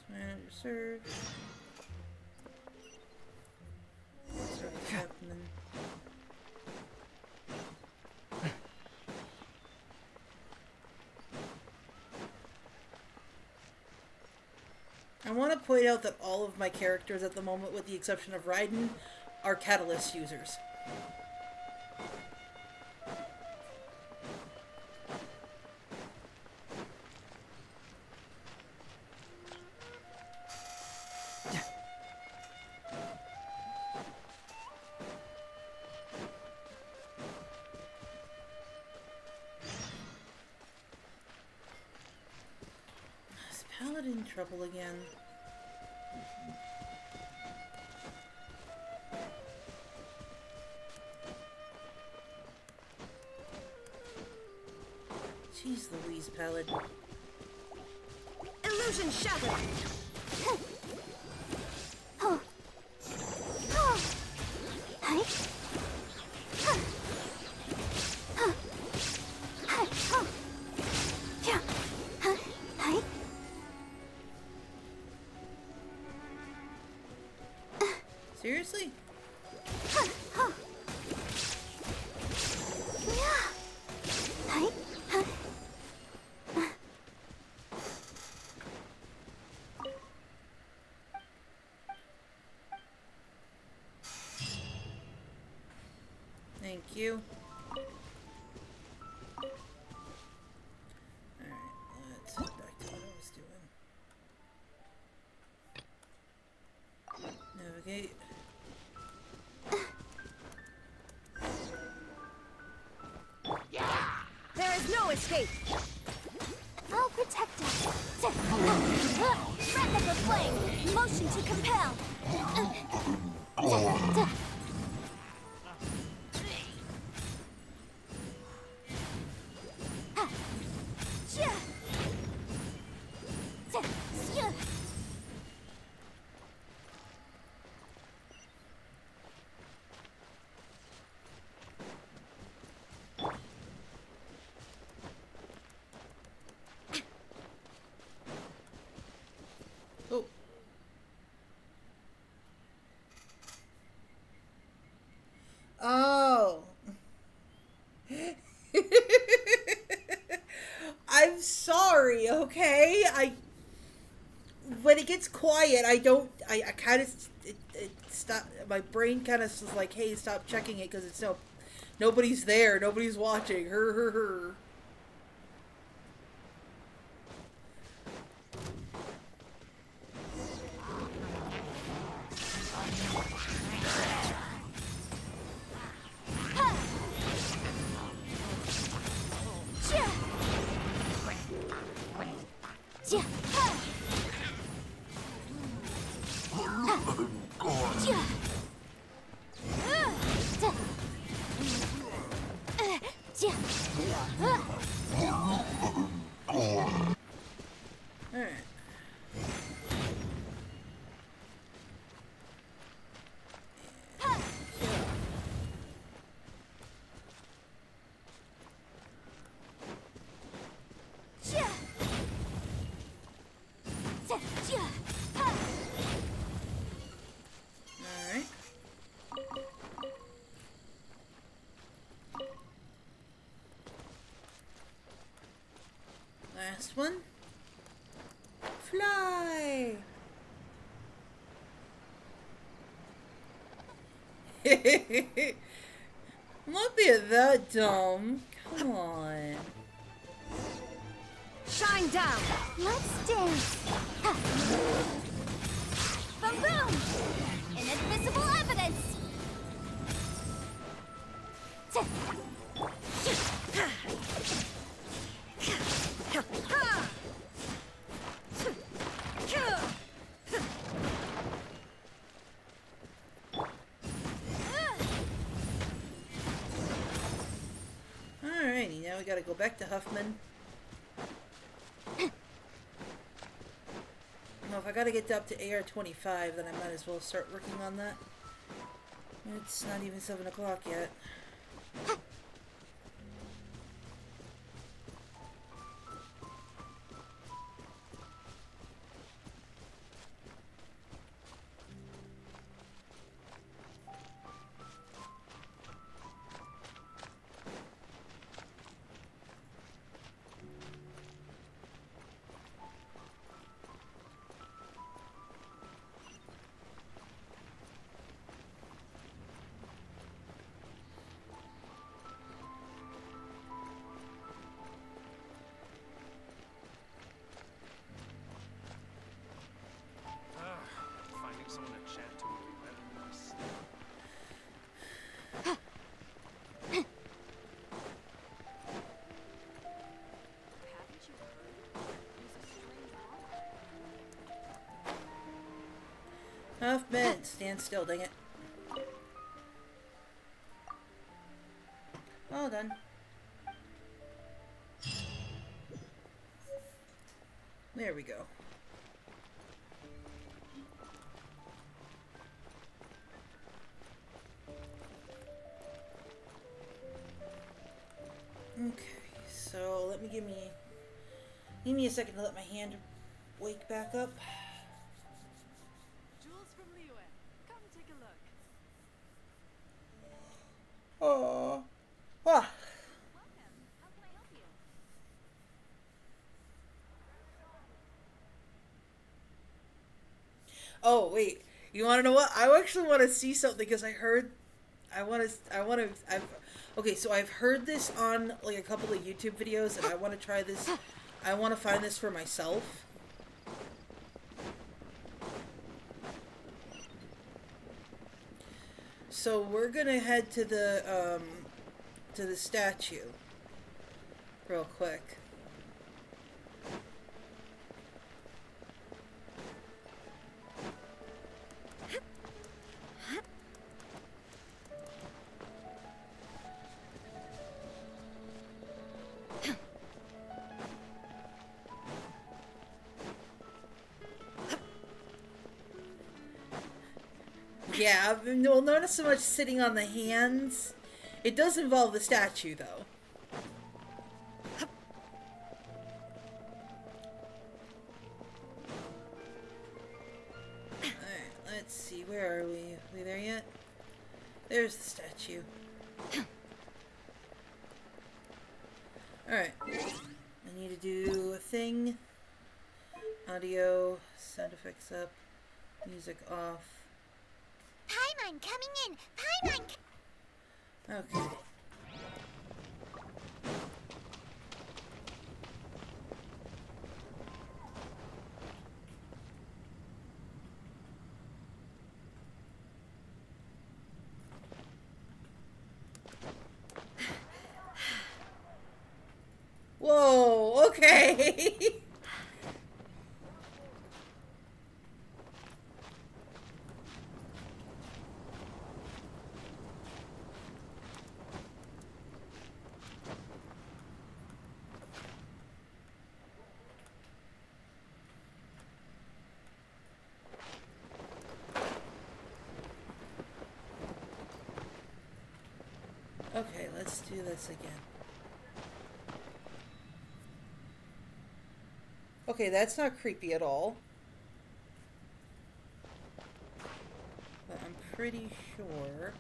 Manager served. I want to point out that all of my characters at the moment, with the exception of Raiden, are catalyst users. Is Paladin in trouble again? Jeez Louise, Paladin. Illusion shattered! Seriously? Thank you. Alright, let's get back to what I was doing. Navigate. There is no escape! I'll protect us. Red Knuckle Flame! Motion to compel! Oh. Oh. I'm sorry, okay? When it gets quiet, I kind of, it stop, my brain kind of is like, hey, stop checking it, because it's nobody's there, nobody's watching, her. last one. Fly! Not being that dumb. Come on. Shine down! Let's dance! Boom boom! Inadmissible evidence! Alrighty, now we gotta go back to Huffman. Well, if I gotta get up to AR-25, then I might as well start working on that. It's not even 7 o'clock yet. Finding someone to chat to would be better than us. Huffman, stand still, dang it. Well done. There we go. Okay, so let me give me a second to let my hand wake back up. Jules from Liyue, come take a look. Oh. Ah. Welcome. How can I help you? Oh, wait. You want to know what? I actually want to see something because I okay, so I've heard this on like a couple of YouTube videos and I want to try this. I want to find this for myself. So we're going to head to the statue real quick. Yeah, we'll notice so much sitting on the hands. It does involve the statue, though. Alright, let's see. Where are we? Are we there yet? There's the statue. Alright. I need to do a thing. Audio, sound effects up, music off. Paimon coming in! Paimon! Okay. Whoa, okay. Okay, let's do this again. Okay, that's not creepy at all. But I'm pretty sure...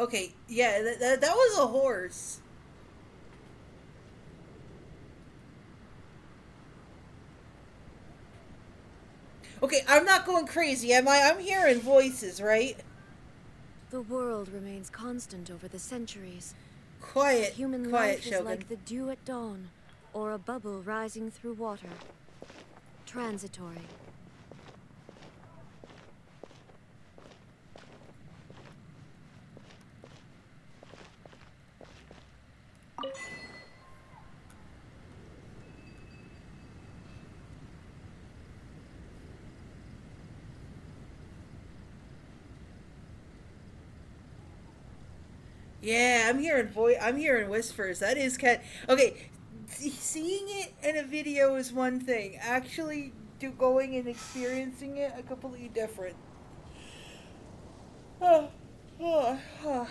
Okay, yeah, that was a horse. Okay, I'm not going crazy, am I? I'm hearing voices, right? The world remains constant over the centuries. Quiet, Human quiet, life is Shogun. like the dew at dawn, or a bubble rising through water. Transitory. Yeah, I'm hearing whispers. That is okay. Seeing it in a video is one thing. Actually, going and experiencing it, a completely different. Oh, oh, oh.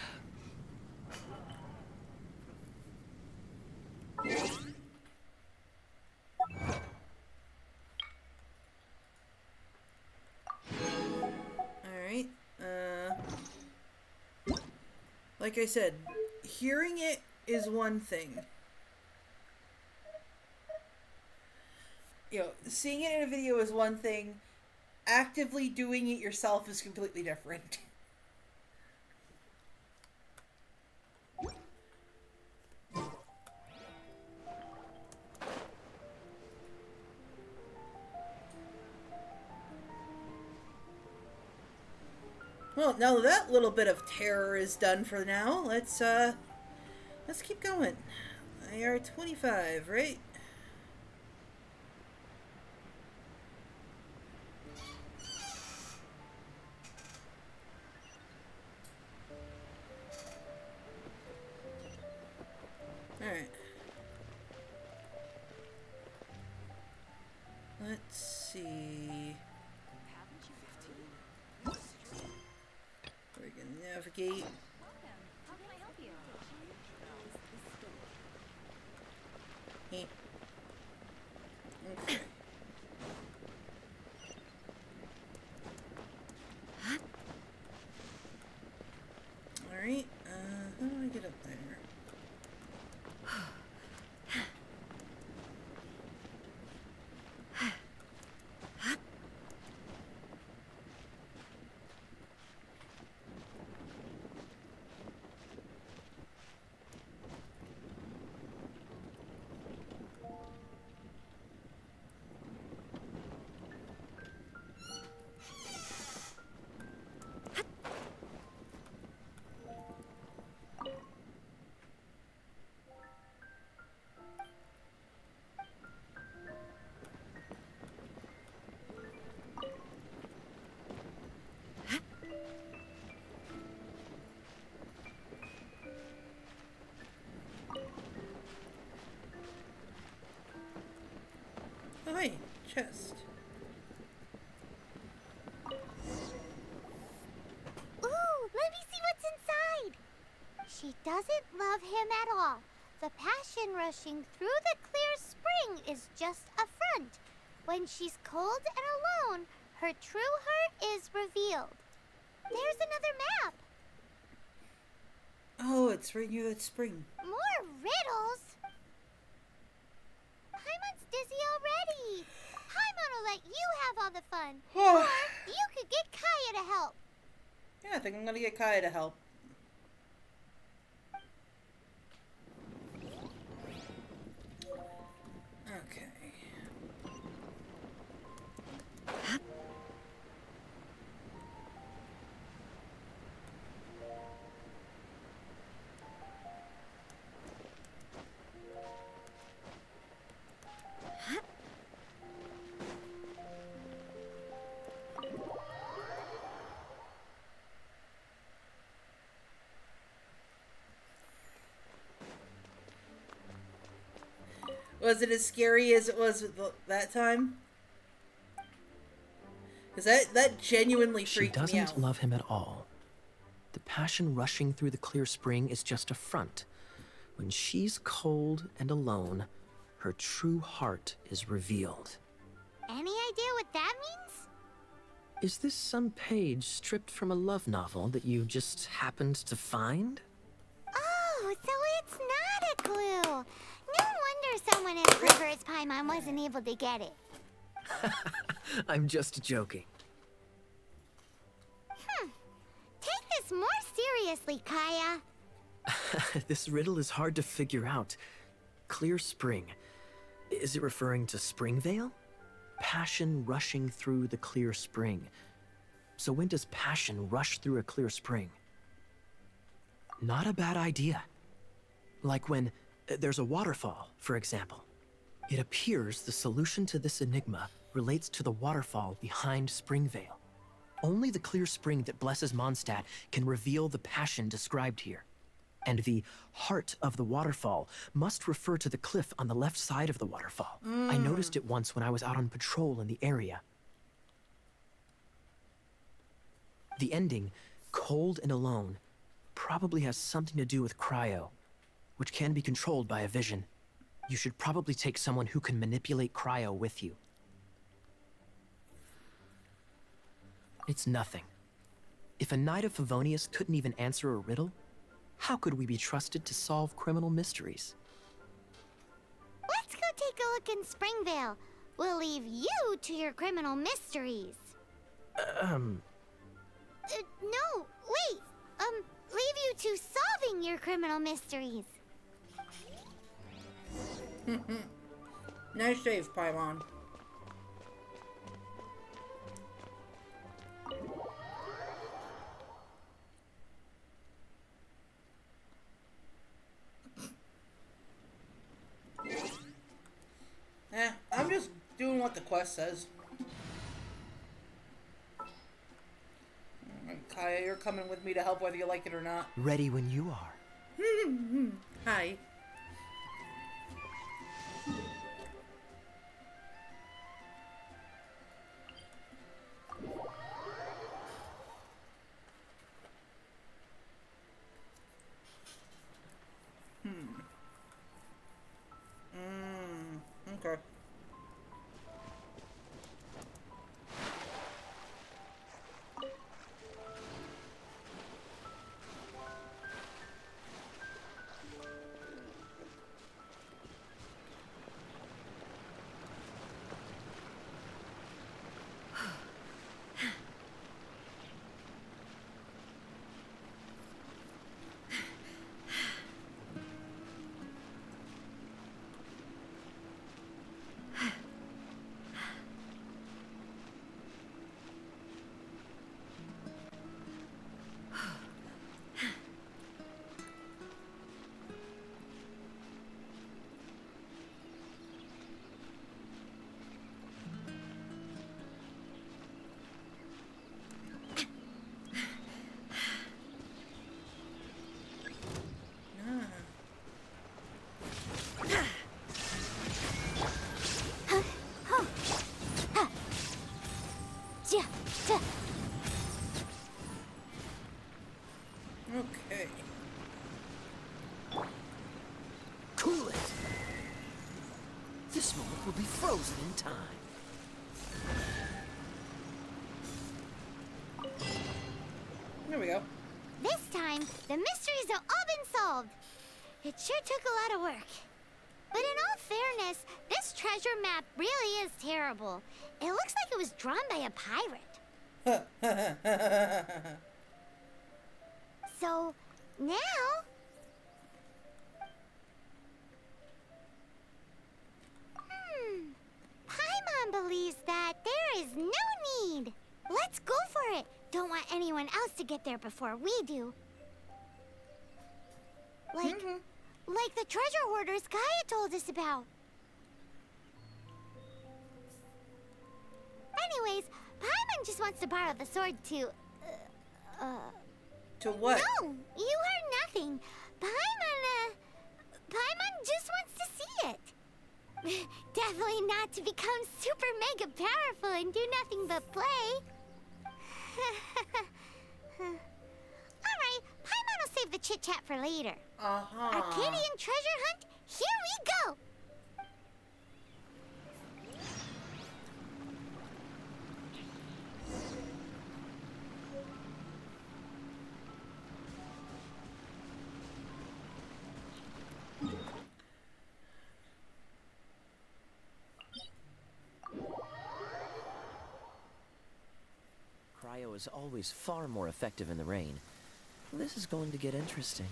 All right. Like I said, hearing it is one thing. Seeing it in a video is one thing. Actively doing it yourself is completely different. Well, now that little bit of terror is done for now, let's keep going. IR 25, right? Alright. Let's see. We can navigate. How can I help you? Okay. Alright, how do I get up there? Oh, hey, chest. Ooh, let me see what's inside. She doesn't love him at all. The passion rushing through the clear spring is just a front. When she's cold and alone, her true heart is revealed. There's another map. Oh, it's right near that spring. More riddles? Paimon's dizzy already. Paimon will let you have all the fun. Or you could get Kaya to help. Yeah, I think I'm gonna get Kaya to help. Okay. Was it as scary as it was that time? Because that genuinely freaked me out. She doesn't love him at all. The passion rushing through the clear spring is just a front. When she's cold and alone, her true heart is revealed. Any idea what that means? Is this some page stripped from a love novel that you just happened to find? Oh, so it's not a clue. No wonder someone as clever as Paimon wasn't able to get it. I'm just joking. Take this more seriously, Kaya. This riddle is hard to figure out. Clear spring. Is it referring to Springvale? Passion rushing through the clear spring. So when does passion rush through a clear spring? Not a bad idea. Like when there's a waterfall, for example. It appears the solution to this enigma relates to the waterfall behind Springvale. Only the clear spring that blesses Mondstadt can reveal the passion described here. And the heart of the waterfall must refer to the cliff on the left side of the waterfall. I noticed it once when I was out on patrol in the area. The ending, cold and alone, probably has something to do with cryo, which can be controlled by a vision. You should probably take someone who can manipulate cryo with you. It's nothing. If a Knight of Favonius couldn't even answer a riddle, how could we be trusted to solve criminal mysteries? Let's go take a look in Springvale. We'll leave you to your criminal mysteries. No, wait. Leave you to solving your criminal mysteries. Nice save, Paimon. I'm just doing what the quest says. Kaya, you're coming with me to help whether you like it or not. Ready when you are. Hi. Okay. Okay. Cool it. This moment will be frozen in time. There we go. This time, the mysteries have all been solved. It sure took a lot of work. But in all fairness, this treasure map really is terrible. It looks like it was drawn by a pirate. So, now... Paimon believes that there is no need. Let's go for it. Don't want anyone else to get there before we do. Like the treasure hoarders Gaia told us about. Anyways, Paimon just wants to borrow the sword to... To what? No, you heard nothing. Paimon just wants to see it. Definitely not to become super mega powerful and do nothing but play. Alright, Paimon will save the chit-chat for later. Arcadian treasure hunt, here we go! bow is always far more effective in the rain. This is going to get interesting.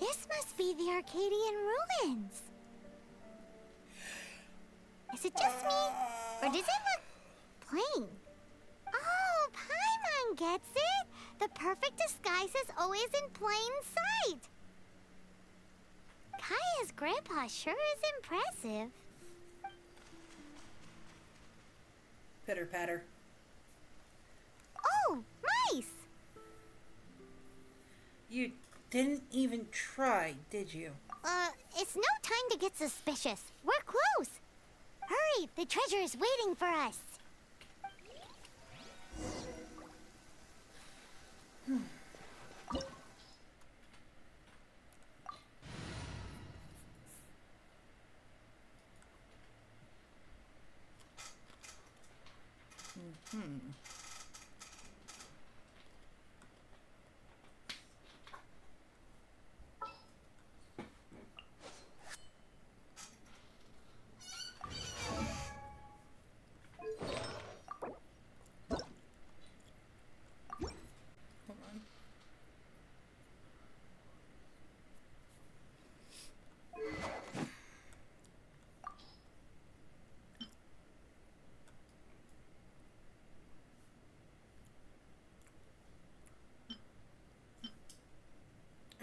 This must be the Arcadian ruins. Is it just me? Or does it look plain? Oh, Paimon gets it! The perfect disguise is always in plain sight! Kaya's grandpa sure is impressive. Pitter patter. Oh, mice! You didn't even try, did you? It's no time to get suspicious. We're close. Hurry, the treasure is waiting for us.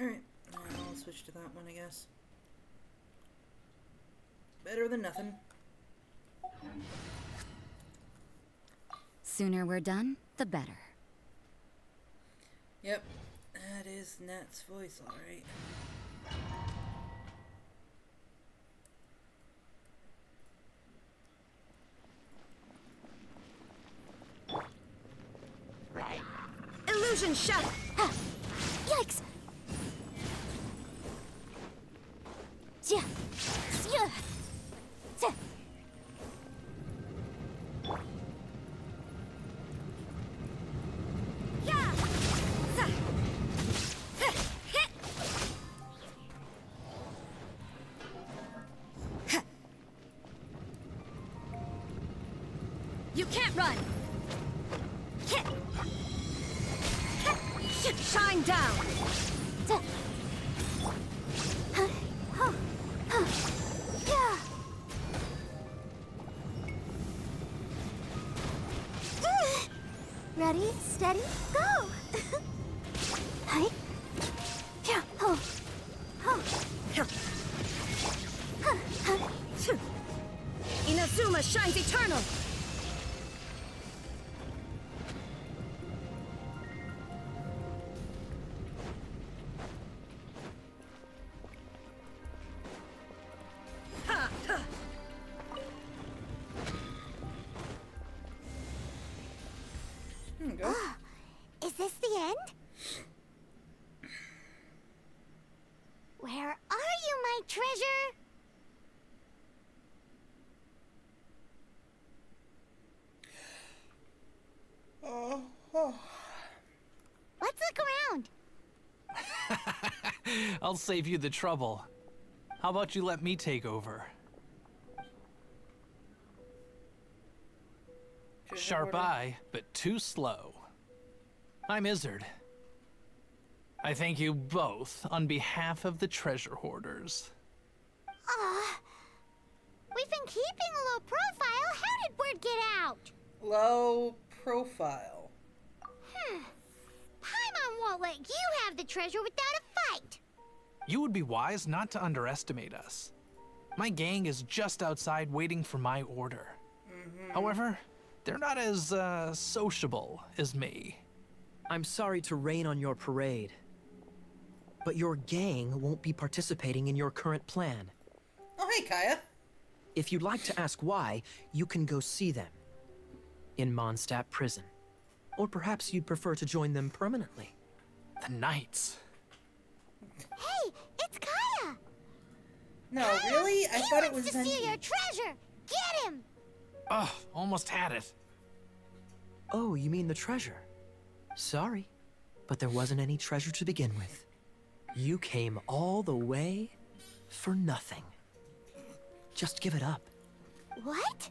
Alright, I'll switch to that one, I guess. Better than nothing. Sooner we're done, the better. Yep, that is Nat's voice, alright. Illusion shot! Yikes! Yeah. Yeah. You can't run! Shine down! Ready, steady, go! Hi. Yeah. Oh. Oh. Inazuma shines eternal! Go. Is this the end? Where are you, my treasure? Let's look around. I'll save you the trouble. How about you let me take over? Sharp eye, but too slow. I'm Izzard. I thank you both on behalf of the treasure hoarders. We've been keeping a low profile. How did word get out? Low profile. Paimon won't let you have the treasure without a fight. You would be wise not to underestimate us. My gang is just outside waiting for my order. However, they're not as, sociable as me. I'm sorry to rain on your parade, but your gang won't be participating in your current plan. Oh, hey, Kaya. If you'd like to ask why, you can go see them in Mondstadt prison. Or perhaps you'd prefer to join them permanently. The Knights. Hey, it's Kaya! No, Kaya, really? I thought it was He wants to steal Zenji. your treasure! Get him! Ugh, almost had it. Oh, you mean the treasure? Sorry, but there wasn't any treasure to begin with. You came all the way for nothing. Just give it up. What?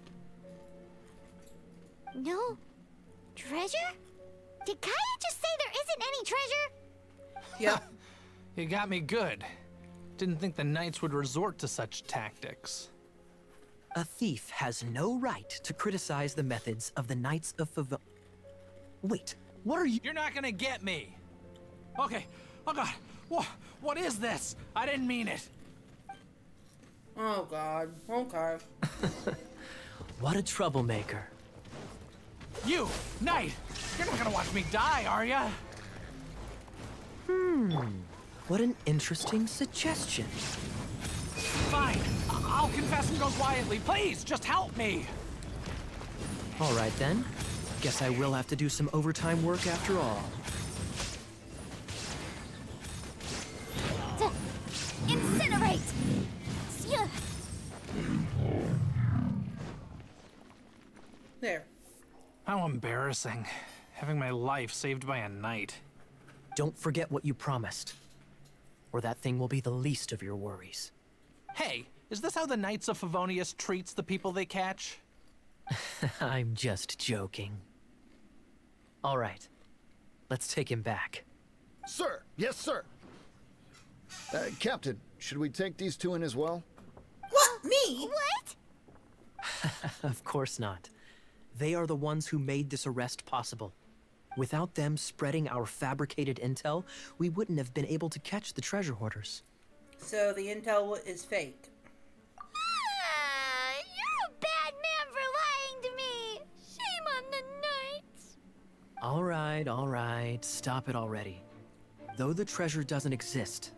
No treasure? Did Kaya just say there isn't any treasure? Yeah. You got me good. Didn't think the Knights would resort to such tactics. A thief has no right to criticize the methods of the Knights of Favon. Wait, what are you— You're not gonna get me. Okay. Oh god. What is this? I didn't mean it. Oh god. Okay. What a troublemaker. You, Knight! You're not gonna watch me die, are ya? What an interesting suggestion. Fine. I'll confess and go quietly. Please, just help me. All right then. Guess I will have to do some overtime work after all. Incinerate! There. How embarrassing. Having my life saved by a knight. Don't forget what you promised, or that thing will be the least of your worries. Hey, is this how the Knights of Favonius treats the people they catch? I'm just joking. All right, let's take him back. Sir! Yes, sir! Captain, should we take these two in as well? What? Me? What? Of course not. They are the ones who made this arrest possible. Without them spreading our fabricated intel, we wouldn't have been able to catch the treasure hoarders. So the intel is fake. You're a bad man for lying to me! Shame on the Knights! All right, stop it already. Though the treasure doesn't exist,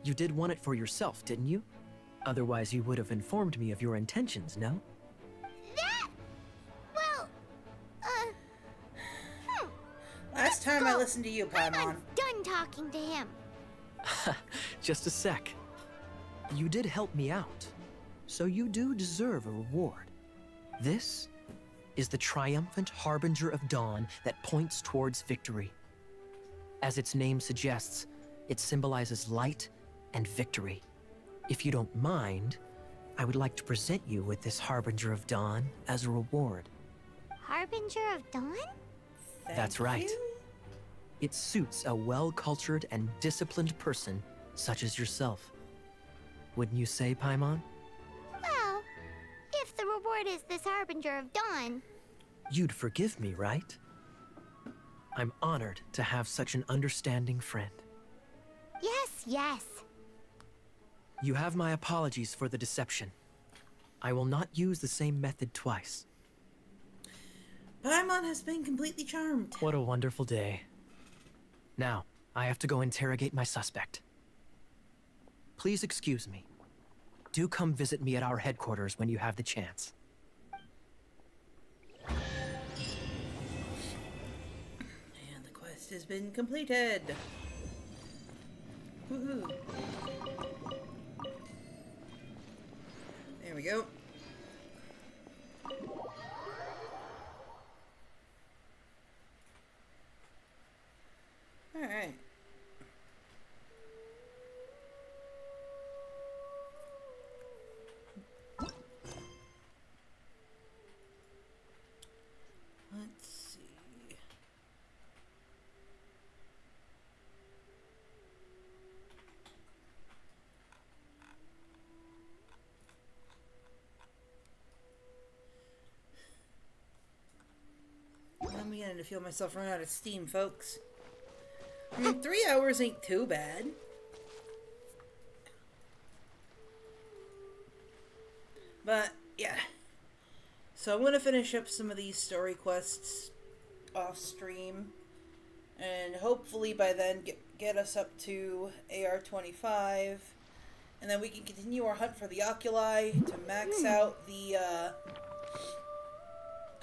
you did want it for yourself, didn't you? Otherwise you would have informed me of your intentions, no? Well, Last time I listened to you, I'm Paimon. done talking to him. Just a sec. You did help me out, so you do deserve a reward. This is the triumphant harbinger of dawn that points towards victory. As its name suggests, it symbolizes light and victory. If you don't mind, I would like to present you with this harbinger of dawn as a reward. Harbinger of Dawn? That's right. It suits a well-cultured and disciplined person such as yourself. Wouldn't you say, Paimon? Well, if the reward is this Harbinger of Dawn. You'd forgive me, right? I'm honored to have such an understanding friend. Yes. You have my apologies for the deception. I will not use the same method twice. Paimon has been completely charmed. What a wonderful day. Now, I have to go interrogate my suspect. Please excuse me. Do come visit me at our headquarters when you have the chance. And the quest has been completed. Woohoo. There we go. Alright. Let's see. I'm beginning to feel myself run out of steam, folks. I mean, 3 hours ain't too bad. But, yeah. So I'm going to finish up some of these story quests off stream. And hopefully by then get us up to AR-25. And then we can continue our hunt for the Oculi to max out the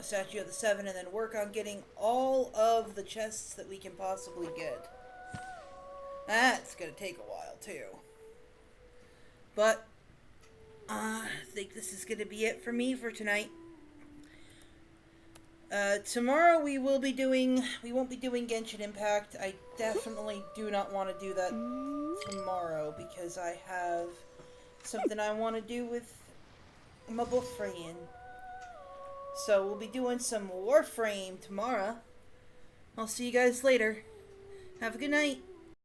Statue of the Seven, and then work on getting all of the chests that we can possibly get. That's gonna take a while, too. But, I think this is gonna be it for me for tonight. Tomorrow we won't be doing Genshin Impact. I definitely do not want to do that tomorrow because I have something I want to do with my boyfriend. So we'll be doing some Warframe tomorrow. I'll see you guys later. Have a good night.